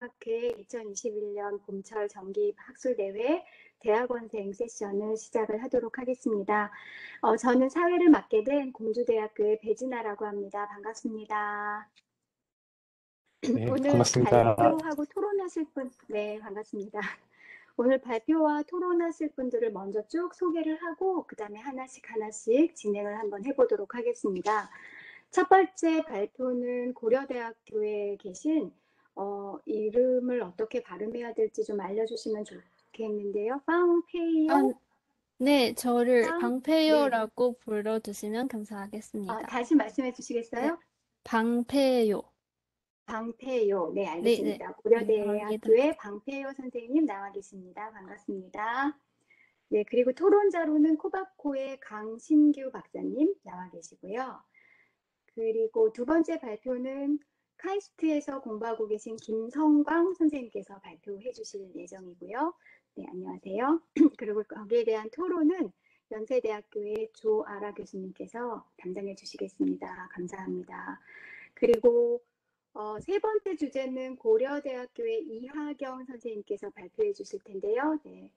대학회 2021년 봄철 정기 학술대회 대학원생 세션을 시작을 하도록 하겠습니다. 저는 사회를 맡게 된 공주대학교의 배진아라고 합니다. 반갑습니다. 네, 오늘 반갑습니다. 발표하고 토론하실 분, 네, 반갑습니다. 오늘 발표와 토론하실 분들을 먼저 쭉 소개를 하고 그 다음에 하나씩 진행을 한번 해보도록 하겠습니다. 첫 번째 발표는 고려대학교에 계신 이름을 어떻게 발음해야 될지 좀 알려주시면 좋겠는데요. 빵페이오? 네, 저를 네. 방페요라고 불러주시면 감사하겠습니다. 다시 말씀해 주시겠어요? 네, 방페요. 방페요. 네, 네, 알겠습니다. 고려대학교의 방페요 선생님 나와 계십니다. 반갑습니다. 네, 그리고 토론자로는 코바코의 강신규 박사님 나와 계시고요. 그리고 두 번째 발표는 카이스트에서 공부하고 계신 김성광 선생님께서 발표해 주실 예정이고요. 네, 안녕하세요. 그리고 거기에 대한 토론은 연세대학교의 조아라 교수님께서 담당해 주시겠습니다. 감사합니다. 그리고 세 번째 주제는 고려대학교의 이하경 선생님께서 발표해 주실 텐데요. 네,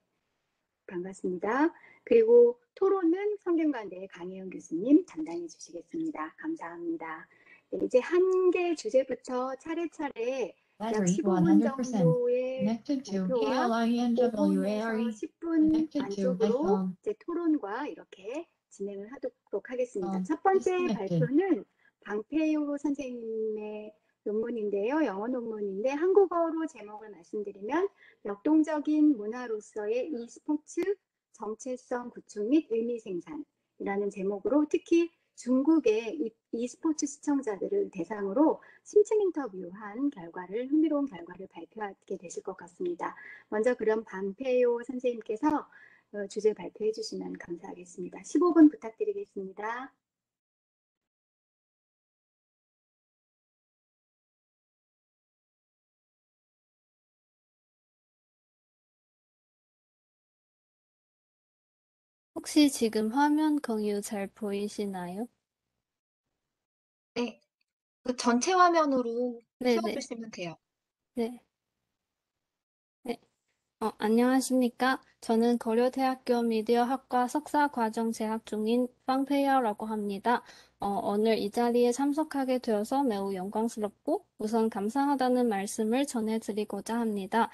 반갑습니다. 그리고 토론은 성균관대의 강혜영 교수님 담당해 주시겠습니다. 감사합니다. 네, 이제 한 개 주제부터 차례차례 약 15분 정도의 발표와 5분에서 10분 안쪽으로 이제 토론과 이렇게 진행을 하도록 하겠습니다. 첫 번째 발표는 방페요 선생님의 논문인데요. 영어 논문인데 한국어로 제목을 말씀드리면 역동적인 문화로서의 e스포츠 정체성 구축 및 의미 생산이라는 제목으로 특히 중국의 e스포츠 시청자들을 대상으로 심층 인터뷰한 결과를 흥미로운 결과를 발표하게 되실 것 같습니다. 먼저 그럼 방페요 선생님께서 주제 발표해 주시면 감사하겠습니다. 15분 부탁드리겠습니다. 혹시 지금 화면 공유 잘 보이시나요? 네, 그 전체 화면으로 네, 키워주시면 돼요. 네. 안녕하십니까. 저는 고려대학교 미디어학과 석사과정 재학 중인 빵페이어라고 합니다. 오늘 이 자리에 참석하게 되어서 매우 영광스럽고 우선 감사하다는 말씀을 전해드리고자 합니다.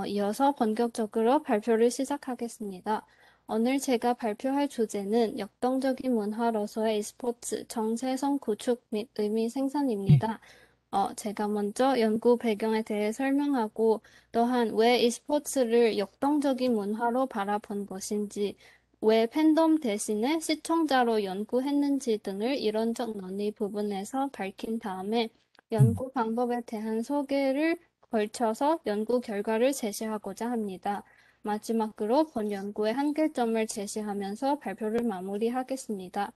이어서 본격적으로 발표를 시작하겠습니다. 오늘 제가 발표할 주제는 역동적인 문화로서의 e스포츠 정체성 구축 및 의미 생산입니다. 제가 먼저 연구 배경에 대해 설명하고 또한 왜 e스포츠를 역동적인 문화로 바라본 것인지, 왜 팬덤 대신에 시청자로 연구했는지 등을 이론적 논의 부분에서 밝힌 다음에 연구 방법에 대한 소개를 걸쳐서 연구 결과를 제시하고자 합니다. 마지막으로 본 연구의 한계점을 제시하면서 발표를 마무리하겠습니다.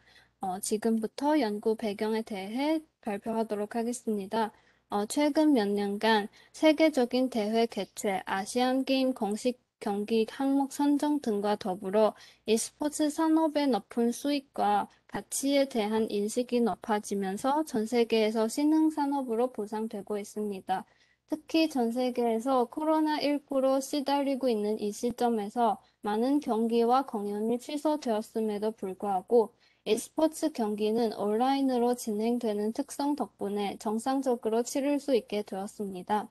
지금부터 연구 배경에 대해 발표하도록 하겠습니다. 최근 몇 년간 세계적인 대회 개최, 아시안 게임 공식 경기 항목 선정 등과 더불어 e스포츠 산업의 높은 수익과 가치에 대한 인식이 높아지면서 전 세계에서 신흥 산업으로 부상되고 있습니다. 특히 전 세계에서 코로나19로 시달리고 있는 이 시점에서 많은 경기와 공연이 취소되었음에도 불구하고 e스포츠 경기는 온라인으로 진행되는 특성 덕분에 정상적으로 치를 수 있게 되었습니다.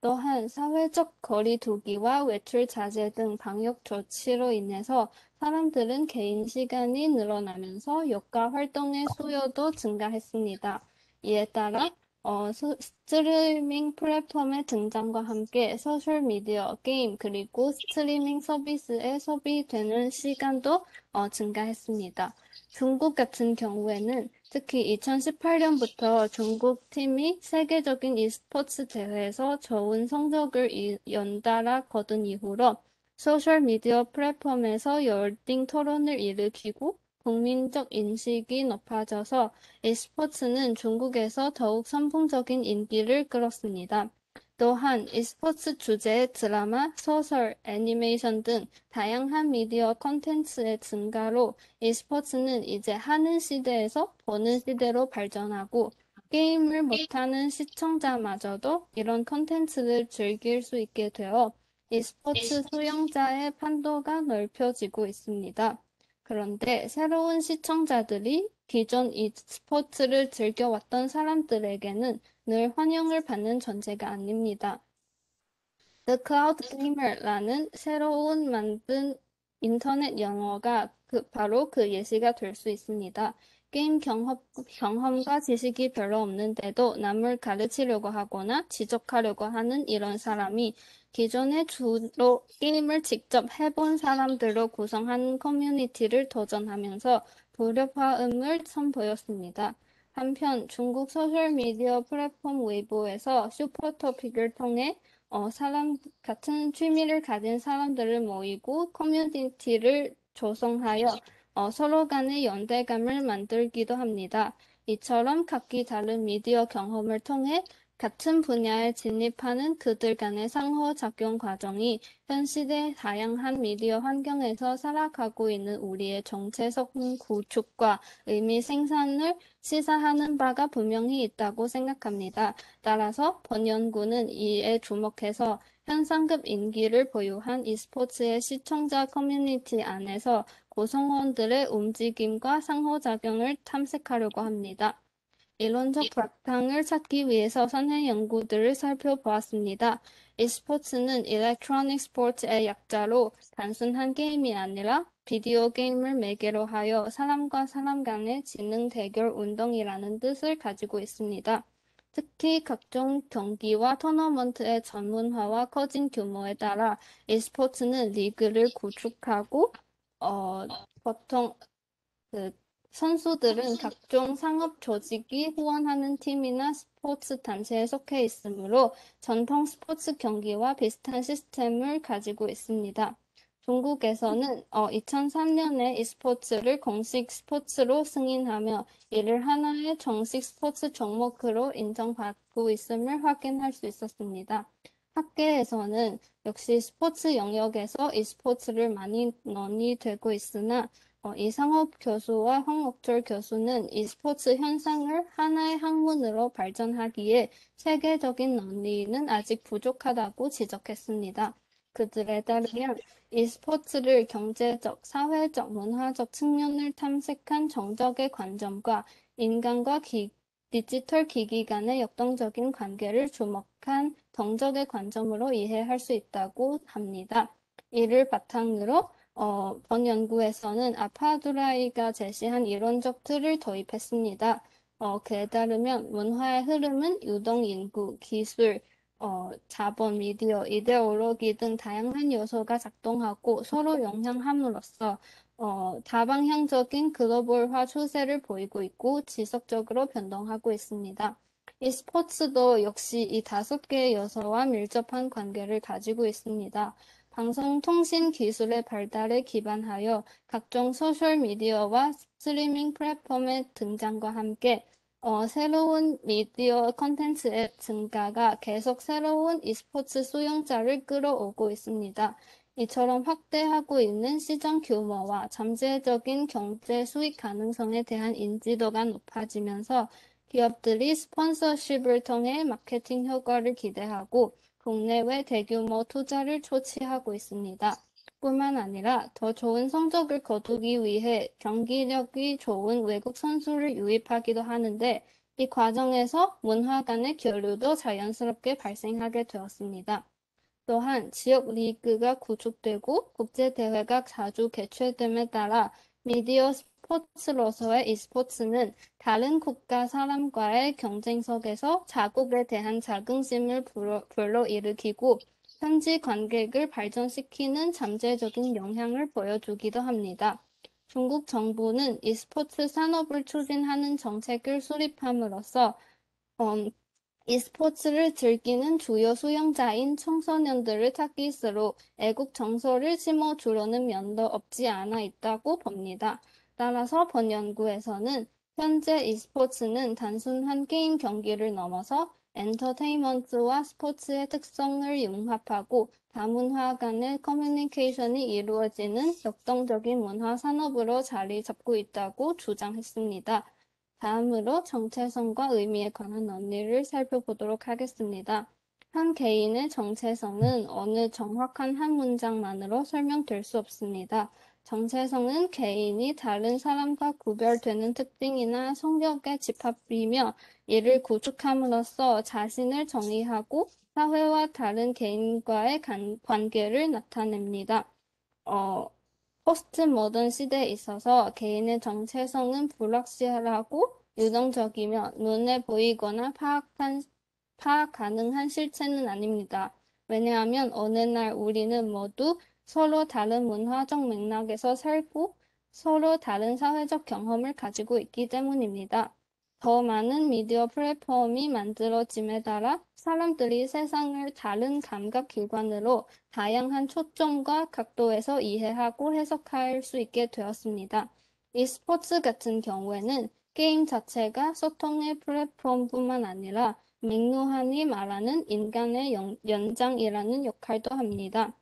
또한 사회적 거리 두기와 외출 자제 등 방역 조치로 인해서 사람들은 개인 시간이 늘어나면서 여가 활동의 수요도 증가했습니다. 이에 따라 스트리밍 플랫폼의 등장과 함께 소셜미디어, 게임, 그리고 스트리밍 서비스에 소비되는 시간도 증가했습니다. 중국 같은 경우에는 특히 2018년부터 중국 팀이 세계적인 e스포츠 대회에서 좋은 성적을 연달아 거둔 이후로 소셜미디어 플랫폼에서 열띤 토론을 일으키고 국민적 인식이 높아져서 e스포츠는 중국에서 더욱 선풍적인 인기를 끌었습니다. 또한 e스포츠 주제의 드라마, 소설, 애니메이션 등 다양한 미디어 콘텐츠의 증가로 e스포츠는 이제 하는 시대에서 보는 시대로 발전하고 게임을 못하는 시청자마저도 이런 콘텐츠를 즐길 수 있게 되어 e스포츠 수용자의 판도가 넓혀지고 있습니다. 그런데 새로운 시청자들이 기존 e스포츠를 즐겨왔던 사람들에게는 늘 환영을 받는 존재가 아닙니다. The Cloud Gamer라는 새로운 만든 인터넷 영어가 바로 그 예시가 될 수 있습니다. 게임 경험과 지식이 별로 없는데도 남을 가르치려고 하거나 지적하려고 하는 이런 사람이 기존에 주로 게임을 직접 해본 사람들로 구성한 커뮤니티를 도전하면서 불협화음을 선보였습니다. 한편 중국 소셜미디어 플랫폼 웨이보에서 슈퍼토픽을 통해 같은 취미를 가진 사람들을 모이고 커뮤니티를 조성하여 서로 간의 연대감을 만들기도 합니다. 이처럼 각기 다른 미디어 경험을 통해 같은 분야에 진입하는 그들 간의 상호작용 과정이 현 시대 다양한 미디어 환경에서 살아가고 있는 우리의 정체성 구축과 의미 생산을 시사하는 바가 분명히 있다고 생각합니다. 따라서 본 연구는 이에 주목해서 현상급 인기를 보유한 e스포츠의 시청자 커뮤니티 안에서 구성원들의 움직임과 상호작용을 탐색하려고 합니다. 이론적 바탕을 찾기 위해서 선행 연구들을 살펴보았습니다. e스포츠는 Electronic Sports의 약자로 단순한 게임이 아니라 비디오 게임을 매개로 하여 사람과 사람 간의 지능 대결 운동이라는 뜻을 가지고 있습니다. 특히 각종 경기와 토너먼트의 전문화와 커진 규모에 따라 e스포츠는 리그를 구축하고 보통 그 선수들은 각종 상업 조직이 후원하는 팀이나 스포츠 단체에 속해 있으므로 전통 스포츠 경기와 비슷한 시스템을 가지고 있습니다. 중국에서는 2003년에 e스포츠를 공식 스포츠로 승인하며 이를 하나의 정식 스포츠 종목으로 인정받고 있음을 확인할 수 있었습니다. 학계에서는 역시 스포츠 영역에서 e스포츠를 많이 논의되고 있으나 이상업 교수와 황옥철 교수는 e스포츠 현상을 하나의 학문으로 발전하기에 세계적인 논의는 아직 부족하다고 지적했습니다. 그들에 따르면 e스포츠를 경제적, 사회적, 문화적 측면을 탐색한 정적의 관점과 인간과 디지털 기기 간의 역동적인 관계를 주목한 정적의 관점으로 이해할 수 있다고 합니다. 이를 바탕으로 본 연구에서는 아파두라이가 제시한 이론적 틀을 도입했습니다. 그에 따르면 문화의 흐름은 유동 인구, 기술, 자본, 미디어, 이데올로기 등 다양한 요소가 작동하고 서로 영향함으로써 다방향적인 글로벌화 추세를 보이고 있고 지속적으로 변동하고 있습니다. e스포츠도 역시 이 5개의 요소와 밀접한 관계를 가지고 있습니다. 방송통신 기술의 발달에 기반하여 각종 소셜미디어와 스트리밍 플랫폼의 등장과 함께 새로운 미디어 콘텐츠의 증가가 계속 새로운 e스포츠 수용자를 끌어오고 있습니다. 이처럼 확대하고 있는 시장 규모와 잠재적인 경제 수익 가능성에 대한 인지도가 높아지면서 기업들이 스폰서십을 통해 마케팅 효과를 기대하고 국내외 대규모 투자를 초치하고 있습니다. 뿐만 아니라 더 좋은 성적을 거두기 위해 경기력이 좋은 외국 선수를 유입하기도 하는데 이 과정에서 문화 간의 교류도 자연스럽게 발생하게 되었습니다. 또한 지역 리그가 구축되고 국제대회가 자주 개최됨에 따라 미디어 스포츠로서의 e스포츠는 다른 국가 사람과의 경쟁 속에서 자국에 대한 자긍심을 불러일으키고 현지 관객을 발전시키는 잠재적인 영향을 보여주기도 합니다. 중국 정부는 e스포츠 산업을 추진하는 정책을 수립함으로써 e스포츠를 즐기는 주요 수용자인 청소년들을 타깃으로 애국 정서를 심어주려는 면도 없지 않아 있다고 봅니다. 따라서 본 연구에서는 현재 e스포츠는 단순한 게임 경기를 넘어서 엔터테인먼트와 스포츠의 특성을 융합하고 다문화 간의 커뮤니케이션이 이루어지는 역동적인 문화 산업으로 자리 잡고 있다고 주장했습니다. 다음으로 정체성과 의미에 관한 논리를 살펴보도록 하겠습니다. 한 개인의 정체성은 어느 정확한 한 문장만으로 설명될 수 없습니다. 정체성은 개인이 다른 사람과 구별되는 특징이나 성격의 집합이며 이를 구축함으로써 자신을 정의하고 사회와 다른 개인과의 관계를 나타냅니다. 포스트 모던 시대에 있어서 개인의 정체성은 불확실하고 유동적이며 눈에 보이거나 파악 가능한 실체는 아닙니다. 왜냐하면 어느 날 우리는 모두 서로 다른 문화적 맥락에서 살고 서로 다른 사회적 경험을 가지고 있기 때문입니다. 더 많은 미디어 플랫폼이 만들어짐에 따라 사람들이 세상을 다른 감각 기관으로 다양한 초점과 각도에서 이해하고 해석할 수 있게 되었습니다. e스포츠 같은 경우에는 게임 자체가 소통의 플랫폼뿐만 아니라 맥루한이 말하는 인간의 연장이라는 역할도 합니다.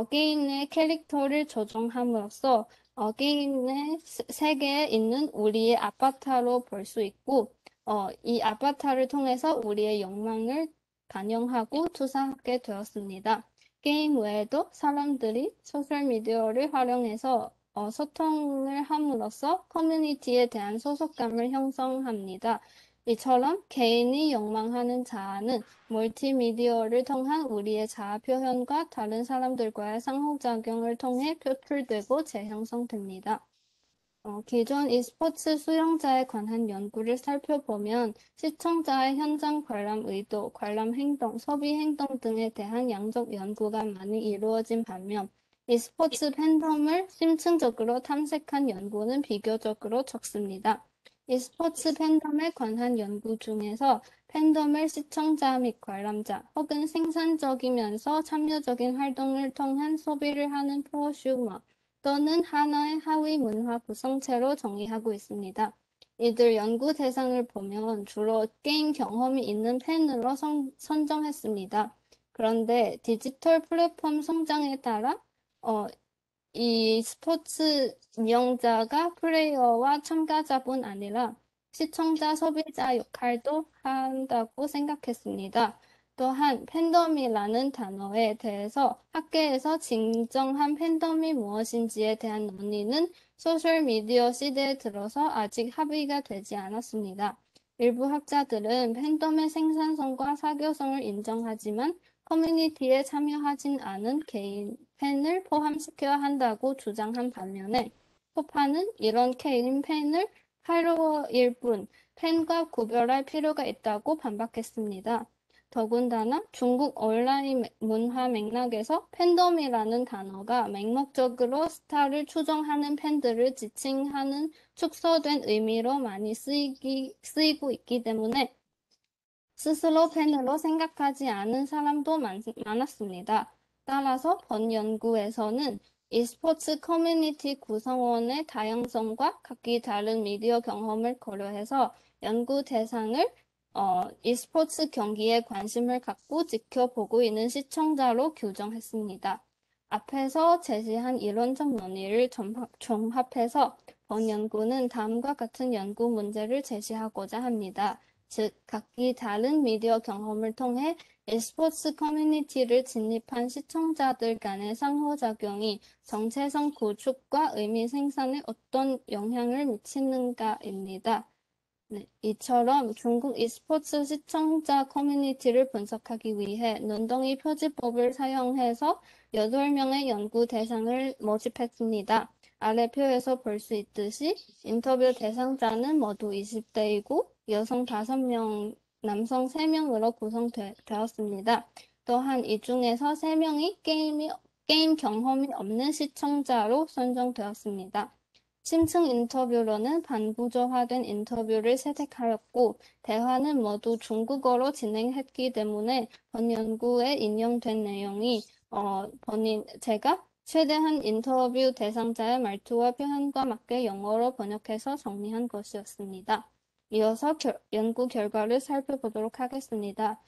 게임의 캐릭터를 조정함으로써 게임의 세계에 있는 우리의 아바타로 볼 수 있고, 이 아바타를 통해서 우리의 욕망을 반영하고 투사하게 되었습니다. 게임 외에도 사람들이 소셜미디어를 활용해서 소통을 함으로써 커뮤니티에 대한 소속감을 형성합니다. 이처럼 개인이 욕망하는 자아는 멀티미디어를 통한 우리의 자아 표현과 다른 사람들과의 상호작용을 통해 표출되고 재형성됩니다. 기존 e스포츠 수영자에 관한 연구를 살펴보면 시청자의 현장 관람 의도, 관람 행동, 소비 행동 등에 대한 양적 연구가 많이 이루어진 반면 e스포츠 팬덤을 심층적으로 탐색한 연구는 비교적으로 적습니다. e스포츠 팬덤에 관한 연구 중에서 팬덤을 시청자 및 관람자 혹은 생산적이면서 참여적인 활동을 통한 소비를 하는 프로슈머 또는 하나의 하위 문화 구성체로 정의하고 있습니다. 이들 연구 대상을 보면 주로 게임 경험이 있는 팬으로 선정했습니다. 그런데 디지털 플랫폼 성장에 따라 이 스포츠 운영자가 플레이어와 참가자뿐 아니라 시청자, 소비자 역할도 한다고 생각했습니다. 또한 팬덤이라는 단어에 대해서 학계에서 진정한 팬덤이 무엇인지에 대한 논의는 소셜미디어 시대에 들어서 아직 합의가 되지 않았습니다. 일부 학자들은 팬덤의 생산성과 사교성을 인정하지만 커뮤니티에 참여하진 않은 개인 팬을 포함시켜야 한다고 주장한 반면에 포파는 이런 개인 팬을 팔로워일 뿐 팬과 구별할 필요가 있다고 반박했습니다. 더군다나 중국 온라인 문화 맥락에서 팬덤이라는 단어가 맹목적으로 스타를 추종하는 팬들을 지칭하는 축소된 의미로 많이 쓰이고 있기 때문에 스스로 팬으로 생각하지 않은 사람도 많았습니다. 따라서 본 연구에서는 e스포츠 커뮤니티 구성원의 다양성과 각기 다른 미디어 경험을 고려해서 연구 대상을 e스포츠 경기에 관심을 갖고 지켜보고 있는 시청자로 규정했습니다. 앞에서 제시한 이론적 논의를 종합해서 본 연구는 다음과 같은 연구 문제를 제시하고자 합니다. 즉, 각기 다른 미디어 경험을 통해 e스포츠 커뮤니티를 진입한 시청자들 간의 상호작용이 정체성 구축과 의미 생산에 어떤 영향을 미치는가입니다. 네, 이처럼 중국 e스포츠 시청자 커뮤니티를 분석하기 위해 눈덩이 표지법을 사용해서 8명의 연구 대상을 모집했습니다. 아래 표에서 볼 수 있듯이 인터뷰 대상자는 모두 20대이고 여성 5명, 남성 3명으로 구성되었습니다. 또한 이 중에서 3명이 게임 경험이 없는 시청자로 선정되었습니다. 심층 인터뷰로는 반구조화된 인터뷰를 채택하였고 대화는 모두 중국어로 진행했기 때문에 본 연구에 인용된 내용이 제가 최대한 인터뷰 대상자의 말투와 표현과 맞게 영어로 번역해서 정리한 것이었습니다. 이어서 연구 결과를 살펴보도록 하겠습니다.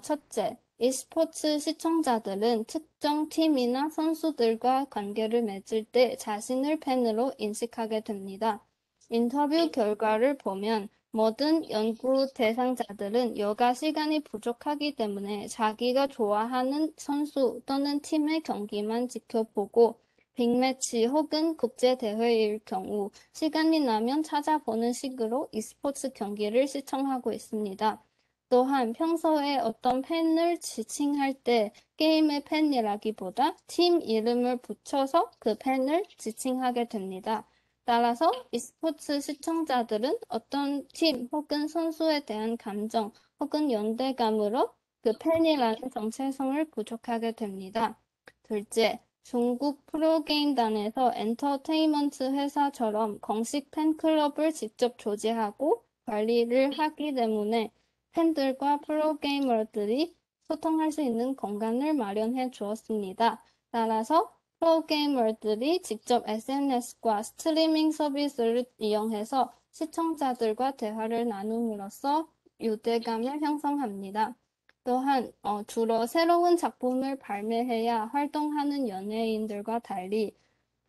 첫째, e스포츠 시청자들은 특정 팀이나 선수들과 관계를 맺을 때 자신을 팬으로 인식하게 됩니다. 인터뷰 결과를 보면 모든 연구 대상자들은 여가 시간이 부족하기 때문에 자기가 좋아하는 선수 또는 팀의 경기만 지켜보고 빅매치 혹은 국제대회일 경우 시간이 나면 찾아보는 식으로 e스포츠 경기를 시청하고 있습니다. 또한 평소에 어떤 팬을 지칭할 때 게임의 팬이라기보다 팀 이름을 붙여서 그 팬을 지칭하게 됩니다. 따라서 e스포츠 시청자들은 어떤 팀 혹은 선수에 대한 감정 혹은 연대감으로 그 팬이라는 정체성을 부족하게 됩니다. 둘째, 중국 프로게임단에서 엔터테인먼트 회사처럼 공식 팬클럽을 직접 조직하고 관리를 하기 때문에 팬들과 프로게이머들이 소통할 수 있는 공간을 마련해 주었습니다. 따라서 프로게이머들이 직접 SNS과 스트리밍 서비스를 이용해서 시청자들과 대화를 나눔으로써 유대감을 형성합니다. 또한 주로 새로운 작품을 발매해야 활동하는 연예인들과 달리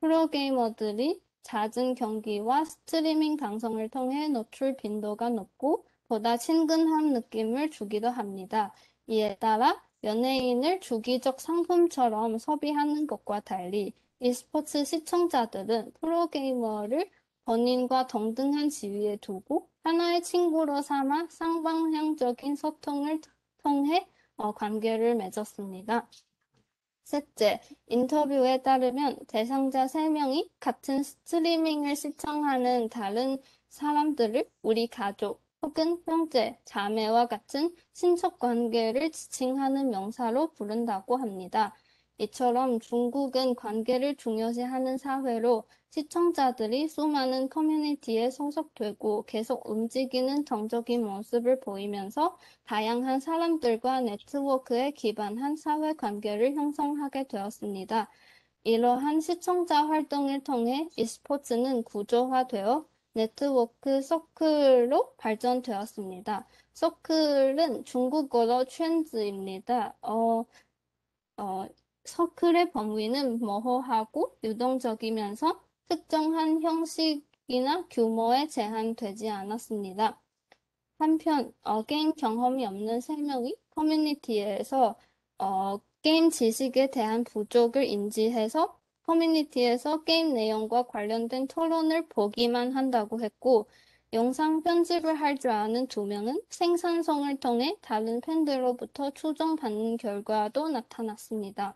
프로게이머들이 잦은 경기와 스트리밍 방송을 통해 노출 빈도가 높고 보다 친근한 느낌을 주기도 합니다. 이에 따라 연예인을 주기적 상품처럼 소비하는 것과 달리 e스포츠 시청자들은 프로게이머를 본인과 동등한 지위에 두고 하나의 친구로 삼아 쌍방향적인 소통을 통해 관계를 맺었습니다. 셋째, 인터뷰에 따르면 대상자 3명이 같은 스트리밍을 시청하는 다른 사람들을 우리 가족 혹은 형제, 자매와 같은 친척 관계를 지칭하는 명사로 부른다고 합니다. 이처럼 중국은 관계를 중요시하는 사회로 시청자들이 수많은 커뮤니티에 소속되고 계속 움직이는 정적인 모습을 보이면서 다양한 사람들과 네트워크에 기반한 사회관계를 형성하게 되었습니다. 이러한 시청자 활동을 통해 e스포츠는 구조화되어 네트워크 서클로 발전되었습니다. 서클은 중국어로圈子입니다. 서클의 범위는 모호하고 유동적이면서 특정한 형식이나 규모에 제한되지 않았습니다. 한편 게임 경험이 없는 3명이 커뮤니티에서 게임 지식에 대한 부족을 인지해서 커뮤니티에서 게임 내용과 관련된 토론을 보기만 한다고 했고 영상 편집을 할 줄 아는 2명은 생산성을 통해 다른 팬들로부터 추종받는 결과도 나타났습니다.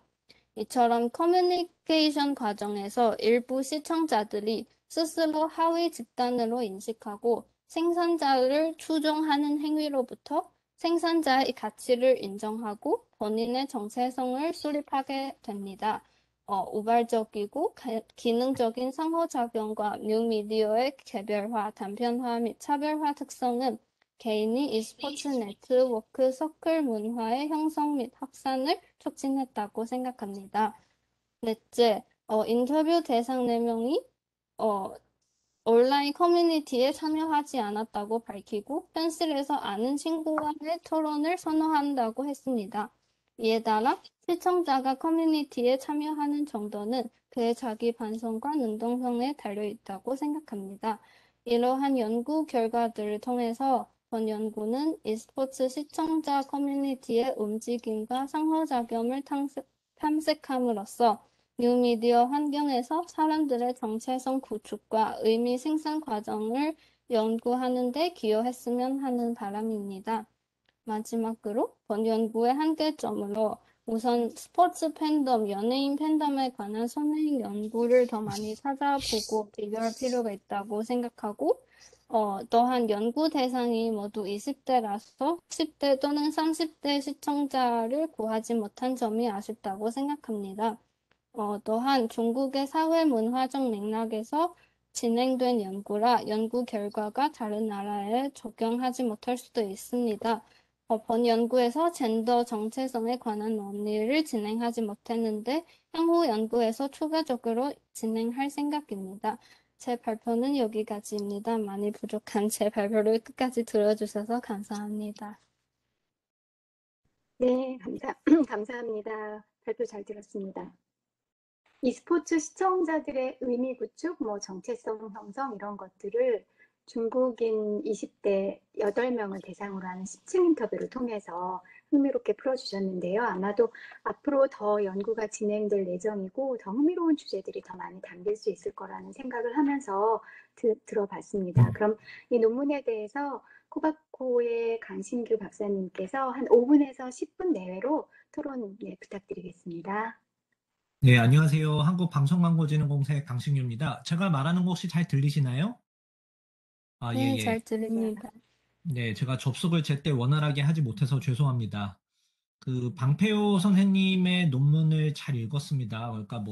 이처럼 커뮤니케이션 과정에서 일부 시청자들이 스스로 하위 집단으로 인식하고 생산자를 추종하는 행위로부터 생산자의 가치를 인정하고 본인의 정체성을 수립하게 됩니다. 우발적이고 기능적인 상호작용과 뉴미디어의 개별화, 단편화 및 차별화 특성은 개인이 e스포츠 네트워크 서클 문화의 형성 및 확산을 촉진했다고 생각합니다. 넷째, 인터뷰 대상 4명이 온라인 커뮤니티에 참여하지 않았다고 밝히고 현실에서 아는 친구와의 토론을 선호한다고 했습니다. 이에 따라 시청자가 커뮤니티에 참여하는 정도는 그의 자기 반성과 능동성에 달려있다고 생각합니다. 이러한 연구 결과들을 통해서 본 연구는 e스포츠 시청자 커뮤니티의 움직임과 상호작용을 탐색함으로써 뉴미디어 환경에서 사람들의 정체성 구축과 의미 생산 과정을 연구하는 데 기여했으면 하는 바람입니다. 마지막으로 본 연구의 한계점으로 우선 스포츠 팬덤, 연예인 팬덤에 관한 선행 연구를 더 많이 찾아보고 비교할 필요가 있다고 생각하고 또한 연구 대상이 모두 20대라서 10대 또는 30대 시청자를 구하지 못한 점이 아쉽다고 생각합니다. 또한 중국의 사회 문화적 맥락에서 진행된 연구라 연구 결과가 다른 나라에 적용하지 못할 수도 있습니다. 본 연구에서 젠더 정체성에 관한 논의를 진행하지 못했는데 향후 연구에서 추가적으로 진행할 생각입니다. 제 발표는 여기까지입니다. 많이 부족한 제 발표를 끝까지 들어주셔서 감사합니다. 네, 감사합니다. 발표 잘 들었습니다. e스포츠 시청자들의 의미 구축, 정체성 형성 이런 것들을 중국인 20대 8명을 대상으로 하는 10층 인터뷰를 통해서 흥미롭게 풀어주셨는데요. 아마도 앞으로 더 연구가 진행될 예정이고 더 흥미로운 주제들이 더 많이 담길 수 있을 거라는 생각을 하면서 들어봤습니다. 그럼 이 논문에 대해서 코바코의 강신규 박사님께서 한 5분에서 10분 내외로 토론 부탁드리겠습니다. 네, 안녕하세요. 한국방송광고진흥공사의 강신규입니다. 제가 말하는 거 혹시 잘 들리시나요? 아, 예, 네, 예. 잘 들립니다. 네, 제가 접속을 제때 원활하게 하지 못해서 죄송합니다. 방패호 선생님의 논문을 잘 읽었습니다. 그러니까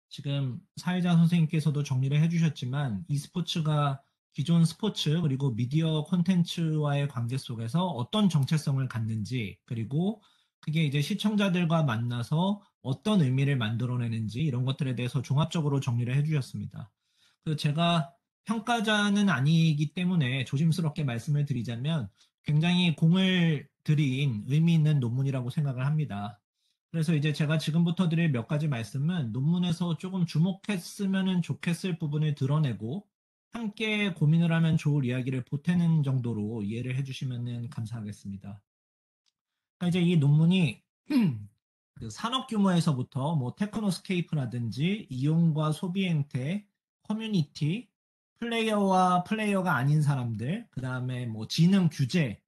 지금 사회자 선생님께서도 정리를 해주셨지만, e스포츠가 기존 스포츠 그리고 미디어 콘텐츠와의 관계 속에서 어떤 정체성을 갖는지, 그리고 그게 이제 시청자들과 만나서 어떤 의미를 만들어내는지 이런 것들에 대해서 종합적으로 정리를 해주셨습니다. 제가 평가자는 아니기 때문에 조심스럽게 말씀을 드리자면 굉장히 공을 들인 의미 있는 논문이라고 생각을 합니다. 그래서 이제 제가 지금부터 드릴 몇 가지 말씀은 논문에서 조금 주목했으면 좋겠을 부분을 드러내고 함께 고민을 하면 좋을 이야기를 보태는 정도로 이해를 해주시면 감사하겠습니다. 그러니까 이제 이 논문이 산업 규모에서부터 테크노스케이프라든지 이용과 소비 행태, 커뮤니티, 플레이어와 플레이어가 아닌 사람들, 그 다음에 지능 규제,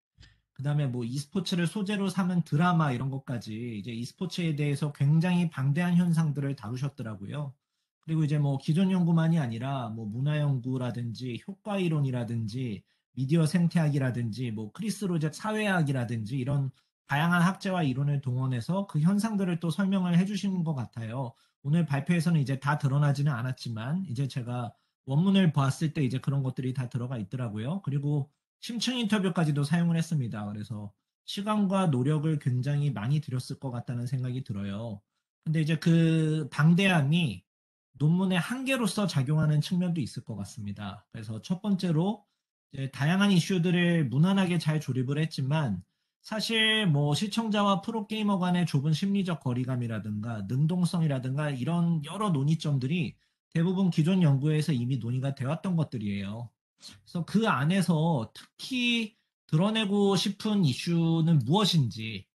그 다음에 e스포츠를 소재로 삼은 드라마 이런 것까지 이제 e스포츠에 대해서 굉장히 방대한 현상들을 다루셨더라고요. 그리고 이제 기존 연구만이 아니라 문화 연구라든지 효과 이론이라든지 미디어 생태학이라든지 크리스 로젯 사회학이라든지 이런 다양한 학제와 이론을 동원해서 그 현상들을 또 설명을 해주신 것 같아요. 오늘 발표에서는 이제 다 드러나지는 않았지만 이제 제가 원문을 봤을 때 이제 그런 것들이 다 들어가 있더라고요. 그리고 심층 인터뷰까지도 사용을 했습니다. 그래서 시간과 노력을 굉장히 많이 들였을 것 같다는 생각이 들어요. 근데 이제 그 방대함이 논문의 한계로서 작용하는 측면도 있을 것 같습니다. 그래서 첫 번째로 이제 다양한 이슈들을 무난하게 잘 조립을 했지만 사실 시청자와 프로게이머 간의 좁은 심리적 거리감이라든가 능동성이라든가 이런 여러 논의점들이 대부분 기존 연구에서 이미 논의가 되었던 것들이에요. 그래서 그 안에서 특히 드러내고 싶은 이슈는 무엇인지,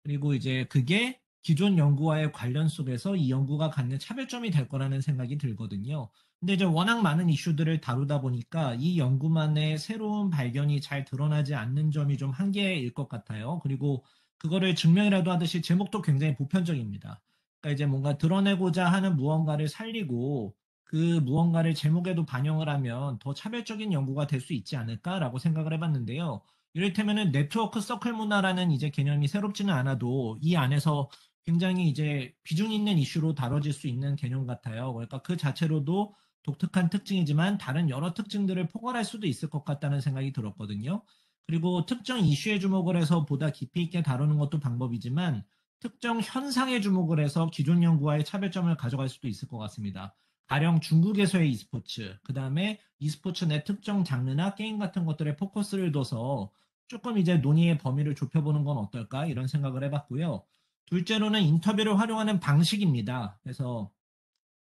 그리고 이제 그게 기존 연구와의 관련 속에서 이 연구가 갖는 차별점이 될 거라는 생각이 들거든요. 근데 이제 워낙 많은 이슈들을 다루다 보니까 이 연구만의 새로운 발견이 잘 드러나지 않는 점이 좀 한계일 것 같아요. 그리고 그거를 증명이라도 하듯이 제목도 굉장히 보편적입니다. 그러니까 이제 뭔가 드러내고자 하는 무언가를 살리고 그 무언가를 제목에도 반영을 하면 더 차별적인 연구가 될 수 있지 않을까라고 생각을 해봤는데요. 이를테면은 네트워크 서클 문화라는 이제 개념이 새롭지는 않아도 이 안에서 굉장히 이제 비중 있는 이슈로 다뤄질 수 있는 개념 같아요. 그러니까 그 자체로도 독특한 특징이지만 다른 여러 특징들을 포괄할 수도 있을 것 같다는 생각이 들었거든요. 그리고 특정 이슈에 주목을 해서 보다 깊이 있게 다루는 것도 방법이지만 특정 현상에 주목을 해서 기존 연구와의 차별점을 가져갈 수도 있을 것 같습니다. 가령 중국에서의 e스포츠, 그 다음에 e스포츠 내 특정 장르나 게임 같은 것들에 포커스를 둬서 조금 이제 논의의 범위를 좁혀보는 건 어떨까 이런 생각을 해봤고요. 둘째로는 인터뷰를 활용하는 방식입니다. 그래서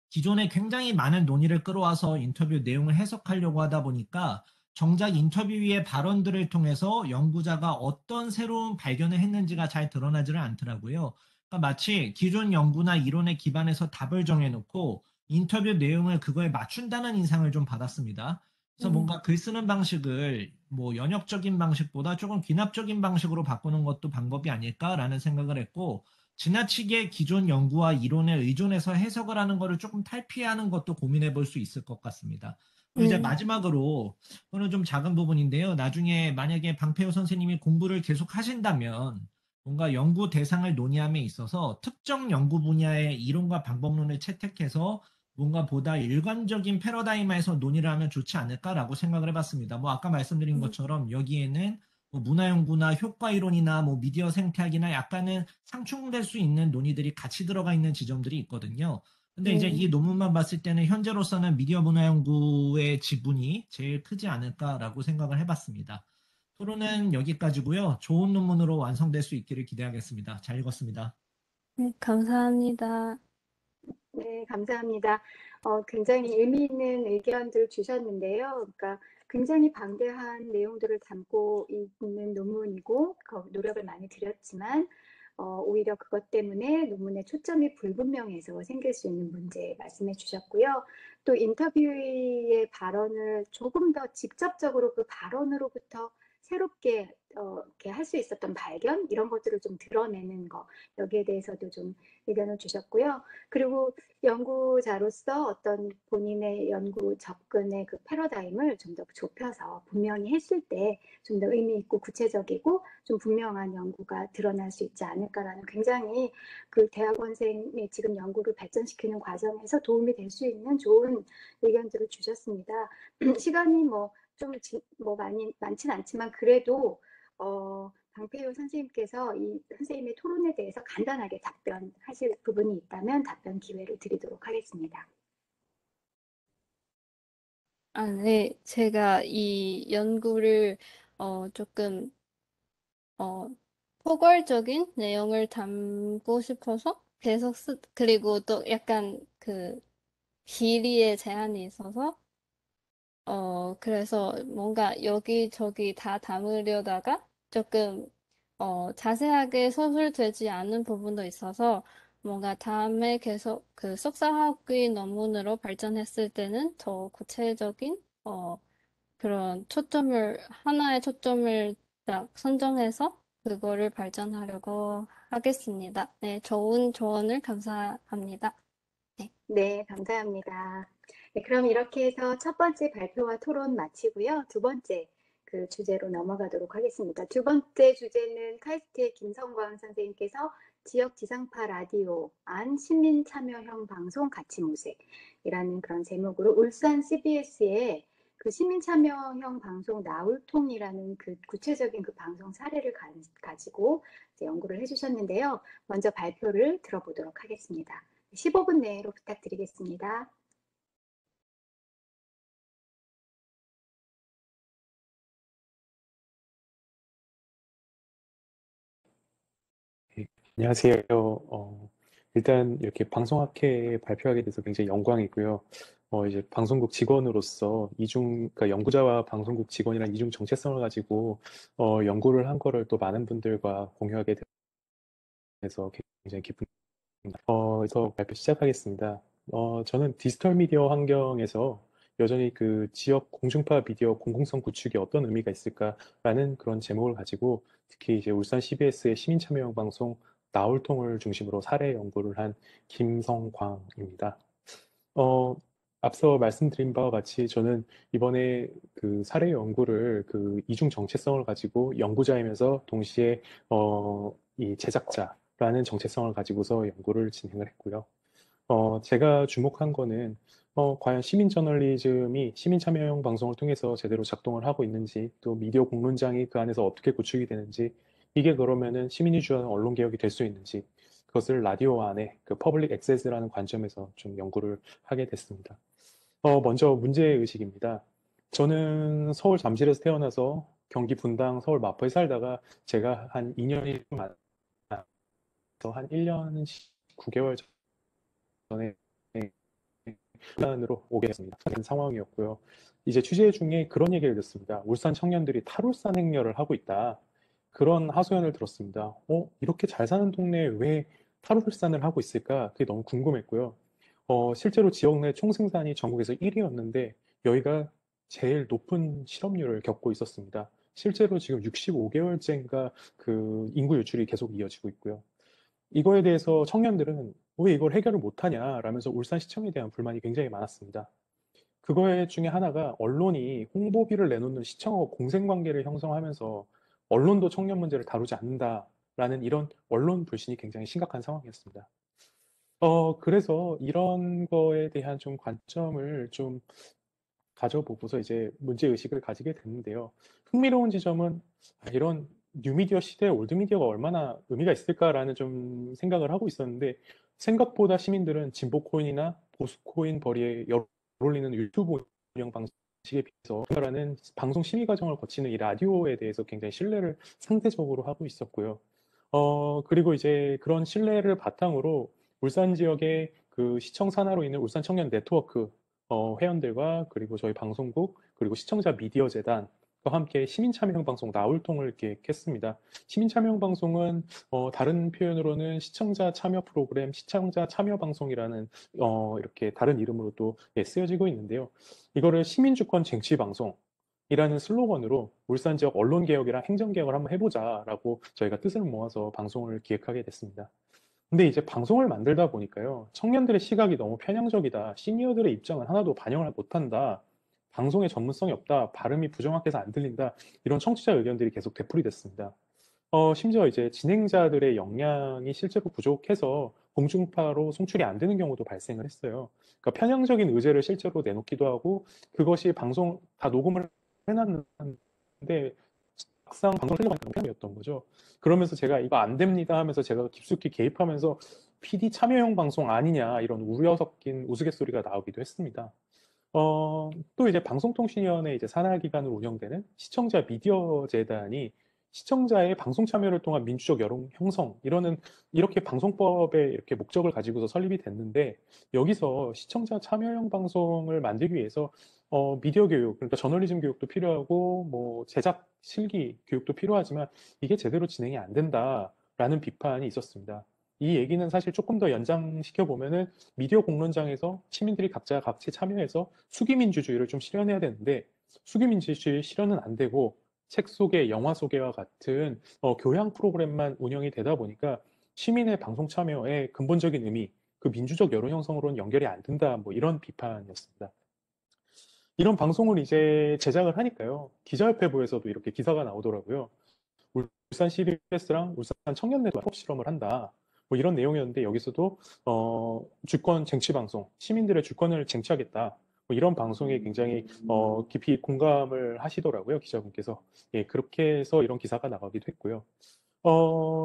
기존에 굉장히 많은 논의를 끌어와서 인터뷰 내용을 해석하려고 하다 보니까 정작 인터뷰 위의 발언들을 통해서 연구자가 어떤 새로운 발견을 했는지가 잘 드러나지를 않더라고요. 그러니까 마치 기존 연구나 이론에 기반해서 답을 정해놓고 인터뷰 내용을 그거에 맞춘다는 인상을 좀 받았습니다. 그래서 뭔가 글 쓰는 방식을 연역적인 방식보다 조금 귀납적인 방식으로 바꾸는 것도 방법이 아닐까라는 생각을 했고, 지나치게 기존 연구와 이론에 의존해서 해석을 하는 것을 조금 탈피하는 것도 고민해 볼 수 있을 것 같습니다. 그럼 이제 마지막으로, 오늘 좀 작은 부분인데요. 나중에 만약에 방패호 선생님이 공부를 계속 하신다면 뭔가 연구 대상을 논의함에 있어서 특정 연구 분야의 이론과 방법론을 채택해서 뭔가 보다 일관적인 패러다임에서 논의를 하면 좋지 않을까라고 생각을 해봤습니다. 아까 말씀드린 것처럼 여기에는 문화연구나 효과 이론이나 미디어 생태학이나 약간은 상충될 수 있는 논의들이 같이 들어가 있는 지점들이 있거든요. 근데 이제 이 논문만 봤을 때는 현재로서는 미디어 문화연구의 지분이 제일 크지 않을까라고 생각을 해봤습니다. 토론은 여기까지고요. 좋은 논문으로 완성될 수 있기를 기대하겠습니다. 잘 읽었습니다. 네, 감사합니다. 네, 감사합니다. 굉장히 의미 있는 의견들 주셨는데요. 그러니까 굉장히 방대한 내용들을 담고 있는 논문이고 노력을 많이 들였지만 오히려 그것 때문에 논문의 초점이 불분명해서 생길 수 있는 문제 말씀해 주셨고요. 또 인터뷰의 발언을 조금 더 직접적으로 그 발언으로부터 새롭게 이렇게 할 수 있었던 발견 이런 것들을 좀 드러내는 거 여기에 대해서도 좀 의견을 주셨고요. 그리고 연구자로서 어떤 본인의 연구 접근의 그 패러다임을 좀 더 좁혀서 분명히 했을 때 좀 더 의미 있고 구체적이고 좀 분명한 연구가 드러날 수 있지 않을까라는 굉장히 그 대학원생의 지금 연구를 발전시키는 과정에서 도움이 될 수 있는 좋은 의견들을 주셨습니다. 시간이 많진 않지만 그래도 방패요 선생님께서 이 선생님의 토론에 대해서 간단하게 답변하실 부분이 있다면 답변 기회를 드리도록 하겠습니다. 네. 제가 이 연구를 조금 포괄적인 내용을 담고 싶어서 그리고 또 약간 그 길이에 제한이 있어서 그래서 뭔가 여기저기 다 담으려다가 조금 자세하게 서술되지 않은 부분도 있어서 뭔가 다음에 계속 그 석사학위 논문으로 발전했을 때는 더 구체적인 그런 하나의 초점을 딱 선정해서 그거를 발전하려고 하겠습니다. 네, 좋은 조언을 감사합니다. 네. 네, 감사합니다. 네, 그럼 이렇게 해서 첫 번째 발표와 토론 마치고요. 두 번째 그 주제로 넘어가도록 하겠습니다. 두 번째 주제는 카이스트의 김성광 선생님께서 지역 지상파 라디오 안 시민 참여형 방송 가치 모색이라는 그런 제목으로 울산 CBS의 그 시민 참여형 방송 나울통이라는 그 구체적인 그 방송 사례를 가지고 이제 연구를 해주셨는데요. 먼저 발표를 들어보도록 하겠습니다. 15분 내로 부탁드리겠습니다. 네, 안녕하세요. 일단 이렇게 방송학회에 발표하게 돼서 굉장히 영광이고요. 이제 방송국 직원으로서 그러니까 연구자와 방송국 직원이랑 이중 정체성을 가지고 연구를 한 거를 또 많은 분들과 공유하게 돼서 굉장히 기쁩니다. 그래서 발표 시작하겠습니다. 저는 디지털 미디어 환경에서 여전히 그 지역 공중파 미디어 공공성 구축에 어떤 의미가 있을까라는 그런 제목을 가지고 특히 이제 울산 CBS의 시민 참여형 방송 나홀통을 중심으로 사례 연구를 한 김성광입니다. 어, 앞서 말씀드린 바와 같이 저는 이번에 그 사례 연구를 그 이중 정체성을 가지고 연구자이면서 동시에 이 제작자라는 정체성을 가지고서 연구를 진행을 했고요. 제가 주목한 거는 과연 시민 저널리즘이 시민 참여형 방송을 통해서 제대로 작동을 하고 있는지, 또 미디어 공론장이 그 안에서 어떻게 구축이 되는지, 이게 그러면은 시민이 주도하는 언론 개혁이 될 수 있는지, 그것을 라디오 안에 그 퍼블릭 액세스라는 관점에서 좀 연구를 하게 됐습니다. 먼저 문제의식입니다. 저는 서울 잠실에서 태어나서 경기 분당 서울 마포에 살다가 제가 한 2년이 많아서 한 1년 9개월 전에 울산으로 오게 됐습니다. 그런 상황이었고요. 이제 취재 중에 그런 얘기를 듣습니다. 울산 청년들이 탈울산 행렬을 하고 있다. 그런 하소연을 들었습니다. 이렇게 잘 사는 동네에 왜 탈울산을 하고 있을까? 그게 너무 궁금했고요. 실제로 지역 내 총생산이 전국에서 1위였는데 여기가 제일 높은 실업률을 겪고 있었습니다. 실제로 지금 65개월째인가 그 인구 유출이 계속 이어지고 있고요. 이거에 대해서 청년들은 왜 이걸 해결을 못하냐 라면서 울산시청에 대한 불만이 굉장히 많았습니다. 그거에 중에 하나가 언론이 홍보비를 내놓는 시청하고 공생관계를 형성하면서 언론도 청년 문제를 다루지 않는다라는 이런 언론 불신이 굉장히 심각한 상황이었습니다. 그래서 이런 거에 대한 좀 관점을 좀 가져보고서 이제 문제의식을 가지게 됐는데요. 흥미로운 지점은 이런 뉴미디어 시대에 올드미디어가 얼마나 의미가 있을까라는 좀 생각을 하고 있었는데 생각보다 시민들은 진보 코인이나 보수 코인 벌이에 열올리는 유튜브 운영 방식에 비해서 라는 방송 심의 과정을 거치는 이 라디오에 대해서 굉장히 신뢰를 상대적으로 하고 있었고요. 그리고 이제 그런 신뢰를 바탕으로 울산 지역의 그 시청 산하로 있는 울산 청년 네트워크 회원들과 그리고 저희 방송국 그리고 시청자 미디어 재단과 함께 시민참여형 방송 나울통을 기획했습니다. 시민참여형 방송은 다른 표현으로는 시청자 참여 프로그램, 시청자 참여 방송이라는 이렇게 다른 이름으로 또 쓰여지고 있는데요. 이거를 시민주권 쟁취 방송이라는 슬로건으로 울산 지역 언론 개혁이랑 행정 개혁을 한번 해보자라고 저희가 뜻을 모아서 방송을 기획하게 됐습니다. 근데 이제 방송을 만들다 보니까요, 청년들의 시각이 너무 편향적이다, 시니어들의 입장은 하나도 반영을 못한다, 방송의 전문성이 없다, 발음이 부정확해서 안 들린다, 이런 청취자 의견들이 계속 되풀이됐습니다. 심지어 이제 진행자들의 역량이 실제로 부족해서 공중파로 송출이 안 되는 경우도 발생을 했어요. 그러니까 편향적인 의제를 실제로 내놓기도 하고, 그것이 방송 다 녹음을 해놨는데 막상 방송 흘러가는 편이었던 거죠. 그러면서 제가 이거 안 됩니다 하면서 제가 깊숙이 개입하면서 PD 참여형 방송 아니냐, 이런 우려 섞인 우스갯소리가 나오기도 했습니다. 또 이제 방송통신위원회 이제 산하 기관으로 운영되는 시청자 미디어 재단이 시청자의 방송 참여를 통한 민주적 여론 형성, 이렇게 방송법에 이렇게 목적을 가지고서 설립이 됐는데, 여기서 시청자 참여형 방송을 만들기 위해서 미디어 교육, 그러니까 저널리즘 교육도 필요하고 뭐 제작 실기 교육도 필요하지만 이게 제대로 진행이 안 된다라는 비판이 있었습니다. 이 얘기는 사실 조금 더 연장시켜 보면은 미디어 공론장에서 시민들이 각자 같이 참여해서 수기민주주의를 좀 실현해야 되는데, 수기민주주의 실현은 안 되고 책 소개, 영화 소개와 같은 교양 프로그램만 운영이 되다 보니까 시민의 방송 참여의 근본적인 의미, 그 민주적 여론 형성으로는 연결이 안 된다, 뭐 이런 비판이었습니다. 이런 방송을 이제 제작을 하니까요, 기자협회부에서도 이렇게 기사가 나오더라고요. 울산 CBS랑 울산 청년내도 합법 실험을 한다, 뭐 이런 내용이었는데, 여기서도 주권 쟁취 방송, 시민들의 주권을 쟁취하겠다, 뭐 이런 방송에 굉장히 깊이 공감을 하시더라고요, 기자분께서. 예, 그렇게 해서 이런 기사가 나가기도 했고요.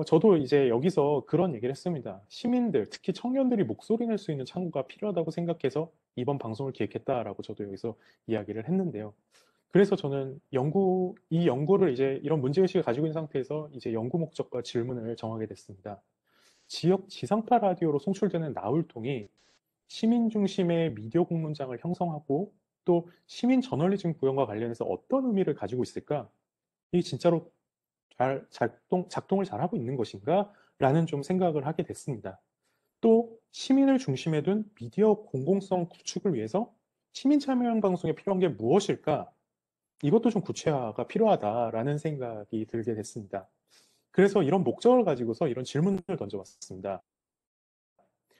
저도 이제 여기서 그런 얘기를 했습니다. 시민들, 특히 청년들이 목소리 낼 수 있는 창구가 필요하다고 생각해서 이번 방송을 기획했다라고 저도 여기서 이야기를 했는데요. 그래서 저는 이 연구를 이제 이런 문제의식을 가지고 있는 상태에서 이제 연구 목적과 질문을 정하게 됐습니다. 지역 지상파 라디오로 송출되는 나울통이 시민 중심의 미디어 공론장을 형성하고 또 시민 저널리즘 구현과 관련해서 어떤 의미를 가지고 있을까? 이게 진짜로 작동을 잘하고 있는 것인가? 라는 좀 생각을 하게 됐습니다. 또 시민을 중심에 둔 미디어 공공성 구축을 위해서 시민 참여형 방송에 필요한 게 무엇일까? 이것도 좀 구체화가 필요하다라는 생각이 들게 됐습니다. 그래서 이런 목적을 가지고서 이런 질문을 던져봤습니다.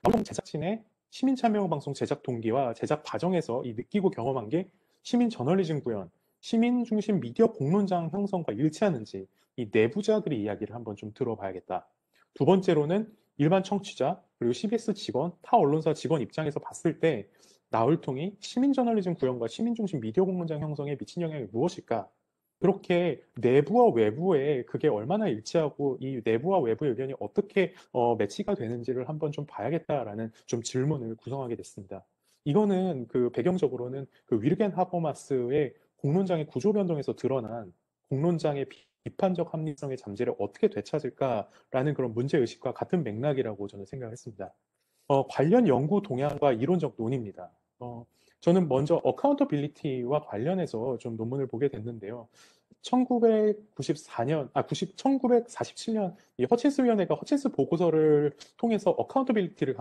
방송 제작진의 시민 참여형 방송 제작 동기와 제작 과정에서 이 느끼고 경험한 게 시민 저널리즘 구현, 시민 중심 미디어 공론장 형성과 일치하는지 이 내부자들의 이야기를 한번 좀 들어봐야겠다. 두 번째로는 일반 청취자, 그리고 CBS 직원, 타 언론사 직원 입장에서 봤을 때 나울통이 시민 저널리즘 구현과 시민 중심 미디어 공론장 형성에 미친 영향이 무엇일까? 그렇게 내부와 외부에 그게 얼마나 일치하고 이 내부와 외부의 의견이 어떻게 매치가 되는지를 한번 좀 봐야겠다라는 좀 질문을 구성하게 됐습니다. 이거는 그 배경적으로는 그 위르겐 하버마스의 공론장의 구조 변동에서 드러난 공론장의 비판적 합리성의 잠재를 어떻게 되찾을까라는 그런 문제의식과 같은 맥락이라고 저는 생각했습니다. 관련 연구 동향과 이론적 논의입니다. 저는 먼저 어카운터빌리티와 관련해서 좀 논문을 보게 됐는데요. 1947년 이 허친스 위원회가 허친스 보고서를 통해서 어카운터빌리티를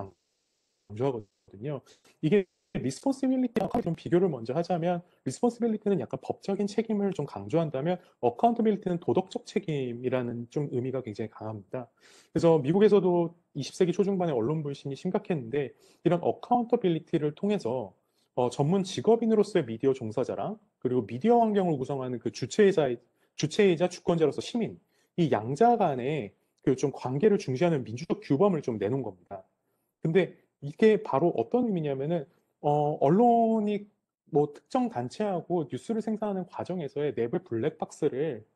강조하거든요. 이게 리스폰시빌리티와 좀 비교를 먼저 하자면, 리스폰시빌리티는 약간 법적인 책임을 좀 강조한다면 어카운터빌리티는 도덕적 책임이라는 좀 의미가 굉장히 강합니다. 그래서 미국에서도 20세기 초중반에 언론 불신이 심각했는데, 이런 어카운터빌리티를 통해서 전문 직업인으로서의 미디어 종사자랑 그리고 미디어 환경을 구성하는 그 주체이자 주권자로서 시민, 이 양자 간의 그 좀 관계를 중시하는 민주적 규범을 좀 내놓은 겁니다. 근데 이게 바로 어떤 의미냐면은 언론이 뭐 특정 단체하고 뉴스를 생산하는 과정에서의 내부 블랙박스를,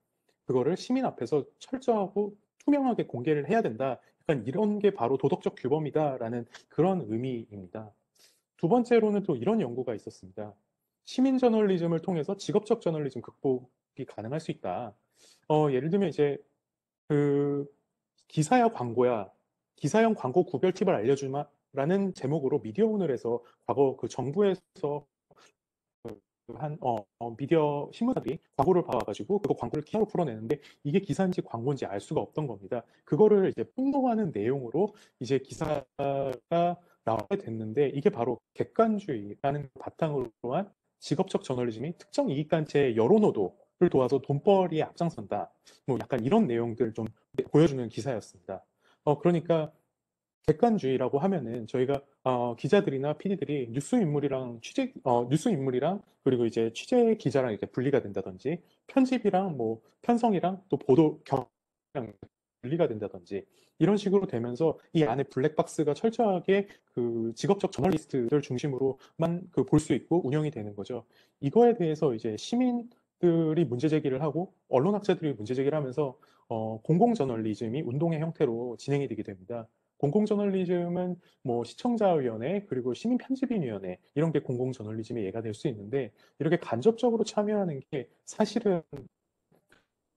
그거를 시민 앞에서 철저하고 투명하게 공개를 해야 된다. 약간 이런 게 바로 도덕적 규범이다라는 그런 의미입니다. 두 번째로는 또 이런 연구가 있었습니다. 시민 저널리즘을 통해서 직업적 저널리즘 극복이 가능할 수 있다. 예를 들면 이제 그 기사야 광고야, 기사형 광고 구별 팁을 알려주마라는 제목으로 미디어 오늘에서 과거 그 정부에서 미디어 신문사들이 광고를 봐가지고 그거 광고를 기사로 풀어내는데 이게 기사인지 광고인지 알 수가 없던 겁니다. 그거를 이제 폭로하는 내용으로 이제 기사가 나오게 됐는데 이게 바로 객관주의라는 바탕으로 한 직업적 저널리즘이 특정 이익단체의 여론호도를 도와서 돈벌이에 앞장선다. 뭐 약간 이런 내용들을 좀 보여주는 기사였습니다. 그러니까 객관주의라고 하면은 저희가 기자들이나 PD들이 뉴스 인물이랑 그리고 이제 취재 기자랑 이렇게 분리가 된다든지 편집이랑 뭐 편성이랑 또 보도 경이랑 분리가 된다든지 이런 식으로 되면서 이 안에 블랙박스가 철저하게 그 직업적 저널리스트들 중심으로만 그 볼 수 있고 운영이 되는 거죠. 이거에 대해서 이제 시민들이 문제 제기를 하고 언론학자들이 문제 제기를 하면서 공공 저널리즘이 운동의 형태로 진행이 되게 됩니다. 공공저널리즘은 뭐 시청자위원회 그리고 시민편집인위원회 이런 게 공공저널리즘의 예가 될 수 있는데 이렇게 간접적으로 참여하는 게 사실은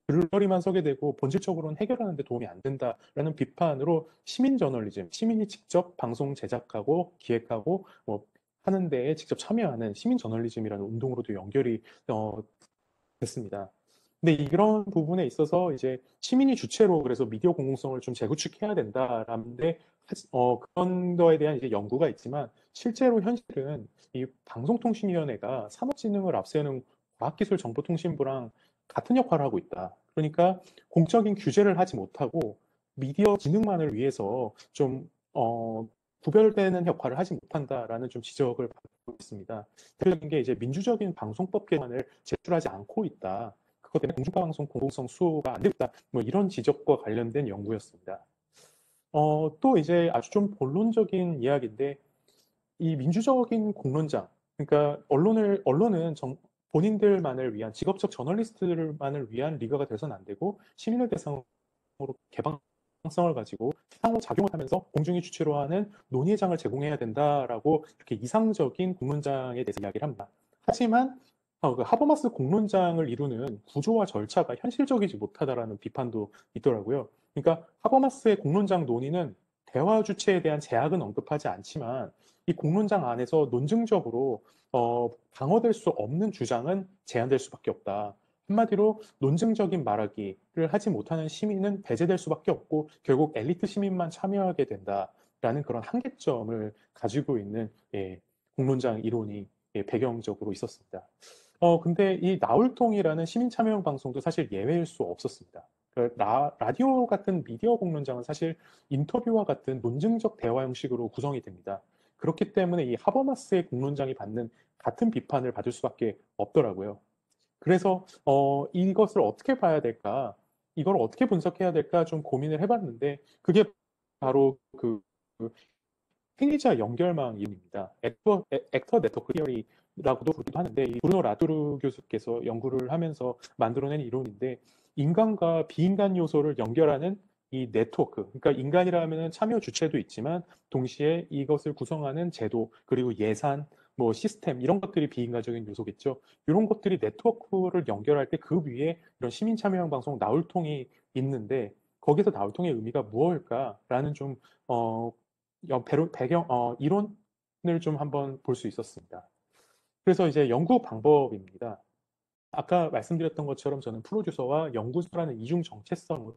글러리만 서게 되고 본질적으로는 해결하는 데 도움이 안 된다라는 비판으로 시민저널리즘, 시민이 직접 방송 제작하고 기획하고 뭐 하는 데에 직접 참여하는 시민저널리즘이라는 운동으로도 연결이 됐습니다. 근데 이런 부분에 있어서 이제 시민이 주체로 그래서 미디어 공공성을 좀 재구축해야 된다라는데 그런 거에 대한 이제 연구가 있지만 실제로 현실은 이 방송통신위원회가 산업진흥을 앞세우는 과학기술정보통신부랑 같은 역할을 하고 있다. 그러니까 공적인 규제를 하지 못하고 미디어 진흥만을 위해서 좀 구별되는 역할을 하지 못한다라는 좀 지적을 받고 있습니다. 대표적인 게 이제 민주적인 방송법 개정안을 제출하지 않고 있다. 그것 때문에 공중방송 공공성 수호가 안 됐다. 뭐 이런 지적과 관련된 연구였습니다. 또 이제 아주 좀 본론적인 이야기인데 이 민주적인 공론장, 그러니까 언론은 본인들만을 위한 직업적 저널리스트들만을 위한 리그가 돼서는 안 되고 시민을 대상으로 개방성을 가지고 상호 작용을 하면서 공중이 주체로 하는 논의의 장을 제공해야 된다라고 이렇게 이상적인 공론장에 대해서 이야기를 합니다. 하지만 그 하버마스 공론장을 이루는 구조와 절차가 현실적이지 못하다라는 비판도 있더라고요. 그러니까 하버마스의 공론장 논의는 대화 주체에 대한 제약은 언급하지 않지만 이 공론장 안에서 논증적으로 방어될 수 없는 주장은 제한될 수밖에 없다. 한마디로 논증적인 말하기를 하지 못하는 시민은 배제될 수밖에 없고 결국 엘리트 시민만 참여하게 된다라는 그런 한계점을 가지고 있는 공론장 이론이 배경적으로 있었습니다. 근데 이 나울통이라는 시민 참여형 방송도 사실 예외일 수 없었습니다. 라디오 같은 미디어 공론장은 사실 인터뷰와 같은 논증적 대화 형식으로 구성이 됩니다. 그렇기 때문에 이 하버마스의 공론장이 받는 같은 비판을 받을 수밖에 없더라고요. 그래서 이것을 어떻게 봐야 될까, 이걸 어떻게 분석해야 될까 좀 고민을 해봤는데 그게 바로 그 행위자 연결망 이론입니다. 액터 네트워크 티어리라고도 부르기도 하는데 이 브루노 라두르 교수께서 연구를 하면서 만들어낸 이론인데 인간과 비인간 요소를 연결하는 이 네트워크, 그러니까 인간이라면 참여 주체도 있지만 동시에 이것을 구성하는 제도 그리고 예산, 뭐 시스템 이런 것들이 비인간적인 요소겠죠. 이런 것들이 네트워크를 연결할 때 그 위에 이런 시민 참여형 방송 나울통이 있는데 거기서 나울통의 의미가 무엇일까라는 좀 이론을 좀 한번 볼 수 있었습니다. 그래서 이제 연구 방법입니다. 아까 말씀드렸던 것처럼 저는 프로듀서와 연구자라는 이중 정체성으로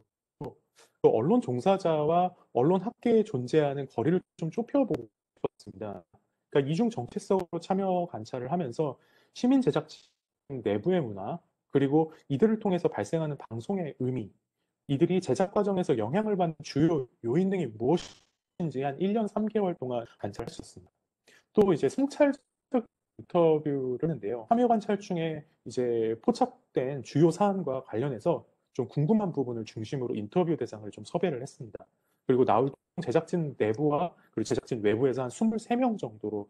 그 언론 종사자와 언론 학계에 존재하는 거리를 좀 좁혀보고 싶었습니다. 그러니까 이중 정체성으로 참여 관찰을 하면서 시민 제작진 내부의 문화, 그리고 이들을 통해서 발생하는 방송의 의미, 이들이 제작 과정에서 영향을 받는 주요 요인 등이 무엇인지 한 1년 3개월 동안 관찰할 수 있습니다. 또 이제 성찰적 인터뷰를 하는데요. 참여 관찰 중에 이제 포착된 주요 사안과 관련해서 좀 궁금한 부분을 중심으로 인터뷰 대상을 좀 섭외를 했습니다. 그리고 나올 제작진 내부와 그리고 제작진 외부에서 한 23명 정도로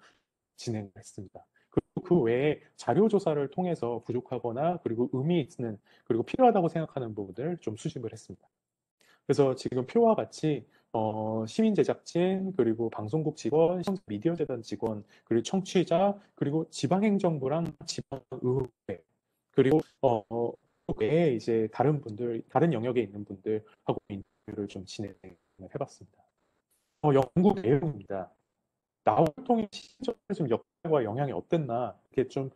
진행을 했습니다. 그리고 그 외에 자료 조사를 통해서 부족하거나 그리고 의미 있는 그리고 필요하다고 생각하는 부분을 좀 수집을 했습니다. 그래서 지금 표와 같이 시민 제작진 그리고 방송국 직원, 미디어 재단 직원 그리고 청취자 그리고 지방행정부랑 지방의회 그리고 또 외에 이제 다른 분들 다른 영역에 있는 분들하고 인터뷰를 좀 진행을 해봤습니다. 연구 내용입니다. 나홀통의 시절 좀 역할과 영향이 어땠나 이렇게 좀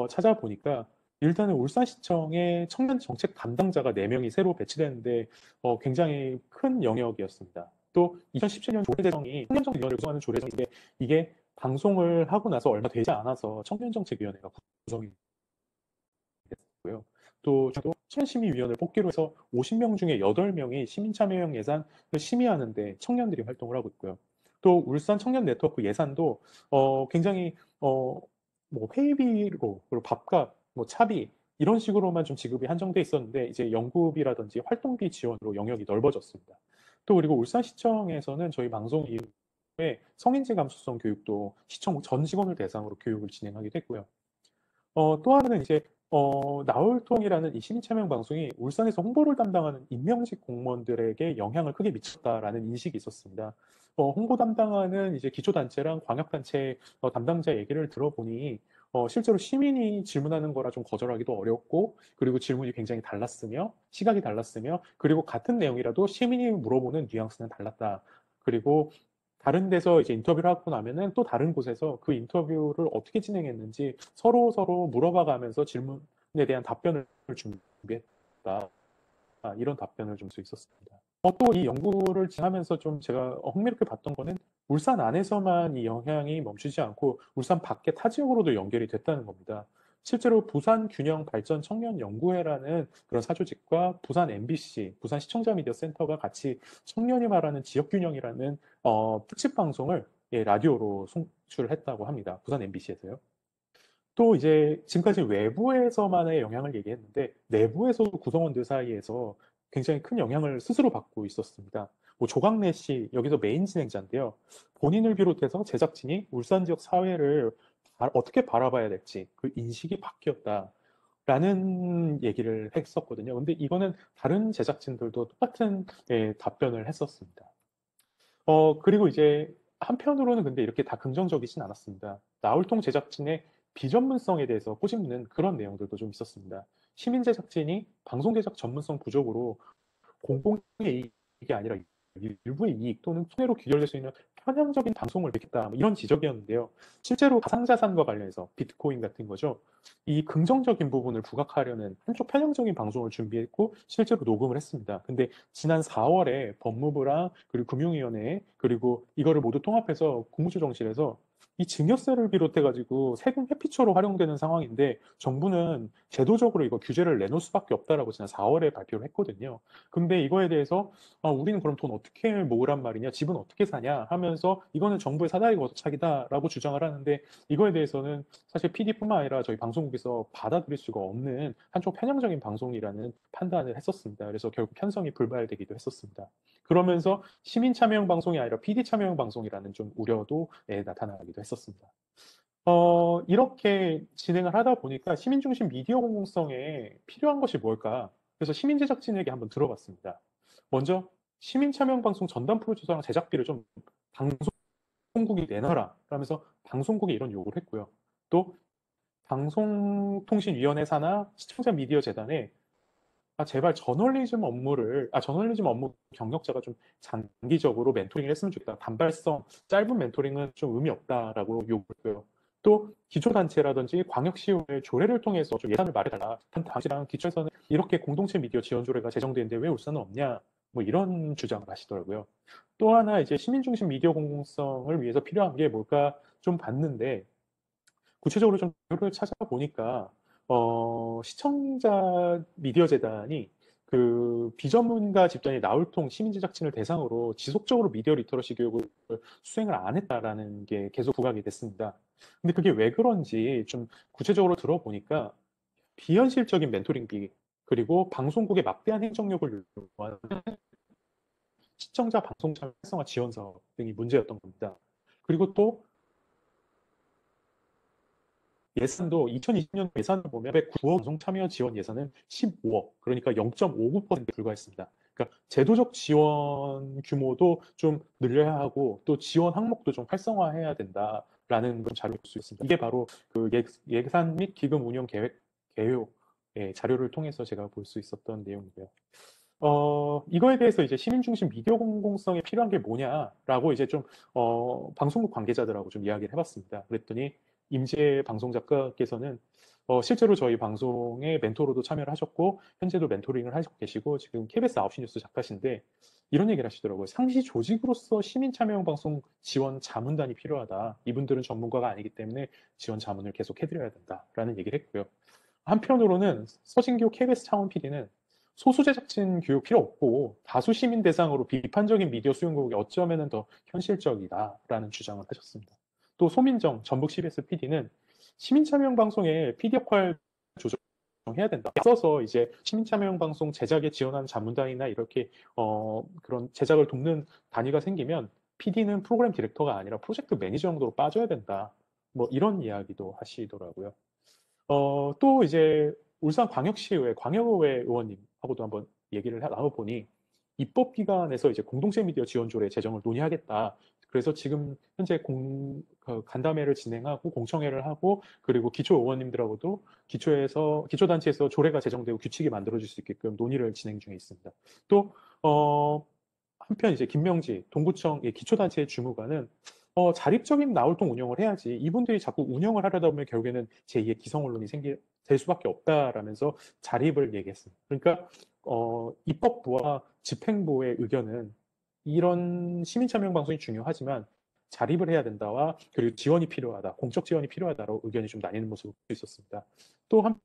찾아보니까 일단은 울산시청의 청년 정책 담당자가 4명이 새로 배치되는데 굉장히 큰 영역이었습니다. 또 2017년 조례정이 청년정책위원회를 구성하는 조례정인데 이게 방송을 하고 나서 얼마 되지 않아서 청년정책위원회가 구성이 됐고요. 또 청년심의위원회를 뽑기로 해서 50명 중에 8명이 시민참여형 예산을 심의하는데 청년들이 활동을 하고 있고요. 또 울산 청년 네트워크 예산도 굉장히 뭐 회의비로 그리고 밥값, 뭐 차비 이런 식으로만 좀 지급이 한정돼 있었는데 이제 연구비라든지 활동비 지원으로 영역이 넓어졌습니다. 또 그리고 울산시청에서는 저희 방송 이후에 성인지 감수성 교육도 시청 전 직원을 대상으로 교육을 진행하기도 했고요. 또 하나는 이제 나홀통이라는 이 시민참여 방송이 울산에서 홍보를 담당하는 임명직 공무원들에게 영향을 크게 미쳤다라는 인식이 있었습니다. 홍보 담당하는 이제 기초단체랑 광역단체 담당자 얘기를 들어보니 실제로 시민이 질문하는 거라 좀 거절하기도 어렵고 그리고 질문이 굉장히 달랐으며 시각이 달랐으며 그리고 같은 내용이라도 시민이 물어보는 뉘앙스는 달랐다. 그리고 다른 데서 이제 인터뷰를 하고 나면은 또 다른 곳에서 그 인터뷰를 어떻게 진행했는지 서로 물어봐 가면서 질문에 대한 답변을 준비했다. 이런 답변을 좀 수 있었습니다. 또 이 연구를 진행하면서 좀 제가 흥미롭게 봤던 거는 울산 안에서만 이 영향이 멈추지 않고 울산 밖의 타 지역으로도 연결이 됐다는 겁니다. 실제로 부산 균형 발전 청년 연구회라는 그런 사조직과 부산 MBC, 부산 시청자 미디어 센터가 같이 청년이 말하는 지역 균형이라는 특집 방송을 라디오로 송출을 했다고 합니다. 부산 MBC에서요. 또 이제 지금까지 외부에서만의 영향을 얘기했는데 내부에서도 구성원들 사이에서 굉장히 큰 영향을 스스로 받고 있었습니다. 뭐 조광래 씨 여기서 메인 진행자인데요. 본인을 비롯해서 제작진이 울산 지역 사회를 어떻게 바라봐야 될지 그 인식이 바뀌었다라는 얘기를 했었거든요. 근데 이거는 다른 제작진들도 똑같은 답변을 했었습니다. 그리고 이제 한편으로는 근데 이렇게 다 긍정적이진 않았습니다. 나홀통 제작진의 비전문성에 대해서 꼬집는 그런 내용들도 좀 있었습니다. 시민 제작진이 방송 제작 전문성 부족으로 공공의 이익이 아니라 일부의 이익 또는 손해로 귀결될 수 있는 편향적인 방송을 냈다 이런 지적이었는데요. 실제로 가상자산과 관련해서 비트코인 같은 거죠. 이 긍정적인 부분을 부각하려는 한쪽 편향적인 방송을 준비했고 실제로 녹음을 했습니다. 근데 지난 4월에 법무부랑 그리고 금융위원회 그리고 이거를 모두 통합해서 국무조정실에서 이 증여세를 비롯해가지고 세금 회피처로 활용되는 상황인데 정부는 제도적으로 이거 규제를 내놓을 수밖에 없다라고 지난 4월에 발표를 했거든요. 근데 이거에 대해서 우리는 그럼 돈 어떻게 모으란 말이냐, 집은 어떻게 사냐 하면서 이거는 정부의 사다리 걷어차기다라고 주장을 하는데 이거에 대해서는 사실 PD뿐만 아니라 저희 방송국에서 받아들일 수가 없는 한쪽 편향적인 방송이라는 판단을 했었습니다. 그래서 결국 편성이 불발되기도 했었습니다. 그러면서 시민 참여형 방송이 아니라 PD 참여형 방송이라는 좀 우려도 나타나기도 했었습니다. 이렇게 진행을 하다 보니까 시민 중심 미디어 공공성에 필요한 것이 뭘까? 그래서 시민 제작진에게 한번 들어봤습니다. 먼저 시민 참여형 방송 전담 프로듀서랑 제작비를 좀 방송국이 내놔라 라면서 방송국이 이런 요구를 했고요. 또 방송통신위원회 산하 시청자 미디어 재단에 제발 저널리즘 업무 경력자가 좀 장기적으로 멘토링을 했으면 좋겠다. 단발성 짧은 멘토링은 좀 의미 없다라고 요구했고요. 또 기초단체라든지 광역시의회 조례를 통해서 좀 예산을 마련해달라. 당시랑 기초에서는 이렇게 공동체 미디어 지원 조례가 제정되는데 왜 울산은 없냐? 뭐 이런 주장을 하시더라고요. 또 하나 이제 시민중심 미디어 공공성을 위해서 필요한 게 뭘까 좀 봤는데 구체적으로 좀 자료를 찾아보니까 시청자 미디어 재단이 그 비전문가 집단이 나홀통 시민 제작진을 대상으로 지속적으로 미디어 리터러시 교육을 수행을 안 했다라는 게 계속 부각이 됐습니다. 근데 그게 왜 그런지 좀 구체적으로 들어보니까 비현실적인 멘토링비 그리고 방송국의 막대한 행정력을 요구하는 시청자 방송 활성화 지원 사업 등이 문제였던 겁니다. 그리고 또 예산도 2020년 예산을 보면 9억 방송 참여 지원 예산은 15억, 그러니까 0.59%에 불과했습니다. 그러니까 제도적 지원 규모도 좀 늘려야 하고 또 지원 항목도 좀 활성화해야 된다라는 걸 자료를 볼 수 있습니다. 이게 바로 그 예산 및 기금 운영 계획 개요 자료를 통해서 제가 볼 수 있었던 내용이고요. 이거에 대해서 이제 시민 중심 미디어 공공성에 필요한 게 뭐냐라고 이제 좀, 방송국 관계자들하고 좀 이야기를 해봤습니다. 그랬더니 임재 방송 작가께서는 실제로 저희 방송에 멘토로도 참여를 하셨고, 현재도 멘토링을 하시고 계시고, 지금 KBS 9시 뉴스 작가신데, 이런 얘기를 하시더라고요. 상시 조직으로서 시민 참여형 방송 지원 자문단이 필요하다. 이분들은 전문가가 아니기 때문에 지원 자문을 계속 해드려야 된다라는 얘기를 했고요. 한편으로는 서진교 KBS 차원 PD는 소수 제작진 교육 필요 없고 다수 시민 대상으로 비판적인 미디어 수용국이 어쩌면 더 현실적이다라는 주장을 하셨습니다. 또 소민정 전북 CBS PD는 시민 참여형 방송에 PD 역할 조정해야 된다. 앞서서 이제 시민 참여형 방송 제작에 지원하는 자문단이나 이렇게 그런 제작을 돕는 단위가 생기면 PD는 프로그램 디렉터가 아니라 프로젝트 매니저 정도로 빠져야 된다. 뭐 이런 이야기도 하시더라고요. 또 이제 울산광역시의회 광역의회 의원님하고도 한번 얘기를 나눠보니 입법기관에서 이제 공동체 미디어 지원조례 제정을 논의하겠다. 그래서 지금 현재 간담회를 진행하고 공청회를 하고 그리고 기초 의원님들하고도 기초단체에서 조례가 제정되고 규칙이 만들어질 수 있게끔 논의를 진행 중에 있습니다. 또 한편 이제 김명지 동구청 기초단체의 주무관은 자립적인 나홀통 운영을 해야지 이분들이 자꾸 운영을 하려다 보면 결국에는 제2의 기성 언론이 될 수밖에 없다라면서 자립을 얘기했습니다. 그러니까 입법부와 집행부의 의견은 이런 시민 참여 방송이 중요하지만 자립을 해야 된다와 그리고 지원이 필요하다, 공적 지원이 필요하다로 의견이 좀 나뉘는 모습을 볼 수 있었습니다. 또 한편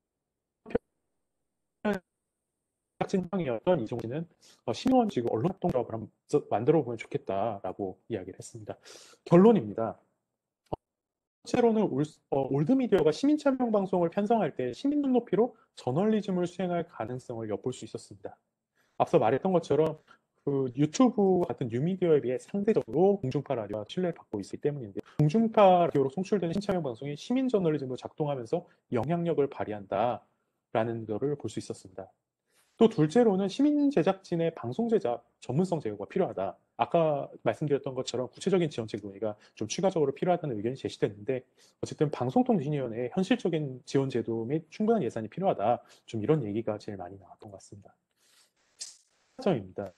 제작진이었던 이종진은 신의원 지금 언론활동조합을 한번 만들어 보면 좋겠다라고 이야기를 했습니다. 결론입니다. 실제로는 올드미디어가 시민 참여 방송을 편성할 때 시민 눈높이로 저널리즘을 수행할 가능성을 엿볼 수 있었습니다. 앞서 말했던 것처럼 그 유튜브 같은 뉴미디어에 비해 상대적으로 공중파 라디오가 신뢰를 받고 있기 때문인데 공중파 라디오로 송출되는 신참여 방송이 시민 저널리즘으로 작동하면서 영향력을 발휘한다라는 것을 볼 수 있었습니다. 또 둘째로는 시민 제작진의 방송 제작 전문성 제고가 필요하다. 아까 말씀드렸던 것처럼 구체적인 지원책 논의가 좀 추가적으로 필요하다는 의견이 제시됐는데 어쨌든 방송통신위원회의 현실적인 지원 제도 및 충분한 예산이 필요하다. 좀 이런 얘기가 제일 많이 나왔던 것 같습니다. 점입니다.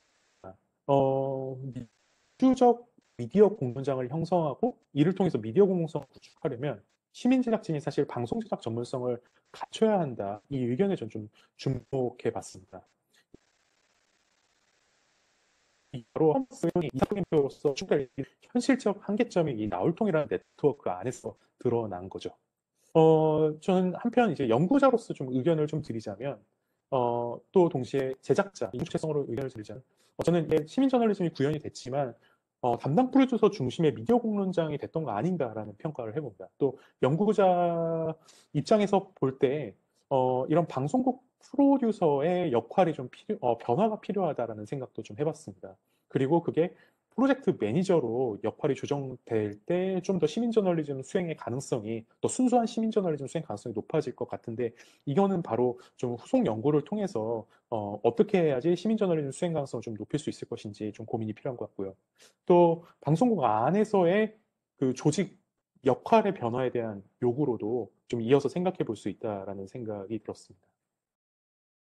민주적 미디어 공론장을 형성하고 이를 통해서 미디어 공공성을 구축하려면 시민 제작진이 사실 방송 제작 전문성을 갖춰야 한다. 이 의견에 전 좀 주목해 봤습니다. 바로 험스이 이사표로서 추가할 현실적 한계점이 이 나울통이라는 네트워크 안에서 드러난 거죠. 저는 한편 이제 연구자로서 좀 의견을 좀 드리자면, 또 동시에 제작자, 인주체성으로 의견을 드리자면, 저는 이게 시민 저널리즘이 구현이 됐지만, 담당 프로듀서 중심의 미디어 공론장이 됐던 거 아닌가라는 평가를 해봅니다. 또 연구자 입장에서 볼 때, 이런 방송국 프로듀서의 역할이 좀 변화가 필요하다라는 생각도 좀 해봤습니다. 그리고 그게 프로젝트 매니저로 역할이 조정될 때 좀 더 시민 저널리즘 수행의 가능성이 또 순수한 시민 저널리즘 수행 가능성이 높아질 것 같은데 이거는 바로 좀 후속 연구를 통해서 어떻게 해야지 시민 저널리즘 수행 가능성을 좀 높일 수 있을 것인지 좀 고민이 필요한 것 같고요. 또 방송국 안에서의 그 조직 역할의 변화에 대한 요구로도 좀 이어서 생각해 볼 수 있다라는 생각이 들었습니다.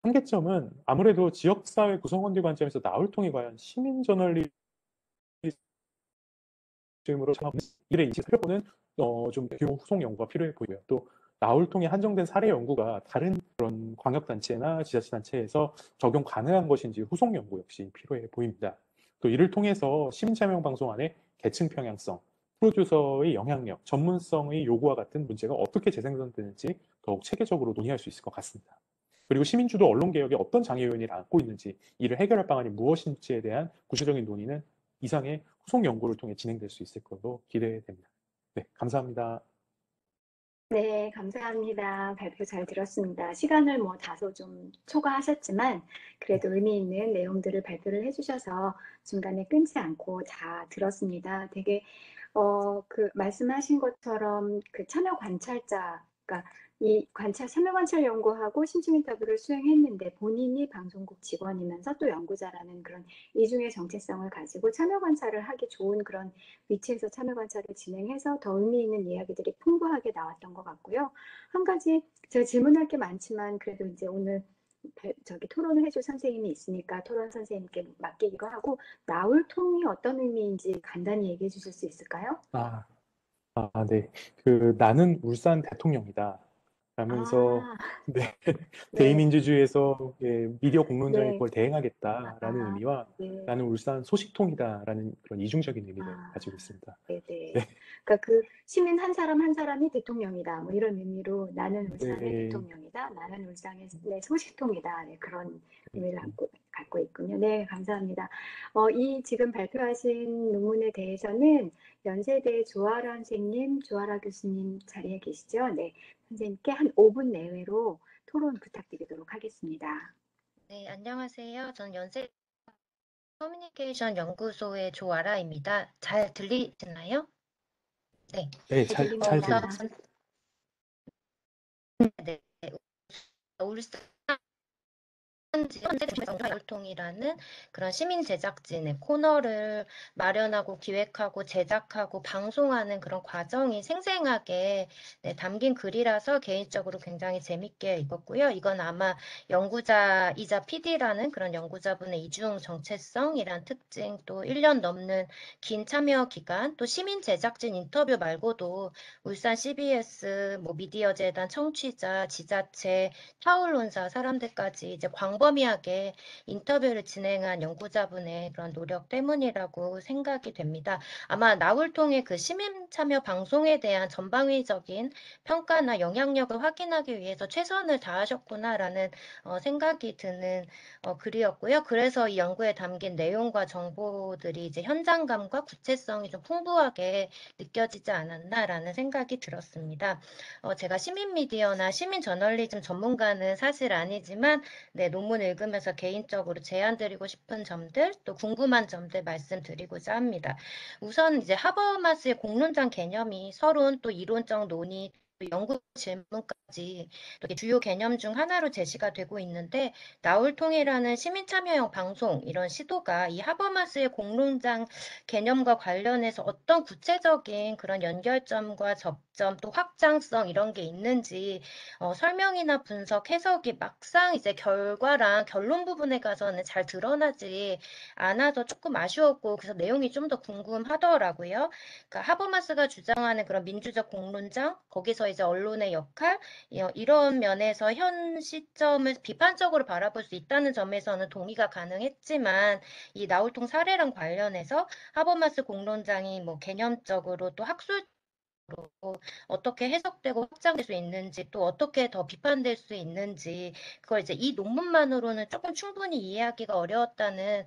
한계점은 아무래도 지역사회 구성원들 관점에서 나울통이 과연 시민 저널리즘으로 이를 인식하려고는 좀 규모 후속 연구가 필요해 보이고요. 또 나울통의 한정된 사례 연구가 다른 그런 광역단체나 지자체단체에서 적용 가능한 것인지 후속 연구 역시 필요해 보입니다. 또 이를 통해서 시민참여 방송 안에 계층 평양성, 프로듀서의 영향력, 전문성의 요구와 같은 문제가 어떻게 재생산되는지 더욱 체계적으로 논의할 수 있을 것 같습니다. 그리고 시민주도 언론개혁에 어떤 장애 요인을 안고 있는지, 이를 해결할 방안이 무엇인지에 대한 구체적인 논의는 이상의 후속 연구를 통해 진행될 수 있을 것으로 기대됩니다. 네, 감사합니다. 네, 감사합니다. 발표 잘 들었습니다. 시간을 뭐 다소 좀 초과하셨지만 그래도 의미 있는 내용들을 발표를 해주셔서 중간에 끊지 않고 다 들었습니다. 되게 그 말씀하신 것처럼 그 참여 관찰자가 이 참여 관찰 연구하고 심층 인터뷰를 수행했는데 본인이 방송국 직원이면서 또 연구자라는 그런 이중의 정체성을 가지고 참여 관찰을 하기 좋은 그런 위치에서 참여 관찰을 진행해서 더 의미 있는 이야기들이 풍부하게 나왔던 것 같고요. 한 가지 제가 질문할 게 많지만 그래도 이제 오늘 저기 토론을 해줄 선생님이 있으니까 토론 선생님께 맡기기도 하고 나울통이 어떤 의미인지 간단히 얘기해 주실 수 있을까요? 아, 네. 나는 울산 대통령이다. 라면서, 아, 네. 네, 대의민주주의에서 미디어 공론장에 네, 그걸 대행하겠다라는 아, 의미와 네, 나는 울산 소식통이다라는 그런 이중적인 의미를 아, 가지고 있습니다. 네네. 네. 그러니까 그 시민 한 사람 한 사람이 대통령이다. 뭐 이런 의미로 나는 울산의 네. 대통령이다. 나는 울산의 내 소식통이다. 네, 그런 의미를 네. 갖고 있군요. 네, 감사합니다. 이 지금 발표하신 논문에 대해서는 연세대 조아라 선생님, 조아라 교수님 자리에 계시죠? 네, 선생님께 한 5분 내외로 토론 부탁드리도록 하겠습니다. 네, 안녕하세요. 저는 연세 커뮤니케이션 연구소의 조아라입니다. 잘 들리시나요? 네. 네, 잘 잘 들립니다. 들립니다. 네. 울산 나울통이라는 그런 시민 제작진의 코너를 마련하고 기획하고 제작하고 방송하는 그런 과정이 생생하게 담긴 글이라서 개인적으로 굉장히 재밌게 읽었고요. 이건 아마 연구자이자 PD라는 그런 연구자분의 이중 정체성이란 특징, 또 1년 넘는 긴 참여 기간, 또 시민 제작진 인터뷰 말고도 울산 CBS, 미디어재단 청취자, 지자체, 타울론사 사람들까지 이제 광범위하게 인터뷰를 진행한 연구자분의 그런 노력 때문이라고 생각이 됩니다. 아마 나울통의 그 시민 참여 방송에 대한 전방위적인 평가나 영향력을 확인하기 위해서 최선을 다하셨구나라는 생각이 드는 글이었고요. 그래서 이 연구에 담긴 내용과 정보들이 이제 현장감과 구체성이 좀 풍부하게 느껴지지 않았나라는 생각이 들었습니다. 제가 시민 미디어나 시민 저널리즘 전문가는 사실 아니지만 논문 읽으면서 개인적으로 제안드리고 싶은 점들 또 궁금한 점들 말씀드리고자 합니다. 우선 이제 하버마스의 공론장 개념이 서론 또 이론적 논의 또 연구 질문까지 이렇게 주요 개념 중 하나로 제시가 되고 있는데 나울통이라는 시민 참여형 방송 이런 시도가 이 하버마스의 공론장 개념과 관련해서 어떤 구체적인 그런 연결점과 접점 또 확장성 이런 게 있는지 설명이나 분석, 해석이 막상 이제 결과랑 결론 부분에 가서는 잘 드러나지 않아서 조금 아쉬웠고 그래서 내용이 좀 더 궁금하더라고요. 그러니까 하버마스가 주장하는 그런 민주적 공론장, 거기서 이제 언론의 역할 이런 면에서 현 시점을 비판적으로 바라볼 수 있다는 점에서는 동의가 가능했지만 이 나울통 사례랑 관련해서 하버마스 공론장이 개념적으로 또 학술적으로 어떻게 해석되고 확장될 수 있는지 또 어떻게 더 비판될 수 있는지 그걸 이제 이 논문만으로는 조금 충분히 이해하기가 어려웠다는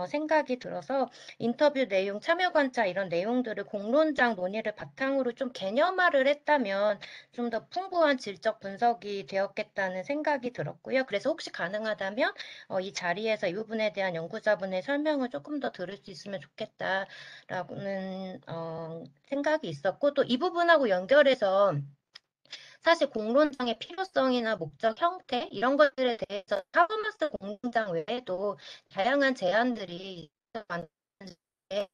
생각이 들어서 인터뷰 내용, 참여 관찰 이런 내용들을 공론장 논의를 바탕으로 좀 개념화를 했다면 좀 더 풍부한 질적 분석이 되었겠다는 생각이 들었고요. 그래서 혹시 가능하다면 이 자리에서 이 부분에 대한 연구자분의 설명을 조금 더 들을 수 있으면 좋겠다라는 생각이 있었고 또 이 부분하고 연결해서 사실 공론장의 필요성이나 목적, 형태 이런 것들에 대해서 하버마스 공론장 외에도 다양한 제안들이 많은데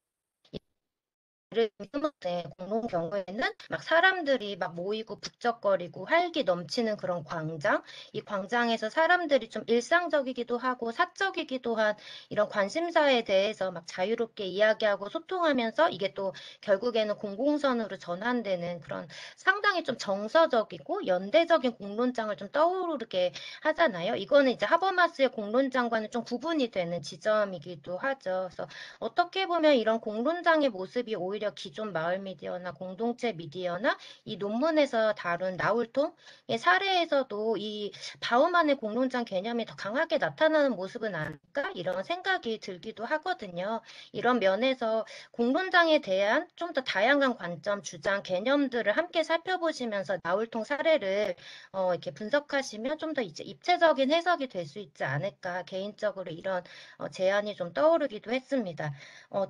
예를 들면 공론 경우에는 막 사람들이 막 모이고 북적거리고 활기 넘치는 그런 광장, 이 광장에서 사람들이 좀 일상적이기도 하고 사적이기도 한 이런 관심사에 대해서 막 자유롭게 이야기하고 소통하면서 이게 또 결국에는 공공선으로 전환되는 그런 상당히 좀 정서적이고 연대적인 공론장을 좀 떠오르게 하잖아요. 이거는 이제 하버마스의 공론장과는 좀 구분이 되는 지점이기도 하죠. 그래서 어떻게 보면 이런 공론장의 모습이 오히려 기존 마을 미디어나 공동체 미디어나 이 논문에서 다룬 나울통의 사례에서도 이 바우만의 공론장 개념이 더 강하게 나타나는 모습은 아닐까 이런 생각이 들기도 하거든요. 이런 면에서 공론장에 대한 좀 더 다양한 관점, 주장, 개념들을 함께 살펴보시면서 나울통 사례를 이렇게 분석하시면 좀 더 이제 입체적인 해석이 될 수 있지 않을까 개인적으로 이런 제안이 좀 떠오르기도 했습니다.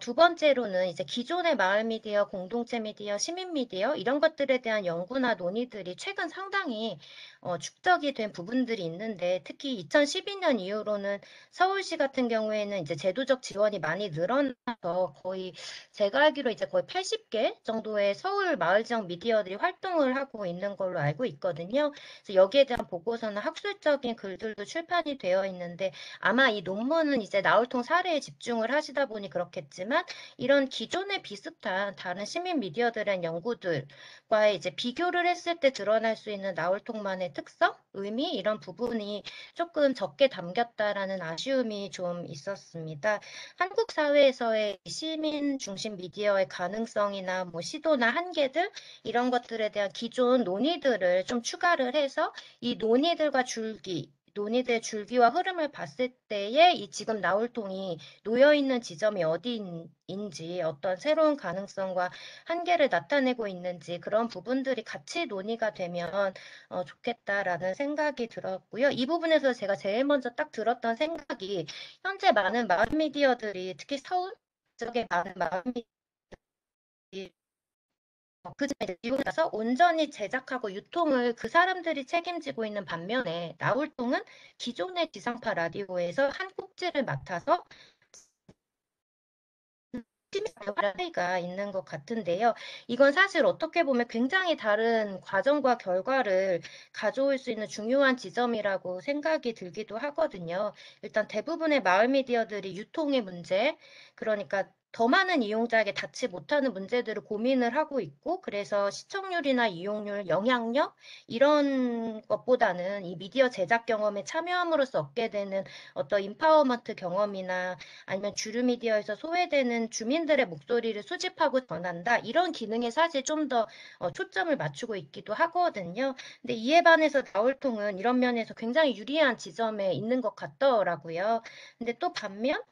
두 번째로는 이제 기존의 마을 미디어, 공동체 미디어, 시민 미디어 이런 것들에 대한 연구나 논의들이 최근 상당히 축적이 된 부분들이 있는데 특히 2012년 이후로는 서울시 같은 경우에는 이제 제도적 지원이 많이 늘어나서 거의 제가 알기로 이제 거의 80개 정도의 서울 마을 지역 미디어들이 활동을 활동을 하고 있는 걸로 알고 있거든요. 그래서 여기에 대한 보고서나 학술적인 글들도 출판이 되어 있는데 아마 이 논문은 이제 나울통 사례에 집중을 하시다 보니 그렇겠지만 이런 기존의 비슷한 다른 시민 미디어들의 연구들과 이제 비교를 했을 때 드러날 수 있는 나울통만의 특성, 의미 이런 부분이 조금 적게 담겼다라는 아쉬움이 좀 있었습니다. 한국 사회에서의 시민 중심 미디어의 가능성이나 뭐 시도나 한계들 이런 것들에 대한 기존 논의들을 좀 추가를 해서 이 논의들의 줄기와 흐름을 봤을 때에 이 지금 나울통이 놓여 있는 지점이 어디인지 어떤 새로운 가능성과 한계를 나타내고 있는지 그런 부분들이 같이 논의가 되면 좋겠다라는 생각이 들었고요. 이 부분에서 제가 제일 먼저 딱 들었던 생각이 현재 많은 마을 미디어들이 특히 서울 쪽에 많은 마을 미디어들이 그중에 이제 미국에 가서 온전히 제작하고 유통을 그 사람들이 책임지고 있는 반면에 나울통은 기존의 지상파 라디오에서 한 꼭지를 맡아서 차이가 있는 것 같은데요. 이건 사실 어떻게 보면 굉장히 다른 과정과 결과를 가져올 수 있는 중요한 지점이라고 생각이 들기도 하거든요. 일단 대부분의 마을 미디어들이 유통의 문제, 그러니까 더 많은 이용자에게 닿지 못하는 문제들을 고민을 하고 있고, 그래서 시청률이나 이용률, 영향력, 이런 것보다는 이 미디어 제작 경험에 참여함으로써 얻게 되는 어떤 인파워먼트 경험이나 아니면 주류 미디어에서 소외되는 주민들의 목소리를 수집하고 전한다. 이런 기능에 사실 좀 더 초점을 맞추고 있기도 하거든요. 근데 이에 반해서 나울통은 이런 면에서 굉장히 유리한 지점에 있는 것 같더라고요. 근데 또 반면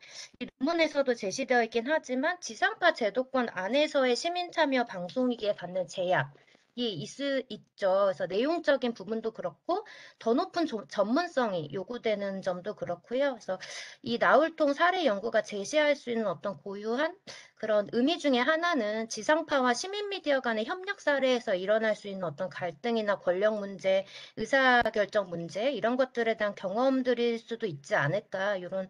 이 논문에서도 제시되어 있긴 하지만 지상파 제도권 안에서의 시민 참여 방송이기에 받는 제약 있죠. 그래서 내용적인 부분도 그렇고 더 높은 전문성이 요구되는 점도 그렇고요. 그래서 이 나울통 사례 연구가 제시할 수 있는 어떤 고유한 그런 의미 중에 하나는 지상파와 시민 미디어 간의 협력 사례에서 일어날 수 있는 어떤 갈등이나 권력 문제, 의사결정 문제 이런 것들에 대한 경험들일 수도 있지 않을까 이런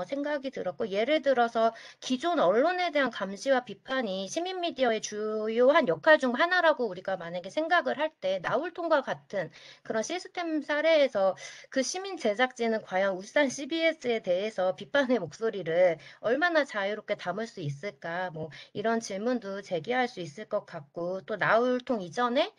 생각이 들었고 예를 들어서 기존 언론에 대한 감시와 비판이 시민 미디어의 주요한 역할 중 하나라고 우리가 만약에 생각을 할 때 나울통과 같은 그런 시스템 사례에서 그 시민 제작진은 과연 울산 CBS에 대해서 비판의 목소리를 얼마나 자유롭게 담을 수 있을까? 뭐 이런 질문도 제기할 수 있을 것 같고 또 나울통 이전에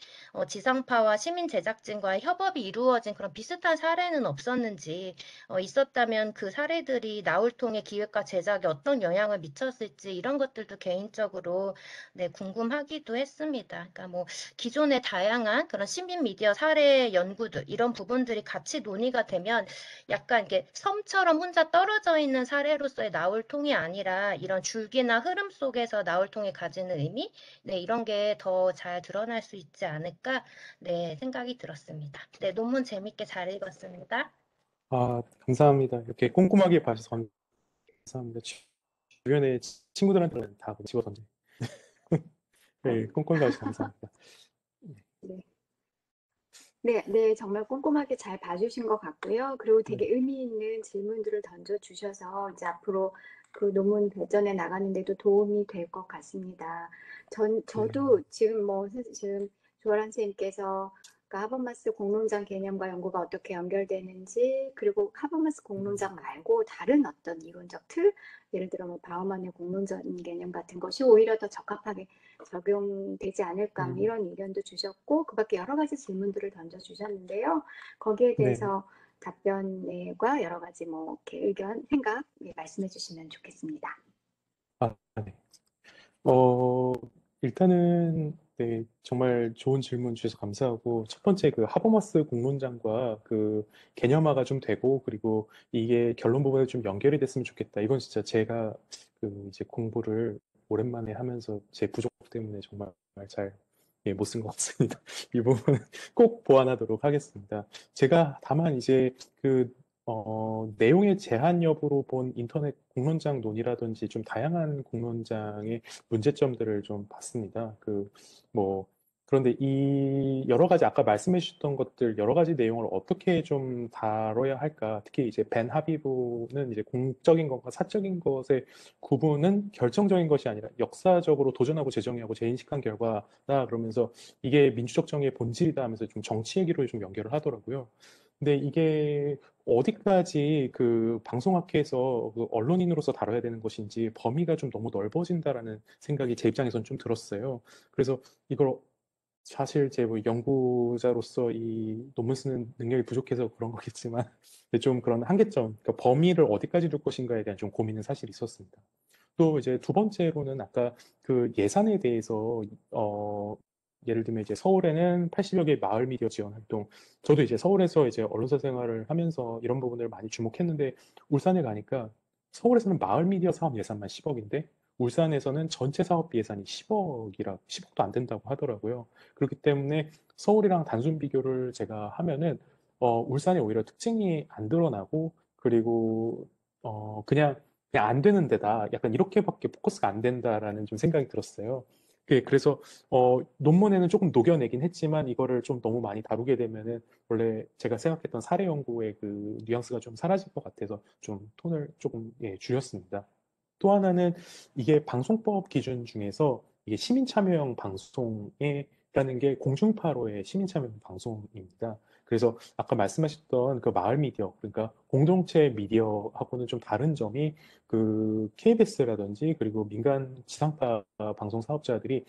지상파와 시민 제작진과의 협업이 이루어진 그런 비슷한 사례는 없었는지 있었다면 그 사례들이 나울통의 기획과 제작에 어떤 영향을 미쳤을지 이런 것들도 개인적으로 네, 궁금하기도 했습니다. 그러니까 뭐 기존의 다양한 그런 시민 미디어 사례 연구들 이런 부분들이 같이 논의가 되면 약간 이게 섬처럼 혼자 떨어져 있는 사례로서의 나울통이 아니라 이런 줄기나 흐름 속에서 나울통이 가지는 의미 네, 이런 게 더 잘 드러날 수 있지 않을까 네, 생각이 들었습니다. 네, 논문 재밌게 잘 읽었습니다. 아, 감사합니다. 이렇게 꼼꼼하게 봐주셔서 감사합니다. 주변에 친구들한테는 다 집어던져. 네, 꼼꼼히 봐주셔서 감사합니다. 네. 네, 네, 정말 꼼꼼하게 잘 봐주신 것 같고요. 그리고 되게 의미 있는 질문들을 던져주셔서 이제 앞으로 그 논문 발전에 나가는데도 도움이 될 것 같습니다. 저도 지금 뭐 지금 조아람 선생님께서 그 하버마스 공론장 개념과 연구가 어떻게 연결되는지 그리고 하버마스 공론장 말고 다른 어떤 이론적 틀, 예를 들어 뭐 바우만의 공론적 개념 같은 것이 오히려 더 적합하게 적용되지 않을까 뭐 이런 의견도 주셨고 그 밖에 여러 가지 질문들을 던져주셨는데요. 거기에 대해서 답변과 여러 가지 뭐 이렇게 의견, 생각 말씀해 주시면 좋겠습니다. 아, 네. 일단은 네, 정말 좋은 질문 주셔서 감사하고 첫 번째 그 하버마스 공론장과 그 개념화가 좀 되고 그리고 이게 결론 부분에 좀 연결이 됐으면 좋겠다. 이건 진짜 제가 그 이제 공부를 오랜만에 하면서 제 부족 때문에 정말 잘 못 쓴 것 같습니다. 이 부분은 꼭 보완하도록 하겠습니다. 제가 다만 이제 그 내용의 제한 여부로 본 인터넷 공론장 논의라든지 좀 다양한 공론장의 문제점들을 좀 봤습니다. 그, 뭐, 그런데 이 여러 가지 아까 말씀해 주셨던 것들 여러 가지 내용을 어떻게 좀 다뤄야 할까? 특히 이제 벤 하비브는 이제 공적인 것과 사적인 것의 구분은 결정적인 것이 아니라 역사적으로 도전하고 재정의하고 재인식한 결과다 그러면서 이게 민주적 정의의 본질이다 하면서 좀 정치 얘기로 좀 연결을 하더라고요. 근데 이게 어디까지 그 방송학회에서 그 언론인으로서 다뤄야 되는 것인지 범위가 좀 너무 넓어진다라는 생각이 제 입장에선 좀 들었어요. 그래서 이걸 사실 제 뭐 연구자로서 이 논문 쓰는 능력이 부족해서 그런 거겠지만 좀 그런 한계점, 그러니까 범위를 어디까지 둘 것인가에 대한 좀 고민은 사실 있었습니다. 또 이제 두 번째로는 아까 그 예산에 대해서 예를 들면 이제 서울에는 80여 개의 마을 미디어 지원 활동, 저도 이제 서울에서 이제 언론사 생활을 하면서 이런 부분을 많이 주목했는데 울산에 가니까 서울에서는 마을 미디어 사업 예산만 10억인데 울산에서는 전체 사업비 예산이 10억도 안 된다고 하더라고요. 그렇기 때문에 서울이랑 단순 비교를 제가 하면은 울산이 오히려 특징이 안 드러나고 그리고 그냥 안 되는 데다 약간 이렇게밖에 포커스가 안 된다라는 좀 생각이 들었어요. 그래서 논문에는 조금 녹여내긴 했지만 이거를 좀 너무 많이 다루게 되면은 원래 제가 생각했던 사례 연구의 그 뉘앙스가 좀 사라질 것 같아서 좀 톤을 조금 줄였습니다. 또 하나는 이게 방송법 기준 중에서 이게 시민 참여형 방송에라는 게 공중파로의 시민 참여형 방송입니다. 그래서 아까 말씀하셨던 그 마을 미디어, 그러니까 공동체 미디어하고는 좀 다른 점이 그 KBS라든지 그리고 민간 지상파 방송 사업자들이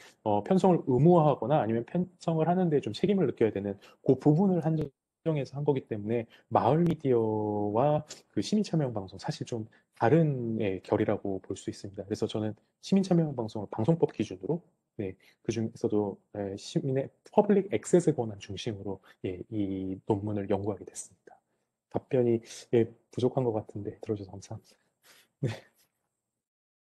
편성을 의무화하거나 아니면 편성을 하는데 좀 책임을 느껴야 되는 그 부분을 한정해서 한 거기 때문에 마을 미디어와 그 시민 참여형 방송 사실 좀 다른 결이라고 볼 수 있습니다. 그래서 저는 시민 참여형 방송을 방송법 기준으로 그 중에서도 시민의 퍼블릭 액세스 권한 중심으로 이 논문을 연구하게 됐습니다. 답변이 부족한 것 같은데 들어주셔서 감사합니다. 네.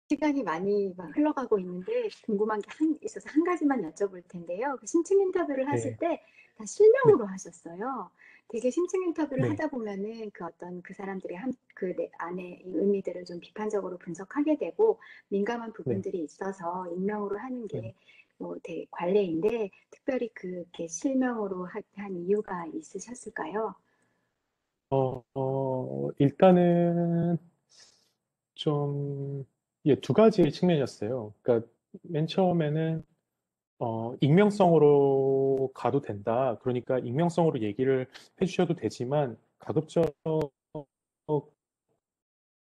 시간이 많이 막 흘러가고 있는데 궁금한 게 있어서 한 가지만 여쭤볼 텐데요. 그 심층 인터뷰를 하실 때 다 실명으로 하셨어요. 되게 심층 인터뷰를 네. 하다 보면은 그 어떤 그 사람들의 그 안에 이 의미들을 좀 비판적으로 분석하게 되고 민감한 부분들이 있어서 익명으로 하는 게 뭐 되게 관례인데 특별히 그렇게 실명으로 한 이유가 있으셨을까요? 일단은 좀, 두 가지 측면이었어요. 그러니까 맨 처음에는 익명성으로 가도 된다. 그러니까 익명성으로 얘기를 해주셔도 되지만 가급적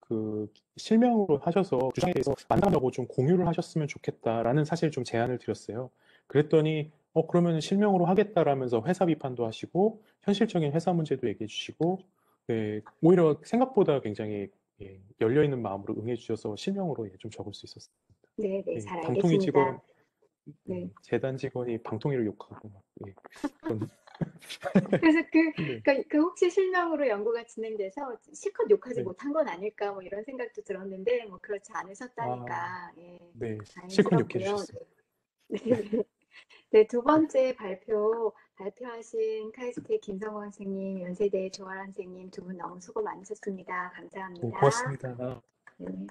그 실명으로 하셔서 주장에 대해서 만나려고 좀 공유를 하셨으면 좋겠다라는 사실 좀 제안을 드렸어요. 그랬더니 그러면 실명으로 하겠다라면서 회사 비판도 하시고 현실적인 회사 문제도 얘기해 주시고 오히려 생각보다 굉장히 열려있는 마음으로 응해 주셔서 실명으로 좀 적을 수 있었습니다. 네, 네, 잘 방통위 직원, 알겠습니다. 네. 재단 직원이 방통위를 욕하고 막 그런 그래서 네. 그러니까 그 혹시 실명으로 연구가 진행돼서 실컷 욕하지 네. 못한 건 아닐까 뭐 이런 생각도 들었는데 뭐 그렇지 않으셨다니까 예, 네, 실컷 욕해 다행스럽고요. 주셨어요. 네, 네. 네, 두 번째 발표하신 카이스트의 김성원 선생님, 연세대 조아람 선생님 두 분 너무 수고 많으셨습니다. 감사합니다. 고맙습니다. 네.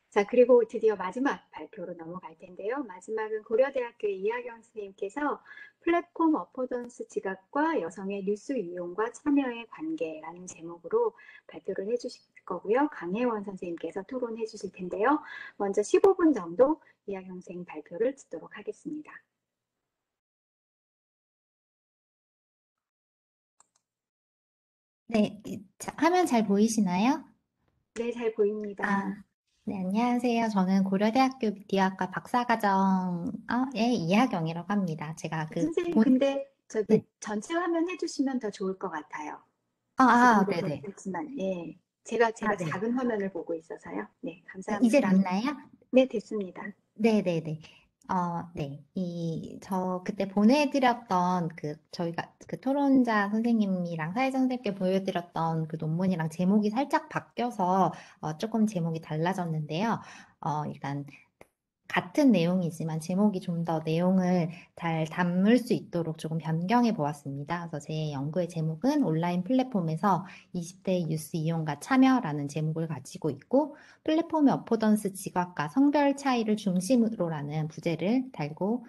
자, 그리고 드디어 마지막 발표로 넘어갈 텐데요. 마지막은 고려대학교의 이하경 선생님께서 플랫폼 어포던스 지각과 여성의 뉴스 이용과 참여의 관계라는 제목으로 발표를 해주실 거고요. 강혜원 선생님께서 토론해 주실 텐데요. 먼저 15분 정도 이하경 선생님 발표를 듣도록 하겠습니다. 네, 화면 잘 보이시나요? 네, 잘 보입니다. 네, 안녕하세요. 저는 고려대학교 미디어학과 박사과정의 이하경이라고 합니다. 제가 선생님, 근데 저기 네. 전체 화면 해주시면 더 좋을 것 같아요. 지금도 네네. 그렇지만, 예. 제가 네. 작은 화면을 보고 있어서요. 네, 감사합니다. 이제 됐나요? 네, 됐습니다. 네네네. 네. 저 그때 보내드렸던 저희가 그 토론자 선생님이랑 사회자 선생님께 보여드렸던 그 논문이랑 제목이 살짝 바뀌어서 조금 제목이 달라졌는데요. 일단 같은 내용이지만 제목이 좀 더 내용을 잘 담을 수 있도록 조금 변경해 보았습니다. 그래서 제 연구의 제목은 온라인 플랫폼에서 20대 뉴스 이용과 참여라는 제목을 가지고 있고, 플랫폼의 어포던스 지각과 성별 차이를 중심으로라는 부제를 달고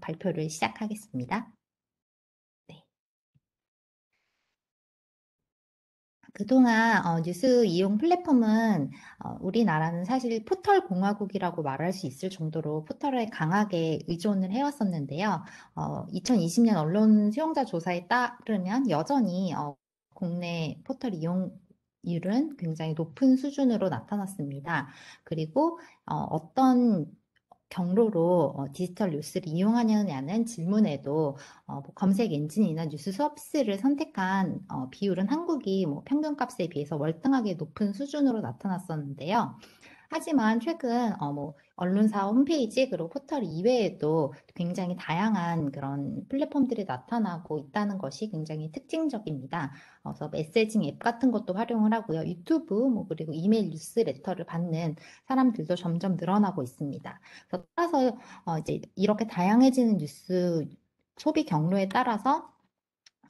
발표를 시작하겠습니다. 네. 그동안 뉴스 이용 플랫폼은 우리나라는 사실 포털 공화국이라고 말할 수 있을 정도로 포털에 강하게 의존을 해왔었는데요. 2020년 언론 수용자 조사에 따르면 여전히 국내 포털 이용률은 굉장히 높은 수준으로 나타났습니다. 그리고 어떤 경로로 디지털 뉴스를 이용하느냐는 질문에도 뭐 검색 엔진이나 뉴스 서비스를 선택한 비율은 한국이 뭐 평균값에 비해서 월등하게 높은 수준으로 나타났었는데요. 하지만 최근 뭐 언론사 홈페이지 그리고 포털 이외에도 굉장히 다양한 그런 플랫폼들이 나타나고 있다는 것이 굉장히 특징적입니다. 그래서 메시징 앱 같은 것도 활용을 하고요. 유튜브 뭐 그리고 이메일 뉴스레터를 받는 사람들도 점점 늘어나고 있습니다. 그래서 따라서 이제 이렇게 다양해지는 뉴스 소비 경로에 따라서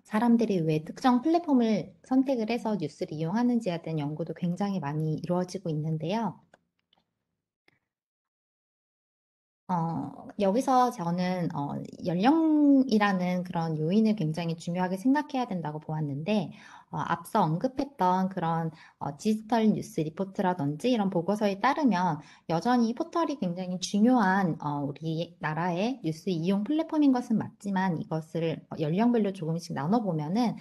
사람들이 왜 특정 플랫폼을 선택을 해서 뉴스를 이용하는지에 대한 연구도 굉장히 많이 이루어지고 있는데요. 여기서 저는 연령이라는 그런 요인을 굉장히 중요하게 생각해야 된다고 보았는데, 앞서 언급했던 그런 디지털 뉴스 리포트라든지 이런 보고서에 따르면 여전히 포털이 굉장히 중요한 우리나라의 뉴스 이용 플랫폼인 것은 맞지만, 이것을 연령별로 조금씩 나눠보면은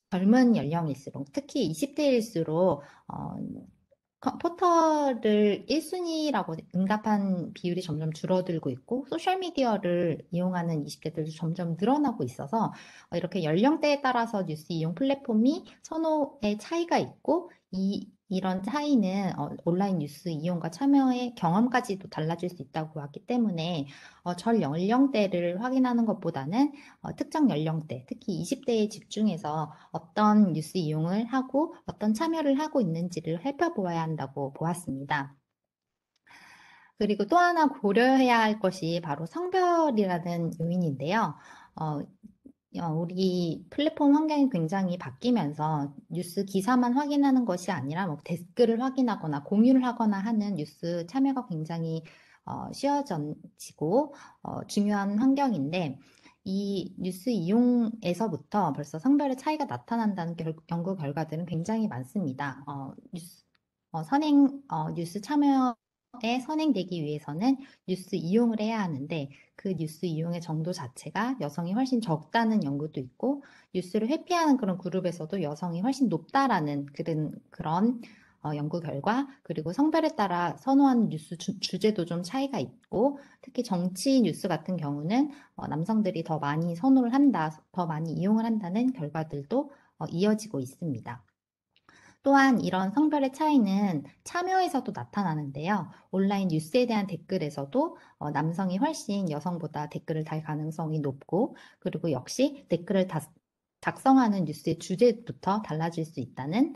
젊은 연령일수록, 특히 20대일수록 포털을 1순위라고 응답한 비율이 점점 줄어들고 있고, 소셜미디어를 이용하는 20대들도 점점 늘어나고 있어서 이렇게 연령대에 따라서 뉴스 이용 플랫폼이 선호의 차이가 있고, 이런 차이는 온라인 뉴스 이용과 참여의 경험까지도 달라질 수 있다고 보았기 때문에 전 연령대를 확인하는 것보다는 특정 연령대, 특히 20대에 집중해서 어떤 뉴스 이용을 하고 어떤 참여를 하고 있는지를 살펴보아야 한다고 보았습니다. 그리고 또 하나 고려해야 할 것이 바로 성별이라는 요인인데요. 우리 플랫폼 환경이 굉장히 바뀌면서 뉴스 기사만 확인하는 것이 아니라 뭐 댓글을 확인하거나 공유를 하거나 하는 뉴스 참여가 굉장히 쉬워지고 중요한 환경인데, 이 뉴스 이용에서부터 벌써 성별의 차이가 나타난다는 연구 결과들은 굉장히 많습니다. 뉴스 참여에 선행되기 위해서는 뉴스 이용을 해야 하는데, 그 뉴스 이용의 정도 자체가 여성이 훨씬 적다는 연구도 있고, 뉴스를 회피하는 그런 그룹에서도 여성이 훨씬 높다라는 그런 연구 결과, 그리고 성별에 따라 선호하는 뉴스 주제도 좀 차이가 있고, 특히 정치 뉴스 같은 경우는 남성들이 더 많이 선호를 한다, 더 많이 이용을 한다는 결과들도 이어지고 있습니다. 또한 이런 성별의 차이는 참여에서도 나타나는데요. 온라인 뉴스에 대한 댓글에서도 남성이 훨씬 여성보다 댓글을 달 가능성이 높고, 그리고 역시 댓글을 작성하는 뉴스의 주제부터 달라질 수 있다는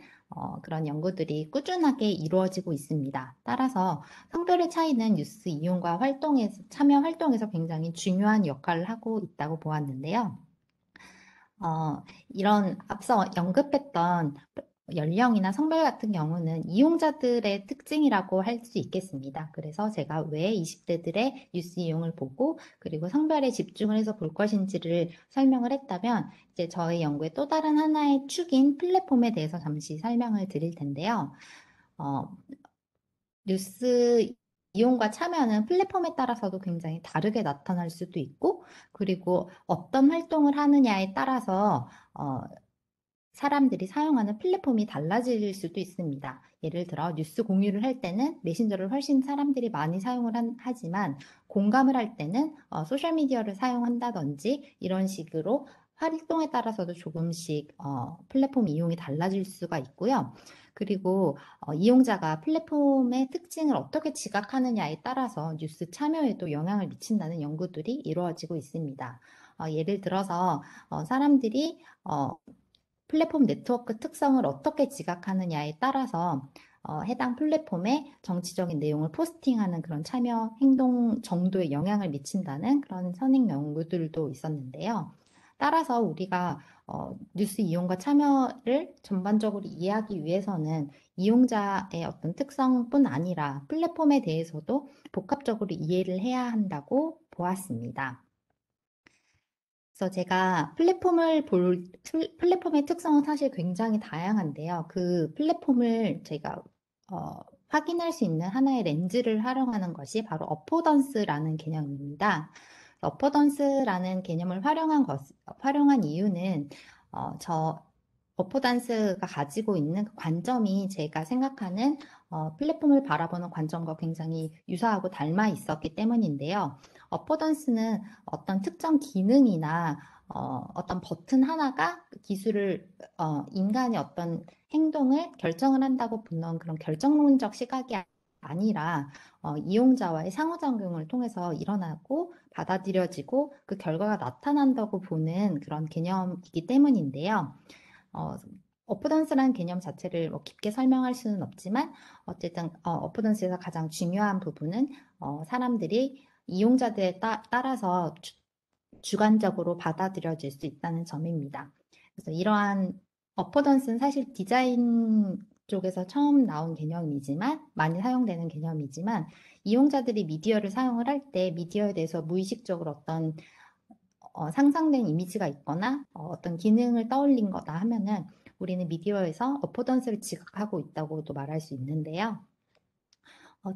그런 연구들이 꾸준하게 이루어지고 있습니다. 따라서 성별의 차이는 뉴스 이용과 참여 활동에서 굉장히 중요한 역할을 하고 있다고 보았는데요. 이런 앞서 언급했던 연령이나 성별 같은 경우는 이용자들의 특징이라고 할 수 있겠습니다. 그래서 제가 왜 20대들의 뉴스 이용을 보고 그리고 성별에 집중을 해서 볼 것인지를 설명을 했다면, 이제 저의 연구의 또 다른 하나의 축인 플랫폼에 대해서 잠시 설명을 드릴 텐데요. 뉴스 이용과 참여는 플랫폼에 따라서도 굉장히 다르게 나타날 수도 있고, 그리고 어떤 활동을 하느냐에 따라서 사람들이 사용하는 플랫폼이 달라질 수도 있습니다. 예를 들어 뉴스 공유를 할 때는 메신저를 훨씬 사람들이 많이 사용을 하지만, 공감을 할 때는 소셜미디어를 사용한다든지 이런 식으로 활동에 따라서도 조금씩 플랫폼 이용이 달라질 수가 있고요. 그리고 이용자가 플랫폼의 특징을 어떻게 지각하느냐에 따라서 뉴스 참여에도 영향을 미친다는 연구들이 이루어지고 있습니다. 예를 들어서 사람들이 플랫폼 네트워크 특성을 어떻게 지각하느냐에 따라서 해당 플랫폼에 정치적인 내용을 포스팅하는 그런 참여 행동 정도에 영향을 미친다는 그런 선행 연구들도 있었는데요. 따라서 우리가 뉴스 이용과 참여를 전반적으로 이해하기 위해서는 이용자의 어떤 특성뿐 아니라 플랫폼에 대해서도 복합적으로 이해를 해야 한다고 보았습니다. 그래서 제가 플랫폼의 특성은 사실 굉장히 다양한데요. 그 플랫폼을 제가 확인할 수 있는 하나의 렌즈를 활용하는 것이 바로 어포던스라는 개념입니다. 어포던스라는 개념을 활용한 이유는 어포던스가 가지고 있는 그 관점이 제가 생각하는 플랫폼을 바라보는 관점과 굉장히 유사하고 닮아 있었기 때문인데요. 어포던스는 어떤 특정 기능이나 어떤 버튼 하나가 인간이 어떤 행동을 결정을 한다고 보는 그런 결정론적 시각이 아니라 이용자와의 상호작용을 통해서 일어나고 받아들여지고 그 결과가 나타난다고 보는 그런 개념이기 때문인데요. 어포던스라는 개념 자체를 깊게 설명할 수는 없지만 어쨌든 어포던스에서 가장 중요한 부분은 사람들이 이용자들에 따라서 주관적으로 받아들여질 수 있다는 점입니다. 그래서 이러한 어포던스는 사실 디자인 쪽에서 처음 나온 개념이지만 많이 사용되는 개념이지만 이용자들이 미디어를 사용을 할 때 미디어에 대해서 무의식적으로 어떤 상상된 이미지가 있거나 어떤 기능을 떠올린 거다 하면은 우리는 미디어에서 어포던스를 지각하고 있다고도 말할 수 있는데요.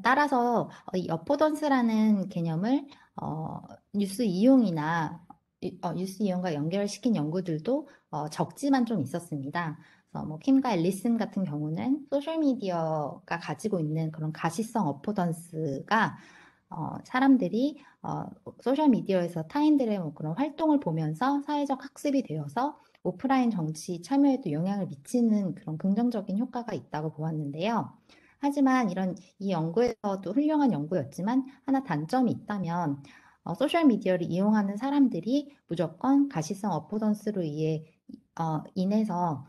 따라서 이 어포던스라는 개념을 뉴스 이용과 연결시킨 연구들도 적지만 좀 있었습니다. 그래서 뭐 킴과 앨리슨 같은 경우는 소셜미디어가 가지고 있는 그런 가시성 어포던스가 사람들이 소셜미디어에서 타인들의 뭐 그런 활동을 보면서 사회적 학습이 되어서 오프라인 정치 참여에도 영향을 미치는 그런 긍정적인 효과가 있다고 보았는데요. 하지만 이 연구에서도 훌륭한 연구였지만 하나 단점이 있다면 소셜미디어를 이용하는 사람들이 무조건 가시성 어포던스로 인해서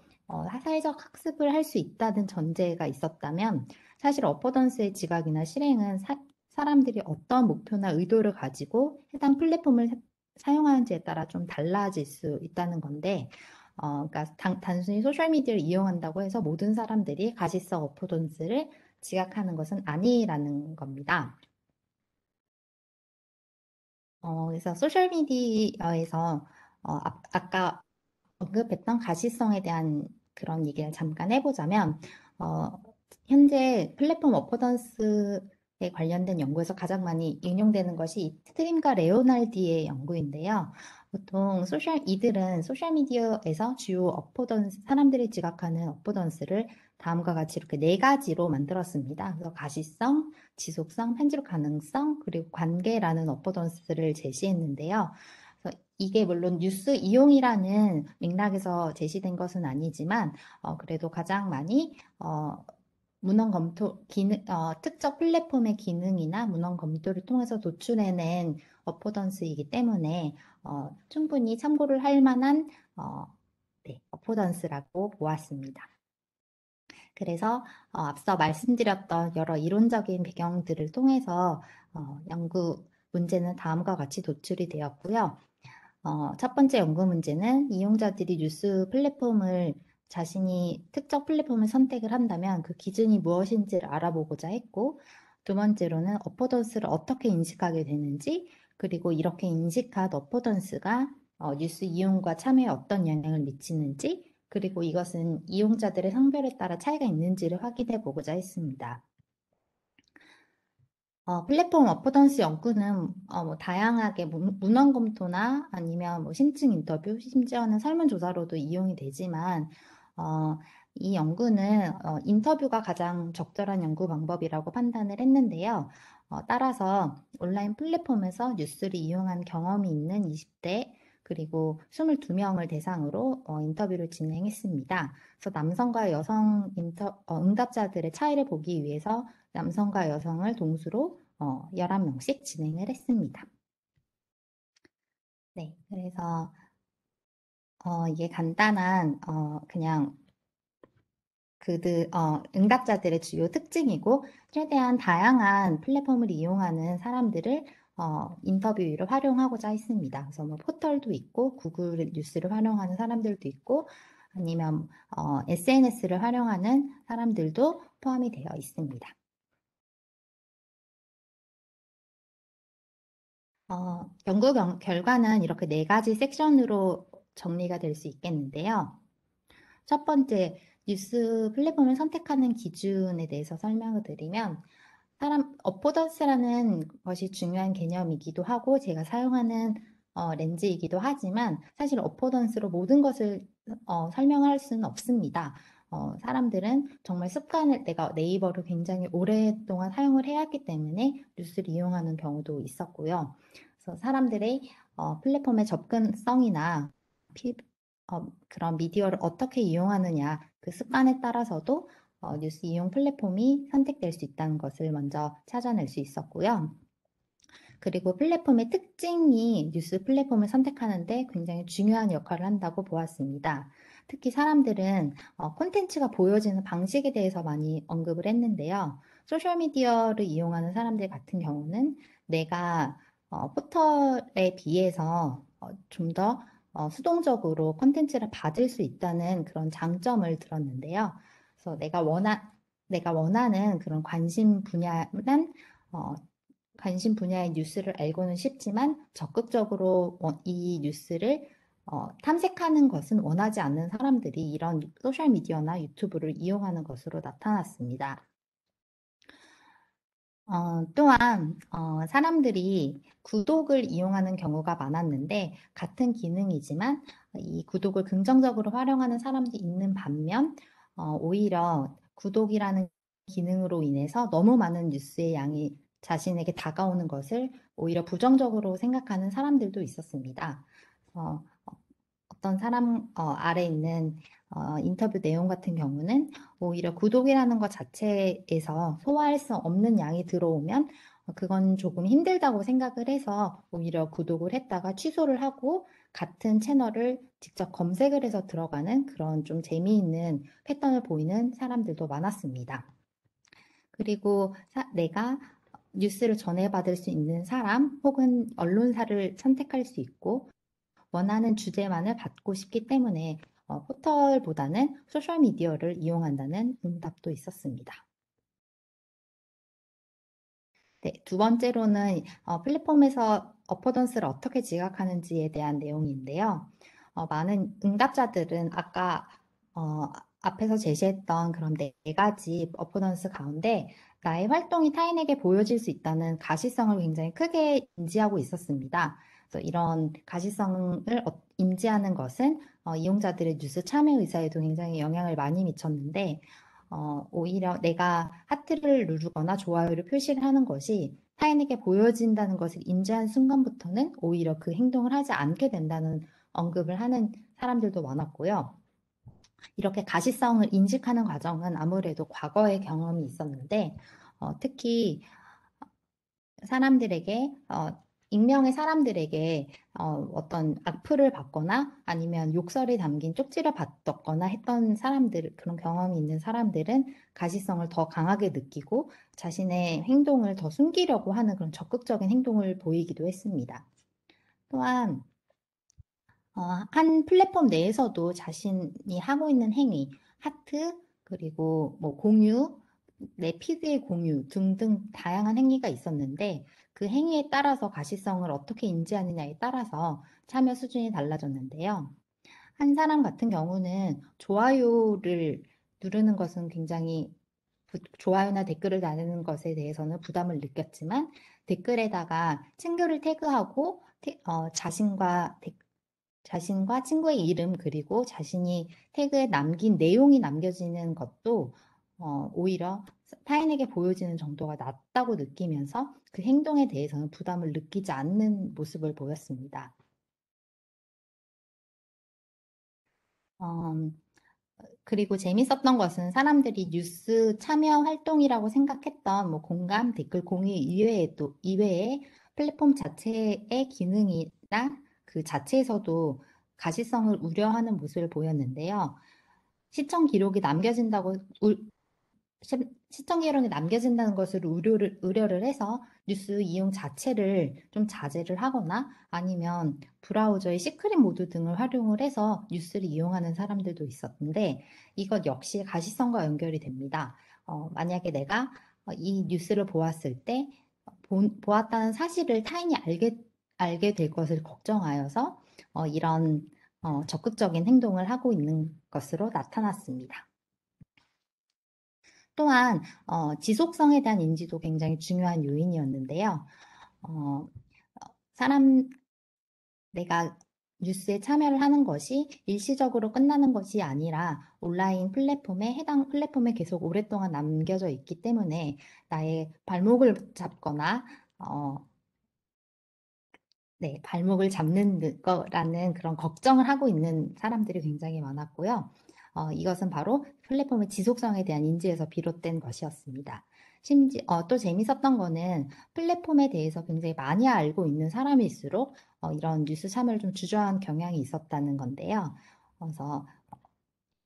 사회적 학습을 할 수 있다는 전제가 있었다면 사실 어포던스의 지각이나 실행은 사람들이 어떤 목표나 의도를 가지고 해당 플랫폼을 사용하는지에 따라 좀 달라질 수 있다는 건데 그러니까 단순히 소셜미디어를 이용한다고 해서 모든 사람들이 가시성 어포던스를 지각하는 것은 아니라는 겁니다. 그래서 소셜미디어에서 아까 언급했던 가시성에 대한 그런 얘기를 잠깐 해보자면 현재 플랫폼 어포던스에 관련된 연구에서 가장 많이 인용되는 것이 이 트림과 레오날디의 연구인데요. 보통 이들은 소셜미디어에서 주요 사람들이 지각하는 어포던스를 다음과 같이 이렇게 4가지로 만들었습니다. 그래서 가시성, 지속성, 편집 가능성, 그리고 관계라는 어포던스를 제시했는데요. 그래서 이게 물론 뉴스 이용이라는 맥락에서 제시된 것은 아니지만 그래도 가장 많이 문헌 검토 특정 플랫폼의 기능이나 문헌 검토를 통해서 도출해낸 어포던스이기 때문에 충분히 참고를 할 만한 어포던스라고 보았습니다. 그래서 앞서 말씀드렸던 여러 이론적인 배경들을 통해서 연구 문제는 다음과 같이 도출이 되었고요. 첫 번째 연구 문제는 이용자들이 뉴스 플랫폼을 자신이 특정 플랫폼을 선택을 한다면 그 기준이 무엇인지를 알아보고자 했고, 두 번째로는 어포던스를 어떻게 인식하게 되는지, 그리고 이렇게 인식한 어포던스가 뉴스 이용과 참여에 어떤 영향을 미치는지, 그리고 이것은 이용자들의 성별에 따라 차이가 있는지를 확인해 보고자 했습니다. 플랫폼 어포던스 연구는 뭐 다양하게 문헌 검토나 아니면 뭐 심층 인터뷰, 심지어는 설문조사로도 이용이 되지만 이 연구는 인터뷰가 가장 적절한 연구 방법이라고 판단을 했는데요. 따라서 온라인 플랫폼에서 뉴스를 이용한 경험이 있는 20대 그리고 22명을 대상으로 인터뷰를 진행했습니다. 그래서 남성과 여성 응답자들의 차이를 보기 위해서 남성과 여성을 동수로 11명씩 진행을 했습니다. 네, 그래서 이게 간단한 그냥 응답자들의 주요 특징이고, 최대한 다양한 플랫폼을 이용하는 사람들을 인터뷰로 활용하고자 했습니다. 그래서 뭐 포털도 있고, 구글 뉴스를 활용하는 사람들도 있고, 아니면 SNS를 활용하는 사람들도 포함이 되어 있습니다. 연구 결과는 이렇게 4가지 섹션으로 정리가 될 수 있겠는데요. 첫 번째, 뉴스 플랫폼을 선택하는 기준에 대해서 설명을 드리면, 어포던스라는 것이 중요한 개념이기도 하고, 제가 사용하는 렌즈이기도 하지만, 사실 어포던스로 모든 것을 설명할 수는 없습니다. 사람들은 정말 내가 네이버를 굉장히 오랫동안 사용을 해왔기 때문에 뉴스를 이용하는 경우도 있었고요. 그래서 사람들의 플랫폼의 접근성이나 그런 미디어를 어떻게 이용하느냐, 그 습관에 따라서도 뉴스 이용 플랫폼이 선택될 수 있다는 것을 먼저 찾아낼 수 있었고요. 그리고 플랫폼의 특징이 뉴스 플랫폼을 선택하는데 굉장히 중요한 역할을 한다고 보았습니다. 특히 사람들은 콘텐츠가 보여지는 방식에 대해서 많이 언급을 했는데요. 소셜미디어를 이용하는 사람들 같은 경우는 내가 포털에 비해서 좀 더 수동적으로 콘텐츠를 받을 수 있다는 그런 장점을 들었는데요. 그래서 내가 원하는 그런 관심 분야의 뉴스를 알고는 싶지만 적극적으로 이 뉴스를 탐색하는 것은 원하지 않는 사람들이 이런 소셜미디어나 유튜브를 이용하는 것으로 나타났습니다. 또한 사람들이 구독을 이용하는 경우가 많았는데, 같은 기능이지만 이 구독을 긍정적으로 활용하는 사람들이 있는 반면 오히려 구독이라는 기능으로 인해서 너무 많은 뉴스의 양이 자신에게 다가오는 것을 오히려 부정적으로 생각하는 사람들도 있었습니다. 어떤 사람 아래 있는 인터뷰 내용 같은 경우는 오히려 구독이라는 것 자체에서 소화할 수 없는 양이 들어오면 그건 조금 힘들다고 생각을 해서 오히려 구독을 했다가 취소를 하고 같은 채널을 직접 검색을 해서 들어가는 그런 좀 재미있는 패턴을 보이는 사람들도 많았습니다. 그리고 내가 뉴스를 전해받을 수 있는 사람 혹은 언론사를 선택할 수 있고, 원하는 주제만을 받고 싶기 때문에 포털보다는 소셜미디어를 이용한다는 응답도 있었습니다. 네, 두 번째로는 플랫폼에서 어포던스를 어떻게 지각하는지에 대한 내용인데요. 많은 응답자들은 아까 앞에서 제시했던 그런 4가지 어포던스 가운데 나의 활동이 타인에게 보여질 수 있다는 가시성을 굉장히 크게 인지하고 있었습니다. 그래서 이런 가시성을 인지하는 것은 이용자들의 뉴스 참여 의사에도 굉장히 영향을 많이 미쳤는데, 오히려 내가 하트를 누르거나 좋아요를 표시를 하는 것이 타인에게 보여진다는 것을 인지한 순간부터는 오히려 그 행동을 하지 않게 된다는 언급을 하는 사람들도 많았고요. 이렇게 가시성을 인식하는 과정은 아무래도 과거의 경험이 있었는데, 특히 익명의 사람들에게 어떤 악플을 받거나 아니면 욕설이 담긴 쪽지를 받거나 했던 그런 경험이 있는 사람들은 가시성을 더 강하게 느끼고 자신의 행동을 더 숨기려고 하는 그런 적극적인 행동을 보이기도 했습니다. 또한 한 플랫폼 내에서도 자신이 하고 있는 행위, 하트, 그리고 뭐 공유, 내 피드의 공유 등등 다양한 행위가 있었는데, 그 행위에 따라서 가시성을 어떻게 인지하느냐에 따라서 참여 수준이 달라졌는데요. 한 사람 같은 경우는 좋아요를 누르는 것은 굉장히 좋아요나 댓글을 달는 것에 대해서는 부담을 느꼈지만, 댓글에다가 친구를 태그하고 자신과 친구의 이름 그리고 자신이 태그에 남긴 내용이 남겨지는 것도 오히려 타인에게 보여지는 정도가 낮다고 느끼면서 그 행동에 대해서는 부담을 느끼지 않는 모습을 보였습니다. 그리고 재밌었던 것은 사람들이 뉴스 참여 활동이라고 생각했던 뭐 공감, 댓글 공유 이외에 플랫폼 자체의 기능이나 그 자체에서도 가시성을 우려하는 모습을 보였는데요. 시청 기록이 남겨진다고 시청 기록이 남겨진다는 것을 우려를 해서 뉴스 이용 자체를 좀 자제를 하거나 아니면 브라우저의 시크릿 모드 등을 활용을 해서 뉴스를 이용하는 사람들도 있었는데 이것 역시 가시성과 연결이 됩니다. 만약에 내가 이 뉴스를 보았을 때 보았다는 사실을 타인이 알게 될 것을 걱정하여서 이런 적극적인 행동을 하고 있는 것으로 나타났습니다. 또한 지속성에 대한 인지도 굉장히 중요한 요인이었는데요. 내가 뉴스에 참여를 하는 것이 일시적으로 끝나는 것이 아니라 온라인 플랫폼에 해당 플랫폼에 계속 오랫동안 남겨져 있기 때문에 나의 발목을 잡거나 발목을 잡는 거라는 그런 걱정을 하고 있는 사람들이 굉장히 많았고요. 이것은 바로 플랫폼의 지속성에 대한 인지에서 비롯된 것이었습니다. 또 재밌었던 거는 플랫폼에 대해서 굉장히 많이 알고 있는 사람일수록 이런 뉴스 참여를 좀 주저하는 경향이 있었다는 건데요. 그래서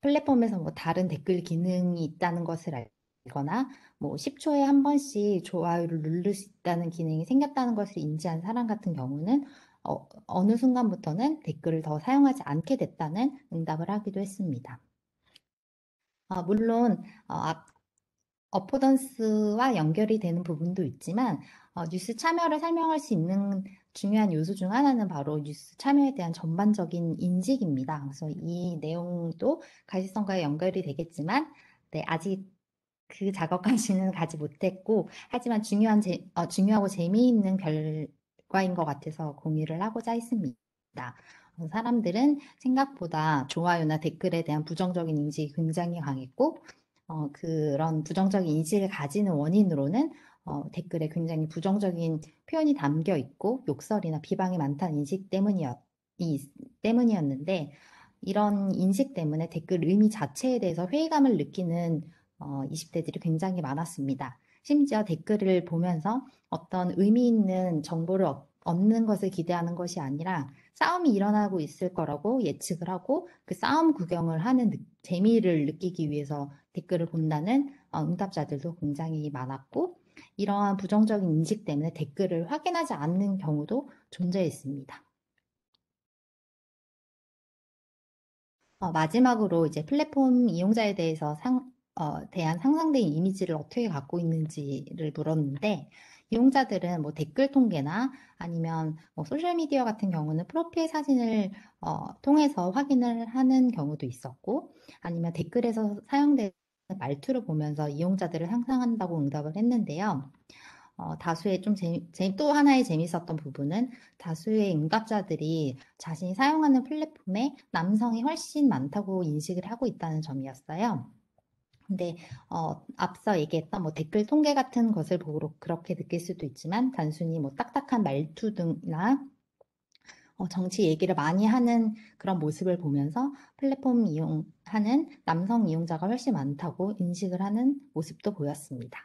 플랫폼에서 뭐 다른 댓글 기능이 있다는 것을 알거나 뭐 10초에 한 번씩 좋아요를 누를 수 있다는 기능이 생겼다는 것을 인지한 사람 같은 경우는 어느 순간부터는 댓글을 더 사용하지 않게 됐다는 응답을 하기도 했습니다. 물론 어포던스와 연결이 되는 부분도 있지만 뉴스 참여를 설명할 수 있는 중요한 요소 중 하나는 바로 뉴스 참여에 대한 전반적인 인식입니다. 그래서 이 내용도 가시성과 연결이 되겠지만 아직 그 작업까지는 가지 못했고 하지만 중요하고 재미있는 결과인 것 같아서 공유를 하고자 했습니다. 사람들은 생각보다 좋아요나 댓글에 대한 부정적인 인식이 굉장히 강했고 그런 부정적인 인식을 가지는 원인으로는 댓글에 굉장히 부정적인 표현이 담겨 있고 욕설이나 비방이 많다는 인식 때문이었는데 이런 인식 때문에 댓글 의미 자체에 대해서 회의감을 느끼는 20대들이 굉장히 많았습니다. 심지어 댓글을 보면서 어떤 의미 있는 정보를 얻는 것을 기대하는 것이 아니라 싸움이 일어나고 있을 거라고 예측을 하고 그 싸움 구경을 하는 재미를 느끼기 위해서 댓글을 본다는 응답자들도 굉장히 많았고 이러한 부정적인 인식 때문에 댓글을 확인하지 않는 경우도 존재했습니다. 마지막으로 이제 플랫폼 이용자에 대해서 대한 상상된 이미지를 어떻게 갖고 있는지를 물었는데 이용자들은 뭐 댓글 통계나 아니면 뭐 소셜미디어 같은 경우는 프로필 사진을 통해서 확인을 하는 경우도 있었고 아니면 댓글에서 사용되는 말투를 보면서 이용자들을 상상한다고 응답을 했는데요. 다수의 또 하나의 재밌었던 부분은 다수의 응답자들이 자신이 사용하는 플랫폼에 남성이 훨씬 많다고 인식을 하고 있다는 점이었어요. 근데 앞서 얘기했던 뭐 댓글 통계 같은 것을 보고 그렇게 느낄 수도 있지만 단순히 뭐 딱딱한 말투 등이나 정치 얘기를 많이 하는 그런 모습을 보면서 플랫폼 이용하는 남성 이용자가 훨씬 많다고 인식을 하는 모습도 보였습니다.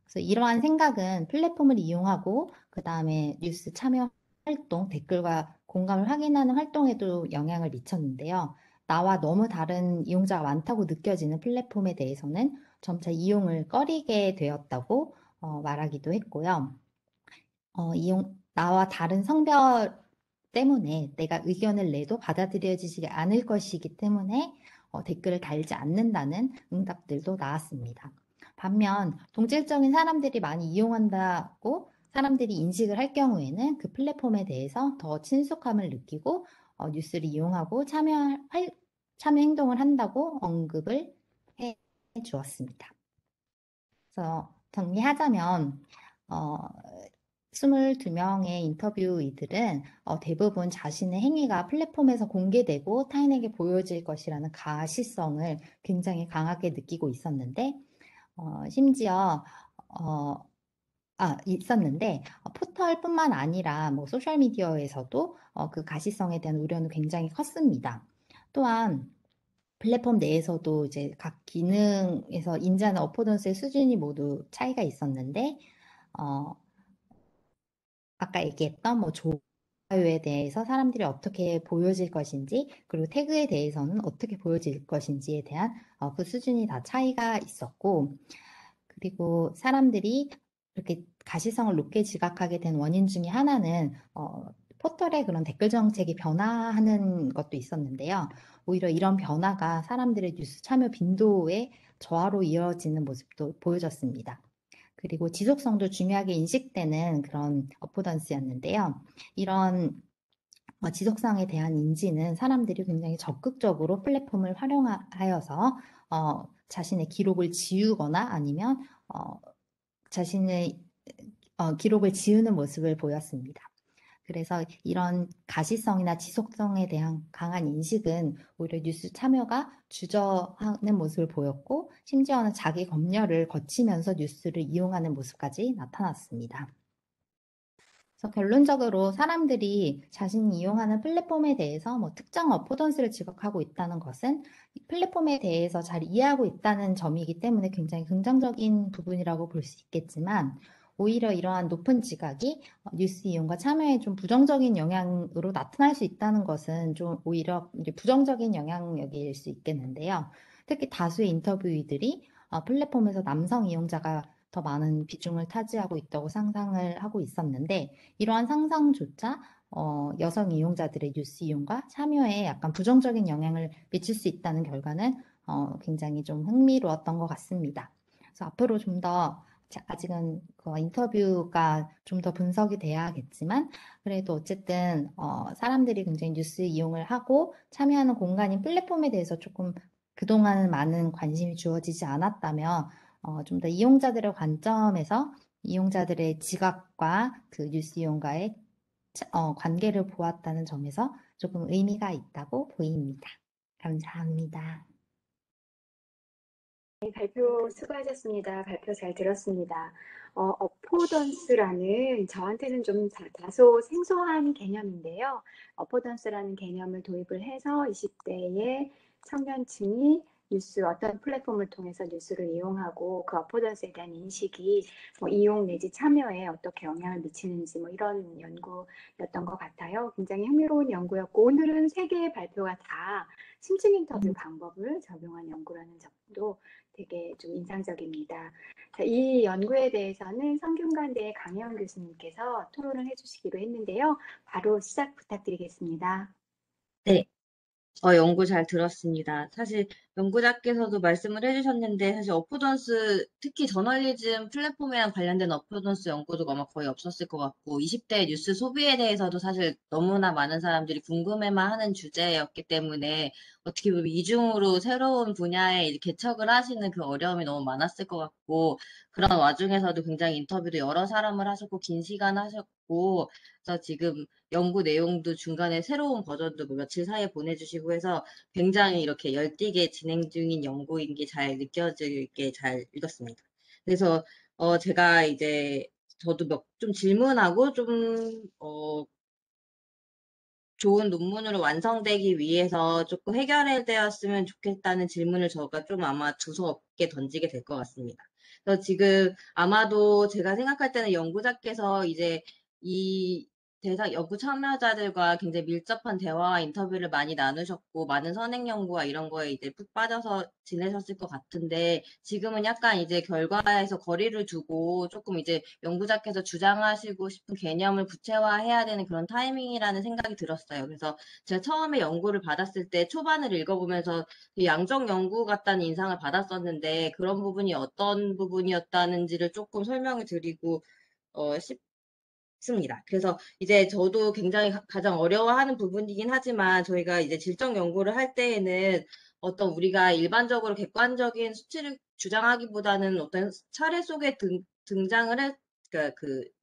그래서 이러한 생각은 플랫폼을 이용하고 그 다음에 뉴스 참여 활동, 댓글과 공감을 확인하는 활동에도 영향을 미쳤는데요. 나와 너무 다른 이용자가 많다고 느껴지는 플랫폼에 대해서는 점차 이용을 꺼리게 되었다고 말하기도 했고요. 나와 다른 성별 때문에 내가 의견을 내도 받아들여지지 않을 것이기 때문에 댓글을 달지 않는다는 응답들도 나왔습니다. 반면 동질적인 사람들이 많이 이용한다고 사람들이 인식을 할 경우에는 그 플랫폼에 대해서 더 친숙함을 느끼고 뉴스를 이용하고 참여 행동을 한다고 언급을 해 주었습니다. 그래서 정리하자면 22명의 인터뷰이들은 대부분 자신의 행위가 플랫폼에서 공개되고 타인에게 보여질 것이라는 가시성을 굉장히 강하게 느끼고 있었는데 심지어 포털뿐만 아니라 뭐 소셜미디어에서도 그 가시성에 대한 우려는 굉장히 컸습니다. 또한 플랫폼 내에서도 이제 각 기능에서 인지하는 어포던스의 수준이 모두 차이가 있었는데 아까 얘기했던 뭐 바이오에 대해서 사람들이 어떻게 보여질 것인지, 그리고 태그에 대해서는 어떻게 보여질 것인지에 대한 그 수준이 다 차이가 있었고, 그리고 사람들이 이렇게 가시성을 높게 지각하게 된 원인 중에 하나는 포털의 그런 댓글 정책이 변화하는 것도 있었는데요. 오히려 이런 변화가 사람들의 뉴스 참여 빈도의 저하로 이어지는 모습도 보여졌습니다. 그리고 지속성도 중요하게 인식되는 그런 어포던스였는데요. 이런 지속성에 대한 인지는 사람들이 굉장히 적극적으로 플랫폼을 활용하여서 자신의 기록을 지우거나 아니면 자신의 기록을 지우는 모습을 보였습니다. 그래서 이런 가시성이나 지속성에 대한 강한 인식은 오히려 뉴스 참여가 주저하는 모습을 보였고, 심지어는 자기 검열을 거치면서 뉴스를 이용하는 모습까지 나타났습니다. 그래서 결론적으로 사람들이 자신이 이용하는 플랫폼에 대해서 특정 어포던스를 지각하고 있다는 것은 플랫폼에 대해서 잘 이해하고 있다는 점이기 때문에 굉장히 긍정적인 부분이라고 볼 수 있겠지만, 오히려 이러한 높은 지각이 뉴스 이용과 참여에 좀 부정적인 영향으로 나타날 수 있다는 것은 좀 오히려 이제 부정적인 영향력일 수 있겠는데요. 특히 다수의 인터뷰이들이 플랫폼에서 남성 이용자가 더 많은 비중을 차지하고 있다고 상상을 하고 있었는데, 이러한 상상조차 여성 이용자들의 뉴스 이용과 참여에 약간 부정적인 영향을 미칠 수 있다는 결과는 굉장히 좀 흥미로웠던 것 같습니다. 그래서 앞으로 좀 더 아직은 그 인터뷰가 좀 더 분석이 돼야겠지만, 그래도 어쨌든 사람들이 굉장히 뉴스 이용을 하고 참여하는 공간인 플랫폼에 대해서 조금 그동안은 많은 관심이 주어지지 않았다면 좀 더 이용자들의 관점에서 이용자들의 지각과 그 뉴스 이용과의 관계를 보았다는 점에서 조금 의미가 있다고 보입니다. 감사합니다. 네, 발표 수고하셨습니다. 발표 잘 들었습니다. 어포던스라는 저한테는 좀 다소 생소한 개념인데요. 어포던스라는 개념을 도입을 해서 20대의 청년층이 어떤 플랫폼을 통해서 뉴스를 이용하고 그 어포던스에 대한 인식이 이용 내지 참여에 어떻게 영향을 미치는지 이런 연구였던 것 같아요. 굉장히 흥미로운 연구였고, 오늘은 3개의 발표가 다 심층 인터뷰 방법을 적용한 연구라는 점도 되게 좀 인상적입니다. 자, 이 연구에 대해서는 성균관대 강혜원 교수님께서 토론을 해주시기로 했는데요. 바로 시작 부탁드리겠습니다. 네, 연구 잘 들었습니다. 사실 연구자께서도 말씀을 해주셨는데, 사실 어포던스, 특히 저널리즘 플랫폼이랑 관련된 어포던스 연구도 아마 거의 없었을 것 같고, 20대 뉴스 소비에 대해서도 사실 너무나 많은 사람들이 궁금해만 하는 주제였기 때문에, 어떻게 보면 이중으로 새로운 분야에 이제 개척을 하시는 그 어려움이 너무 많았을 것 같고, 그런 와중에서도 굉장히 인터뷰도 여러 사람을 하셨고, 긴 시간 하셨고, 그래서 지금 연구 내용도 중간에 새로운 버전도 며칠 사이에 보내주시고 해서 굉장히 이렇게 열띠게 진행 중인 연구인 게 잘 느껴지게 잘 읽었습니다. 그래서 제가 이제 저도 좀 질문하고 좀 좋은 논문으로 완성되기 위해서 조금 해결되었으면 좋겠다는 질문을 제가 좀 아마 두서없게 던지게 될 것 같습니다. 그래서 지금 아마도 제가 생각할 때는 연구자께서 이제 이 대상 연구 참여자들과 굉장히 밀접한 대화와 인터뷰를 많이 나누셨고, 많은 선행 연구와 이런 거에 이제 푹 빠져서 지내셨을 것 같은데, 지금은 약간 이제 결과에서 거리를 두고 조금 이제 연구자께서 주장하시고 싶은 개념을 구체화해야 되는 그런 타이밍이라는 생각이 들었어요. 그래서 제가 처음에 연구를 받았을 때 초반을 읽어보면서 양적 연구 같다는 인상을 받았었는데, 그런 부분이 어떤 부분이었다는지를 조금 설명을 드리고 싶습니다. 그래서 이제 저도 굉장히 가장 어려워하는 부분이긴 하지만, 저희가 이제 질적 연구를 할 때에는 어떤 우리가 일반적으로 객관적인 수치를 주장하기보다는 어떤 사례 속에 등장을 그러니까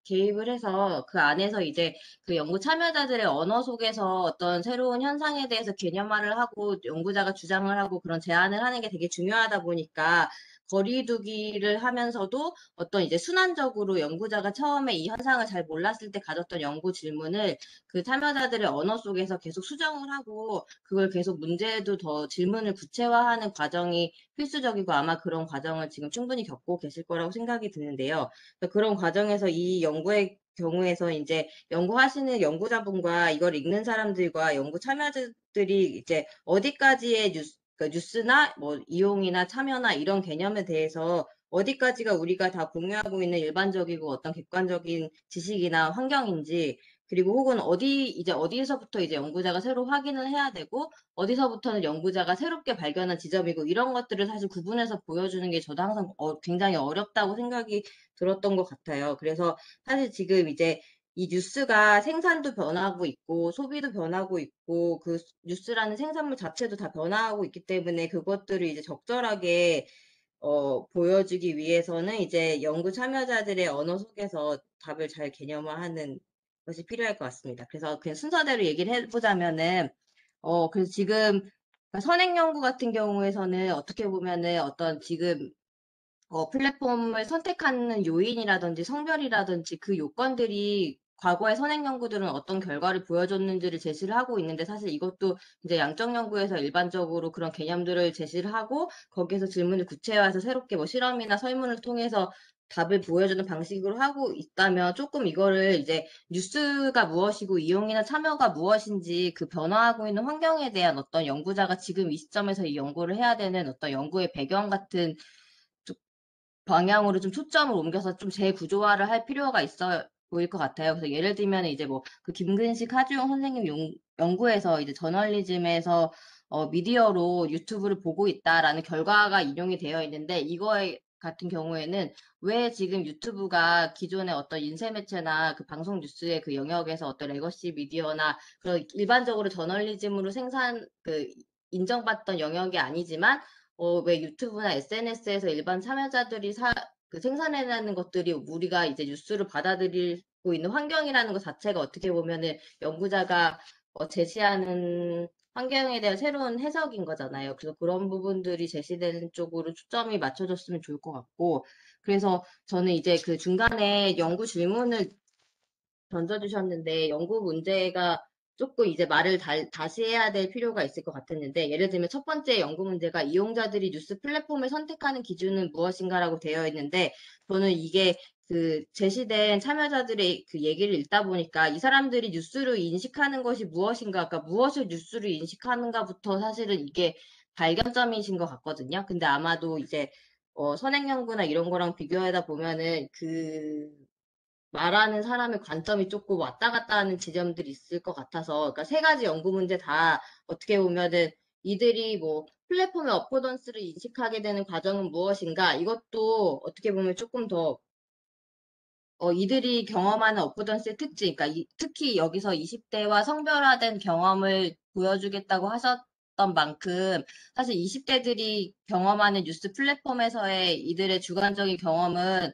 개입을 해서 그 안에서 이제 그 연구 참여자들의 언어 속에서 어떤 새로운 현상에 대해서 개념화를 하고 연구자가 주장을 하고 그런 제안을 하는 게 되게 중요하다 보니까, 거리두기를 하면서도 어떤 이제 순환적으로 연구자가 처음에 이 현상을 잘 몰랐을 때 가졌던 연구 질문을 그 참여자들의 언어 속에서 계속 수정을 하고, 그걸 계속 문제도 더 질문을 구체화하는 과정이 필수적이고, 아마 그런 과정을 지금 충분히 겪고 계실 거라고 생각이 드는데요. 그런 과정에서 이 연구의 경우에서 이제 연구하시는 연구자분과 이걸 읽는 사람들과 연구 참여자들이 이제 어디까지의 뉴스나 뭐 이용이나 참여나 이런 개념에 대해서 어디까지가 우리가 다 공유하고 있는 일반적이고 어떤 객관적인 지식이나 환경인지, 그리고 혹은 어디서부터 이제 연구자가 새로 확인을 해야 되고 어디서부터는 연구자가 새롭게 발견한 지점이고, 이런 것들을 사실 구분해서 보여주는 게 저도 항상 굉장히 어렵다고 생각이 들었던 것 같아요. 그래서 사실 지금 이제 이 뉴스가 생산도 변하고 있고 소비도 변하고 있고 그 뉴스라는 생산물 자체도 다 변화하고 있기 때문에 그것들을 이제 적절하게 보여주기 위해서는 이제 연구 참여자들의 언어 속에서 답을 잘 개념화하는 것이 필요할 것 같습니다. 그래서 그냥 순서대로 얘기를 해보자면은, 그래서 지금 선행 연구 같은 경우에서는 어떻게 보면은 어떤 지금 플랫폼을 선택하는 요인이라든지 성별이라든지 그 요건들이 과거의 선행 연구들은 어떤 결과를 보여줬는지를 제시를 하고 있는데, 사실 이것도 이제 양적 연구에서 일반적으로 그런 개념들을 제시를 하고 거기에서 질문을 구체화해서 새롭게 뭐 실험이나 설문을 통해서 답을 보여주는 방식으로 하고 있다면, 조금 이거를 이제 뉴스가 무엇이고 이용이나 참여가 무엇인지 그 변화하고 있는 환경에 대한 어떤 연구자가 지금 이 시점에서 이 연구를 해야 되는 어떤 연구의 배경 같은 방향으로 좀 초점을 옮겨서 좀 재구조화를 할 필요가 있어 보일 것 같아요. 그래서 예를 들면 이제 뭐 그 김근식 하주영 선생님 연구에서 이제 저널리즘에서 미디어로 유튜브를 보고 있다라는 결과가 인용이 되어 있는데, 이거에 같은 경우에는 왜 지금 유튜브가 기존의 어떤 인쇄 매체나 그 방송 뉴스의 그 영역에서 어떤 레거시 미디어나 그런 일반적으로 저널리즘으로 인정받던 영역이 아니지만 왜 유튜브나 SNS에서 일반 참여자들이 생산해내는 것들이 우리가 이제 뉴스를 받아들이고 있는 환경이라는 것 자체가 어떻게 보면은 연구자가 제시하는 환경에 대한 새로운 해석인 거잖아요. 그래서 그런 부분들이 제시되는 쪽으로 초점이 맞춰졌으면 좋을 것 같고, 그래서 저는 이제 그 중간에 연구 질문을 던져주셨는데 연구 문제가 조금 이제 말을 다시 해야 될 필요가 있을 것 같았는데, 예를 들면 첫 번째 연구 문제가 이용자들이 뉴스 플랫폼을 선택하는 기준은 무엇인가라고 되어 있는데, 저는 이게 그 제시된 참여자들의 그 얘기를 읽다 보니까 이 사람들이 뉴스를 인식하는 것이 무엇인가, 그러니까 무엇을 뉴스로 인식하는가부터 사실은 이게 발견점이신 것 같거든요. 근데 아마도 이제 선행 연구나 이런 거랑 비교하다 보면은 그 말하는 사람의 관점이 조금 왔다 갔다 하는 지점들이 있을 것 같아서, 그러니까 세 가지 연구 문제 다 어떻게 보면은 이들이 뭐 플랫폼의 어포던스를 인식하게 되는 과정은 무엇인가, 이것도 어떻게 보면 조금 더 이들이 경험하는 어포던스의 특징, 그러니까 특히 여기서 20대와 성별화된 경험을 보여주겠다고 하셨던 만큼, 사실 20대들이 경험하는 뉴스 플랫폼에서의 이들의 주관적인 경험은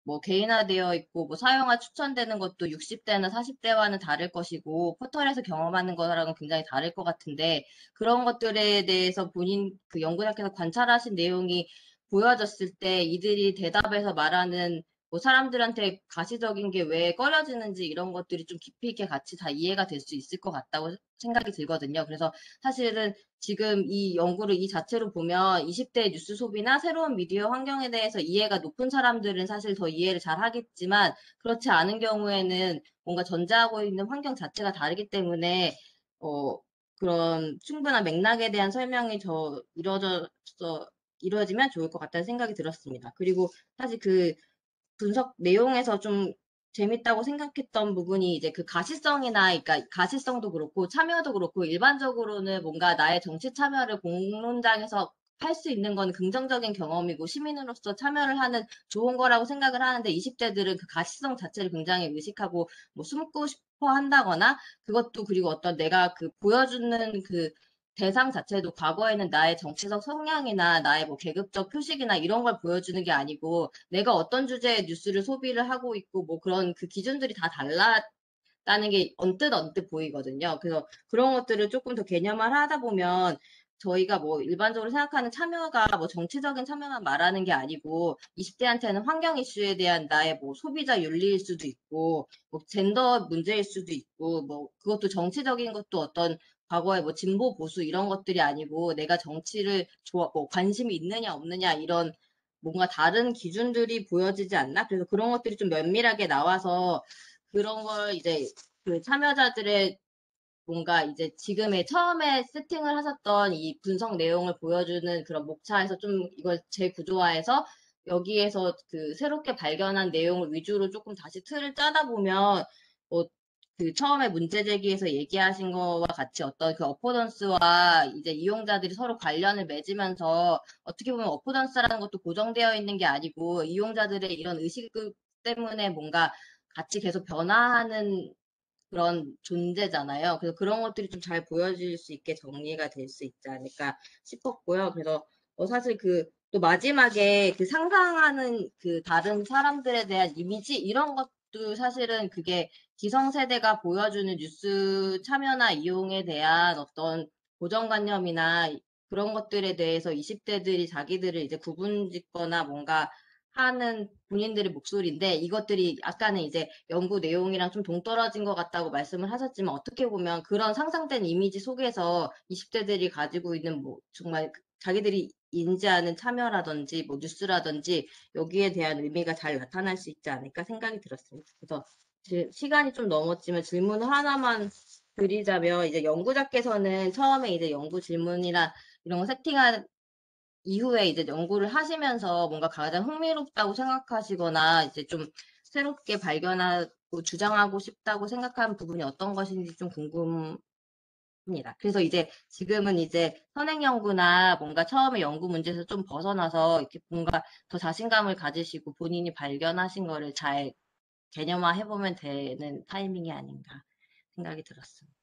뭐 개인화되어 있고 뭐 사용화 추천되는 것도 60대나 40대와는 다를 것이고 포털에서 경험하는 거랑은 굉장히 다를 것 같은데, 그런 것들에 대해서 본인 그 연구자께서 관찰하신 내용이 보여졌을 때 이들이 대답해서 말하는 뭐 사람들한테 가시적인 게 왜 꺼려지는지 이런 것들이 좀 깊이 있게 같이 다 이해가 될 수 있을 것 같다고 생각이 들거든요. 그래서 사실은 지금 이 연구를 이 자체로 보면 20대 뉴스 소비나 새로운 미디어 환경에 대해서 이해가 높은 사람들은 사실 더 이해를 잘 하겠지만, 그렇지 않은 경우에는 뭔가 전제하고 있는 환경 자체가 다르기 때문에 그런 충분한 맥락에 대한 설명이 이루어지면 좋을 것 같다는 생각이 들었습니다. 그리고 사실 그 분석 내용에서 좀 재밌다고 생각했던 부분이 이제 그 가시성이나, 그러니까 가시성도 그렇고 참여도 그렇고, 일반적으로는 뭔가 나의 정치 참여를 공론장에서 할 수 있는 건 긍정적인 경험이고 시민으로서 참여를 하는 좋은 거라고 생각을 하는데, 20대들은 그 가시성 자체를 굉장히 의식하고 뭐 숨고 싶어 한다거나, 그것도 그리고 어떤 내가 그 보여주는 그 대상 자체도 과거에는 나의 정치적 성향이나 나의 뭐 계급적 표식이나 이런 걸 보여주는 게 아니고 내가 어떤 주제의 뉴스를 소비를 하고 있고 뭐 그런 그 기준들이 다 달랐다는 게 언뜻 보이거든요. 그래서 그런 것들을 조금 더 개념화하다 보면 저희가 뭐 일반적으로 생각하는 참여가 뭐 정치적인 참여만 말하는 게 아니고 20대한테는 환경 이슈에 대한 나의 뭐 소비자 윤리일 수도 있고 뭐 젠더 문제일 수도 있고, 뭐 그것도 정치적인 것도 어떤 과거에 뭐 진보 보수 이런 것들이 아니고 내가 정치를 뭐 관심이 있느냐 없느냐 이런 뭔가 다른 기준들이 보여지지 않나? 그래서 그런 것들이 좀 면밀하게 나와서 그런 걸 이제 그 참여자들의 뭔가 이제 지금의 처음에 세팅을 하셨던 이 분석 내용을 보여주는 그런 목차에서 좀 이걸 재구조화해서 여기에서 그 새롭게 발견한 내용을 위주로 조금 다시 틀을 짜다 보면 뭐 그 처음에 문제 제기에서 얘기하신 거와 같이 어떤 그 어포던스와 이제 이용자들이 서로 관련을 맺으면서 어떻게 보면 어포던스라는 것도 고정되어 있는 게 아니고 이용자들의 이런 의식 때문에 뭔가 같이 계속 변화하는 그런 존재잖아요. 그래서 그런 것들이 좀 잘 보여질 수 있게 정리가 될 수 있지 않을까 싶었고요. 그래서 사실 또 마지막에 그 상상하는 그 다른 사람들에 대한 이미지 이런 것도 사실은 그게 기성세대가 보여주는 뉴스 참여나 이용에 대한 어떤 고정관념이나 그런 것들에 대해서 20대들이 자기들을 이제 구분짓거나 뭔가 하는 본인들의 목소리인데 이것들이 아까는 이제 연구 내용이랑 좀 동떨어진 것 같다고 말씀을 하셨지만 어떻게 보면 그런 상상된 이미지 속에서 20대들이 가지고 있는 뭐 정말 자기들이 인지하는 참여라든지 뭐 뉴스라든지 여기에 대한 의미가 잘 나타날 수 있지 않을까 생각이 들었습니다. 그래서 시간이 좀 넘었지만 질문 하나만 드리자면 이제 연구자께서는 처음에 이제 연구 질문이나 이런 거 세팅한 이후에 이제 연구를 하시면서 뭔가 가장 흥미롭다고 생각하시거나 이제 좀 새롭게 발견하고 주장하고 싶다고 생각하는 부분이 어떤 것인지 좀 궁금합니다. 그래서 이제 지금은 이제 선행 연구나 뭔가 처음에 연구 문제에서 좀 벗어나서 이렇게 뭔가 더 자신감을 가지시고 본인이 발견하신 거를 잘 개념화 해보면 되는 타이밍이 아닌가 생각이 들었습니다.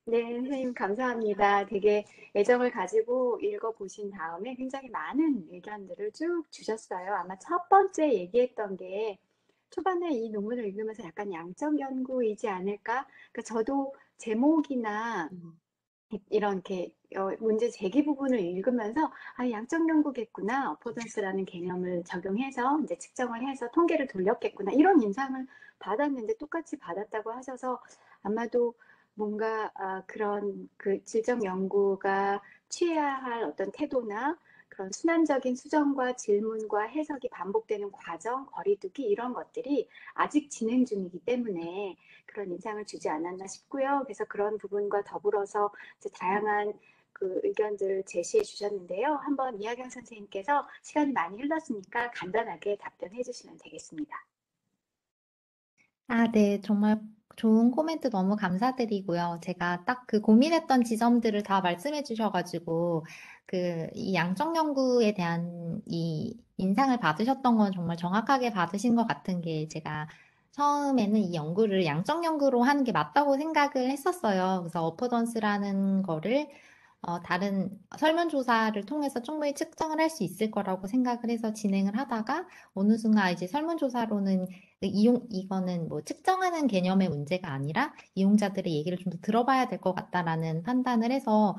네, 선생님 감사합니다. 되게 애정을 가지고 읽어보신 다음에 굉장히 많은 의견들을 쭉 주셨어요. 아마 첫 번째 얘기했던 게 초반에 이 논문을 읽으면서 약간 양적 연구이지 않을까? 그러니까 저도 제목이나 이런 이렇게 문제 제기 부분을 읽으면서 양적 연구겠구나. 어포던스라는 개념을 적용해서 이제 측정을 해서 통계를 돌렸겠구나. 이런 인상을 받았는데 똑같이 받았다고 하셔서 아마도 뭔가 그런 그 질적 연구가 취해야 할 어떤 태도나 그런 순환적인 수정과 질문과 해석이 반복되는 과정, 거리두기 이런 것들이 아직 진행 중이기 때문에 그런 인상을 주지 않았나 싶고요. 그래서 그런 부분과 더불어서 이제 다양한 그 의견들을 제시해 주셨는데요. 한번 이하경 선생님께서 시간이 많이 흘렀으니까 간단하게 답변해 주시면 되겠습니다. 네. 정말 좋은 코멘트 너무 감사드리고요. 제가 딱 그 고민했던 지점들을 다 말씀해 주셔가지고, 이 양적 연구에 대한 이 인상을 받으셨던 건 정말 정확하게 받으신 것 같은 게 제가 처음에는 이 연구를 양적 연구로 하는 게 맞다고 생각을 했었어요. 그래서 어포던스라는 거를 다른 설문조사를 통해서 충분히 측정을 할 수 있을 거라고 생각을 해서 진행을 하다가 어느 순간 이제 설문조사로는 이거는 뭐 측정하는 개념의 문제가 아니라 이용자들의 얘기를 좀 더 들어봐야 될 것 같다라는 판단을 해서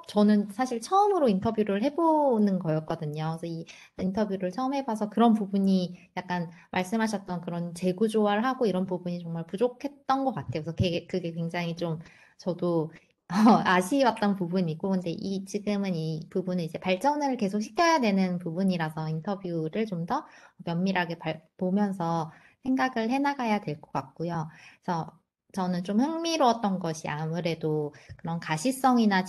저는 사실 처음으로 인터뷰를 해보는 거였거든요. 그래서 이 인터뷰를 처음 해봐서 그런 부분이 약간 말씀하셨던 그런 재구조화를 하고 이런 부분이 정말 부족했던 것 같아요. 그래서 그게 굉장히 좀 저도 아쉬웠던 부분이고, 근데 지금은 이 부분을 이제 발전을 계속 시켜야 되는 부분이라서 인터뷰를 좀 더 면밀하게 보면서 생각을 해나가야 될 것 같고요. 그래서 저는 좀 흥미로웠던 것이 아무래도 그런 가시성이나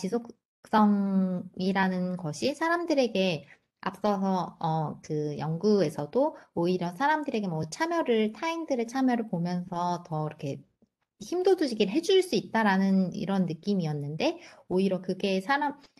지속성이라는 것이 사람들에게 앞서서 그 연구에서도 오히려 사람들에게 뭐 타인들의 참여를 보면서 더 이렇게 힘돋으시게 해줄 수 있다라는 이런 느낌이었는데 오히려 그게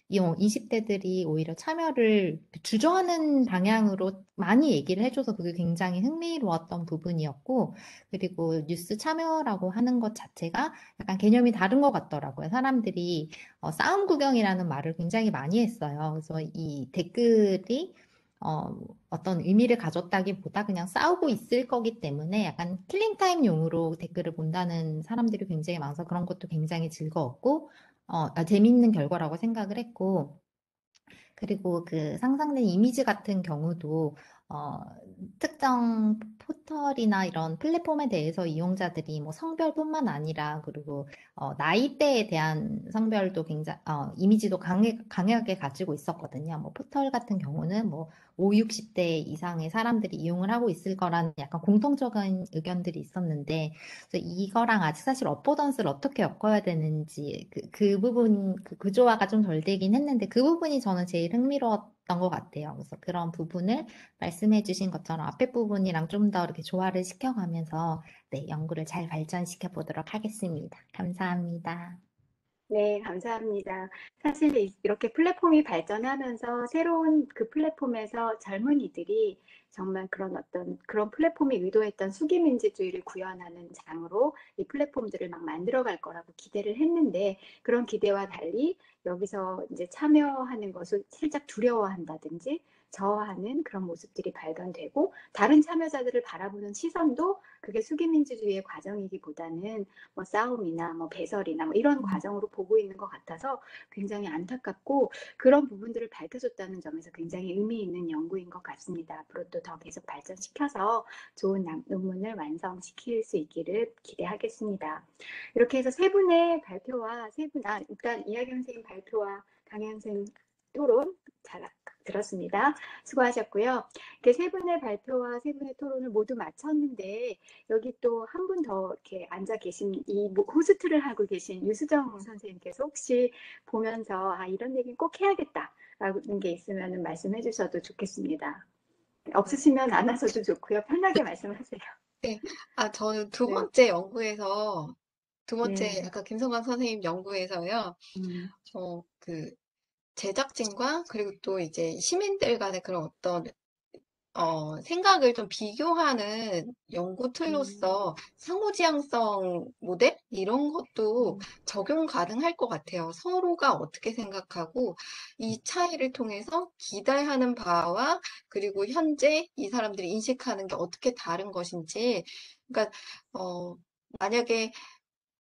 20대들이 오히려 참여를 주저하는 방향으로 많이 얘기를 해줘서 그게 굉장히 흥미로웠던 부분이었고 그리고 뉴스 참여라고 하는 것 자체가 약간 개념이 다른 것 같더라고요. 사람들이 싸움 구경이라는 말을 굉장히 많이 했어요. 그래서 이 댓글이 어떤 의미를 가졌다기보다 그냥 싸우고 있을 거기 때문에 약간 킬링타임용으로 댓글을 본다는 사람들이 굉장히 많아서 그런 것도 굉장히 즐거웠고, 재미있는 결과라고 생각을 했고, 그리고 그 상상된 이미지 같은 경우도 특정 포털이나 이런 플랫폼에 대해서 이용자들이 뭐 성별뿐만 아니라 그리고 나이대에 대한 성별도 굉장히 이미지도 강하게 가지고 있었거든요. 뭐 포털 같은 경우는 뭐 5, 60대 이상의 사람들이 이용을 하고 있을 거라는 약간 공통적인 의견들이 있었는데 그래서 이거랑 아직 사실 어포던스를 어떻게 엮어야 되는지 그 부분 그 구조화가 좀 덜 되긴 했는데 그 부분이 저는 제일 흥미로웠던 것 같아요. 그래서 그런 부분을 말씀해 주신 것처럼 앞에 부분이랑 좀 더 이렇게 조화를 시켜가면서 네, 연구를 잘 발전시켜 보도록 하겠습니다. 감사합니다. 네, 감사합니다. 사실 이렇게 플랫폼이 발전하면서 새로운 그 플랫폼에서 젊은이들이 정말 그런 플랫폼이 의도했던 수기민주주의를 구현하는 장으로 이 플랫폼들을 막 만들어 갈 거라고 기대를 했는데 그런 기대와 달리 여기서 이제 참여하는 것을 살짝 두려워한다든지 저하하는 그런 모습들이 발견되고 다른 참여자들을 바라보는 시선도 그게 수기민주주의의 과정이기보다는 뭐 싸움이나 뭐 배설이나 뭐 이런 과정으로 보고 있는 것 같아서 굉장히 안타깝고 그런 부분들을 밝혀줬다는 점에서 굉장히 의미 있는 연구인 것 같습니다. 앞으로 또 더 계속 발전시켜서 좋은 논문을 완성시킬 수 있기를 기대하겠습니다. 이렇게 해서 세 분의 발표와 일단 이하경 선생님 발표와 강현 선생님 토론 잘 들었습니다. 수고하셨고요. 이렇게 세 분의 발표와 세 분의 토론을 모두 마쳤는데 여기 또 한 분 더 이렇게 앉아 계신 이 호스트를 하고 계신 유수정 선생님께서 혹시 보면서 이런 얘기는 꼭 해야겠다라는 게 있으면 말씀해 주셔도 좋겠습니다. 없으시면 안 하셔도 좋고요. 편하게 말씀하세요. 네. 저는 두 네. 번째 연구에서, 두 번째 네. 약간 김성광 선생님 연구에서요, 그 제작진과 그리고 또 이제 시민들 간의 그런 어떤 생각을 좀 비교하는 연구 틀로서 상호지향성 모델? 이런 것도 적용 가능할 것 같아요. 서로가 어떻게 생각하고 이 차이를 통해서 기대하는 바와 그리고 현재 이 사람들이 인식하는 게 어떻게 다른 것인지. 그러니까, 만약에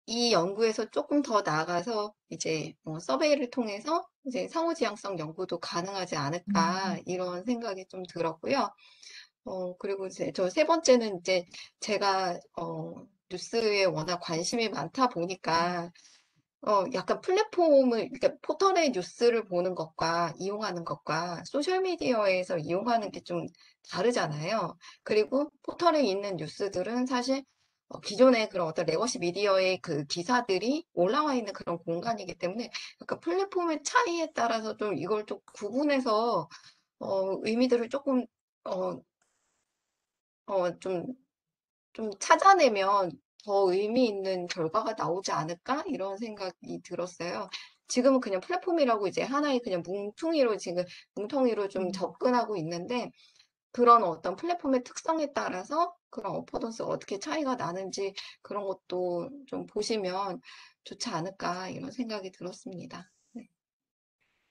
이 연구에서 조금 더 나아가서 이제 서베이를 통해서 이제 상호지향성 연구도 가능하지 않을까 이런 생각이 좀 들었고요. 그리고 이제 저 세 번째는 이제 제가 뉴스에 워낙 관심이 많다 보니까 약간 플랫폼을 그러니까 포털의 뉴스를 보는 것과 이용하는 것과 소셜미디어에서 이용하는 게 좀 다르잖아요. 그리고 포털에 있는 뉴스들은 사실 기존의 그런 어떤 레거시 미디어의 그 기사들이 올라와 있는 그런 공간이기 때문에 약간 플랫폼의 차이에 따라서 좀 이걸 좀 구분해서 의미들을 조금 좀 찾아내면 더 의미 있는 결과가 나오지 않을까? 이런 생각이 들었어요. 지금은 그냥 플랫폼이라고 이제 하나의 그냥 뭉텅이로 좀 접근하고 있는데, 그런 어떤 플랫폼의 특성에 따라서 그런 어포던스가 어떻게 차이가 나는지 그런 것도 좀 보시면 좋지 않을까? 이런 생각이 들었습니다. 네.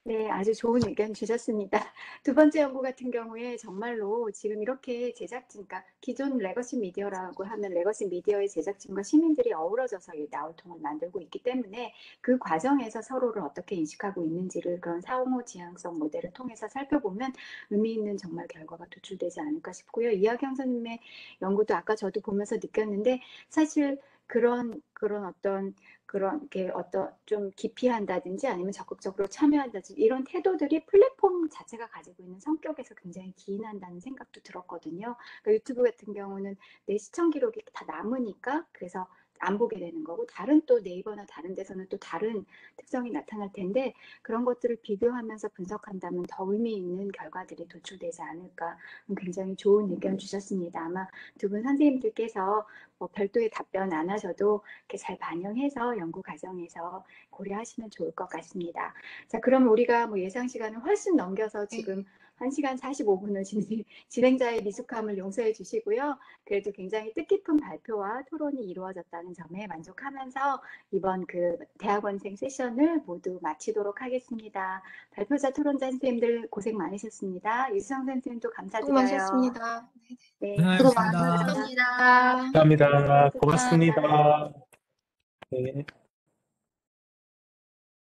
네, 아주 좋은 의견 주셨습니다. 두 번째 연구 같은 경우에 정말로 지금 이렇게 제작진, 그러니까 기존 레거시 미디어라고 하는 레거시 미디어의 제작진과 시민들이 어우러져서 이 나우통을 만들고 있기 때문에 그 과정에서 서로를 어떻게 인식하고 있는지를 그런 상호지향성 모델을 통해서 살펴보면 의미 있는 정말 결과가 도출되지 않을까 싶고요. 이하경 선생님의 연구도 아까 저도 보면서 느꼈는데 사실 그런 게 좀 기피한다든지 아니면 적극적으로 참여한다든지 이런 태도들이 플랫폼 자체가 가지고 있는 성격에서 굉장히 기인한다는 생각도 들었거든요. 그러니까 유튜브 같은 경우는 내 시청 기록이 다 남으니까 그래서 안 보게 되는 거고 다른 또 네이버나 다른 데서는 또 다른 특성이 나타날 텐데 그런 것들을 비교하면서 분석한다면 더 의미 있는 결과들이 도출되지 않을까 굉장히 좋은 의견 주셨습니다. 아마 두 분 선생님들께서 별도의 답변 안 하셔도 이렇게 잘 반영해서 연구 과정에서 고려하시면 좋을 것 같습니다. 자, 그럼 우리가 뭐 예상 시간을 훨씬 넘겨서 지금 1시간 45분을 진행자의 미숙함을 용서해 주시고요. 그래도 굉장히 뜻깊은 발표와 토론이 이루어졌다는 점에 만족하면서 이번 그 대학원생 세션을 모두 마치도록 하겠습니다. 발표자, 토론자 선생님들 고생 많으셨습니다. 유수정 선생님도 감사드려요. 수고하셨습니다. 네, 고생하셨습니다. 감사합니다. 감사합니다. 고맙습니다. 네.